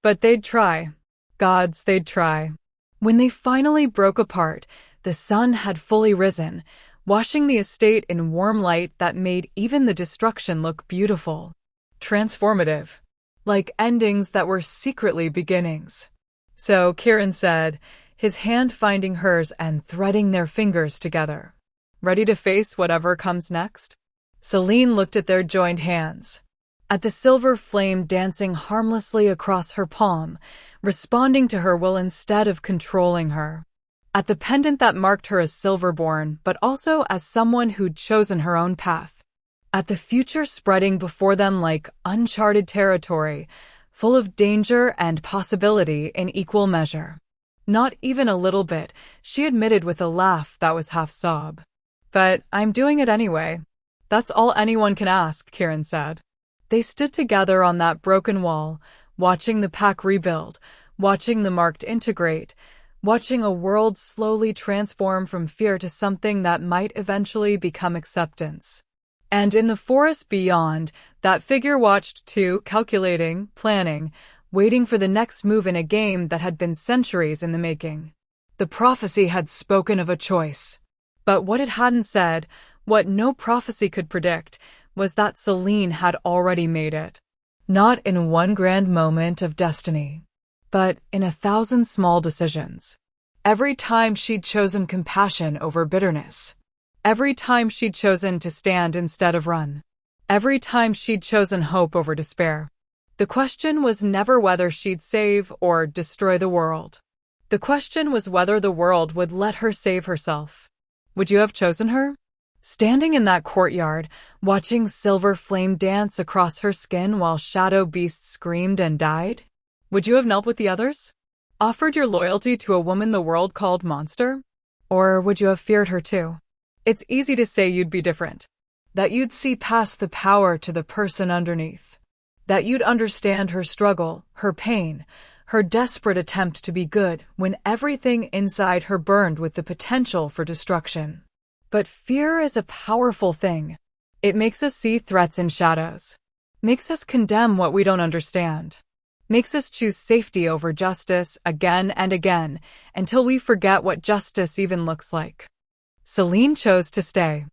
But they'd try. Gods, they'd try. When they finally broke apart, the sun had fully risen, washing the estate in warm light that made even the destruction look beautiful. Transformative. Like endings that were secretly beginnings. "So," Kieran said, his hand finding hers and threading their fingers together. "Ready to face whatever comes next?" Celine looked at their joined hands. At the silver flame dancing harmlessly across her palm, responding to her will instead of controlling her. At the pendant that marked her as Silverborn, but also as someone who'd chosen her own path. At the future spreading before them like uncharted territory, full of danger and possibility in equal measure. "Not even a little bit," she admitted with a laugh that was half sob. "But I'm doing it anyway. That's all anyone can ask," Kieran said. They stood together on that broken wall, watching the pack rebuild, watching the marked integrate, watching a world slowly transform from fear to something that might eventually become acceptance. And in the forest beyond, that figure watched too, calculating, planning, waiting for the next move in a game that had been centuries in the making. The prophecy had spoken of a choice. But what it hadn't said, what no prophecy could predict, was that Celine had already made it. Not in one grand moment of destiny, but in 1,000 small decisions. Every time she'd chosen compassion over bitterness. Every time she'd chosen to stand instead of run. Every time she'd chosen hope over despair. The question was never whether she'd save or destroy the world. The question was whether the world would let her save herself. Would you have chosen her? Standing in that courtyard, watching silver flame dance across her skin while shadow beasts screamed and died? Would you have knelt with the others? Offered your loyalty to a woman the world called monster? Or would you have feared her too? It's easy to say you'd be different. That you'd see past the power to the person underneath. That you'd understand her struggle, her pain, her desperate attempt to be good when everything inside her burned with the potential for destruction. But fear is a powerful thing. It makes us see threats in shadows. Makes us condemn what we don't understand. makes us choose safety over justice again and again until we forget what justice even looks like. Celine chose to stay,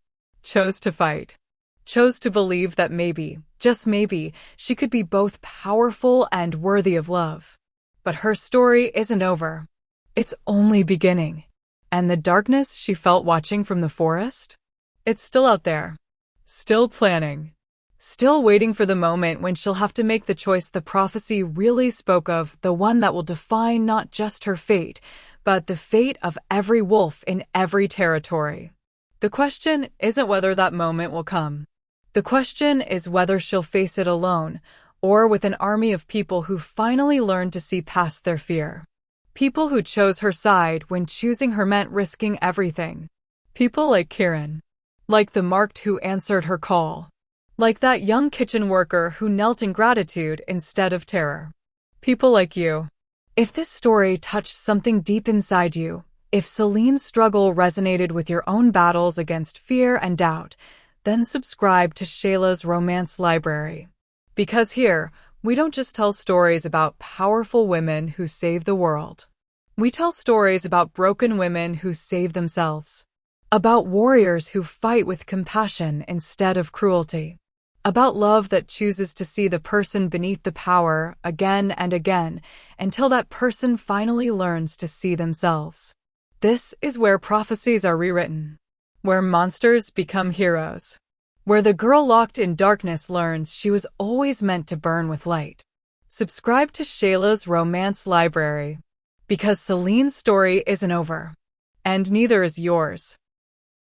chose to fight, chose to believe that maybe, just maybe, she could be both powerful and worthy of love. But her story isn't over. It's only beginning. And the darkness she felt watching from the forest? It's still out there. Still planning. Still waiting for the moment when she'll have to make the choice the prophecy really spoke of, the one that will define not just her fate, but the fate of every wolf in every territory. The question isn't whether that moment will come. The question is whether she'll face it alone, or with an army of people who finally learned to see past their fear. People who chose her side when choosing her meant risking everything. People like Kieran. Like the marked who answered her call. Like that young kitchen worker who knelt in gratitude instead of terror. People like you. If this story touched something deep inside you, if Celine's struggle resonated with your own battles against fear and doubt, then subscribe to Shayla's Romance Library. Because here, we don't just tell stories about powerful women who save the world. We tell stories about broken women who save themselves. About warriors who fight with compassion instead of cruelty. About love that chooses to see the person beneath the power again and again until that person finally learns to see themselves. This is where prophecies are rewritten. Where monsters become heroes. Where the girl locked in darkness learns she was always meant to burn with light. Subscribe to Shayla's Romance Library. Because Celine's story isn't over. And neither is yours.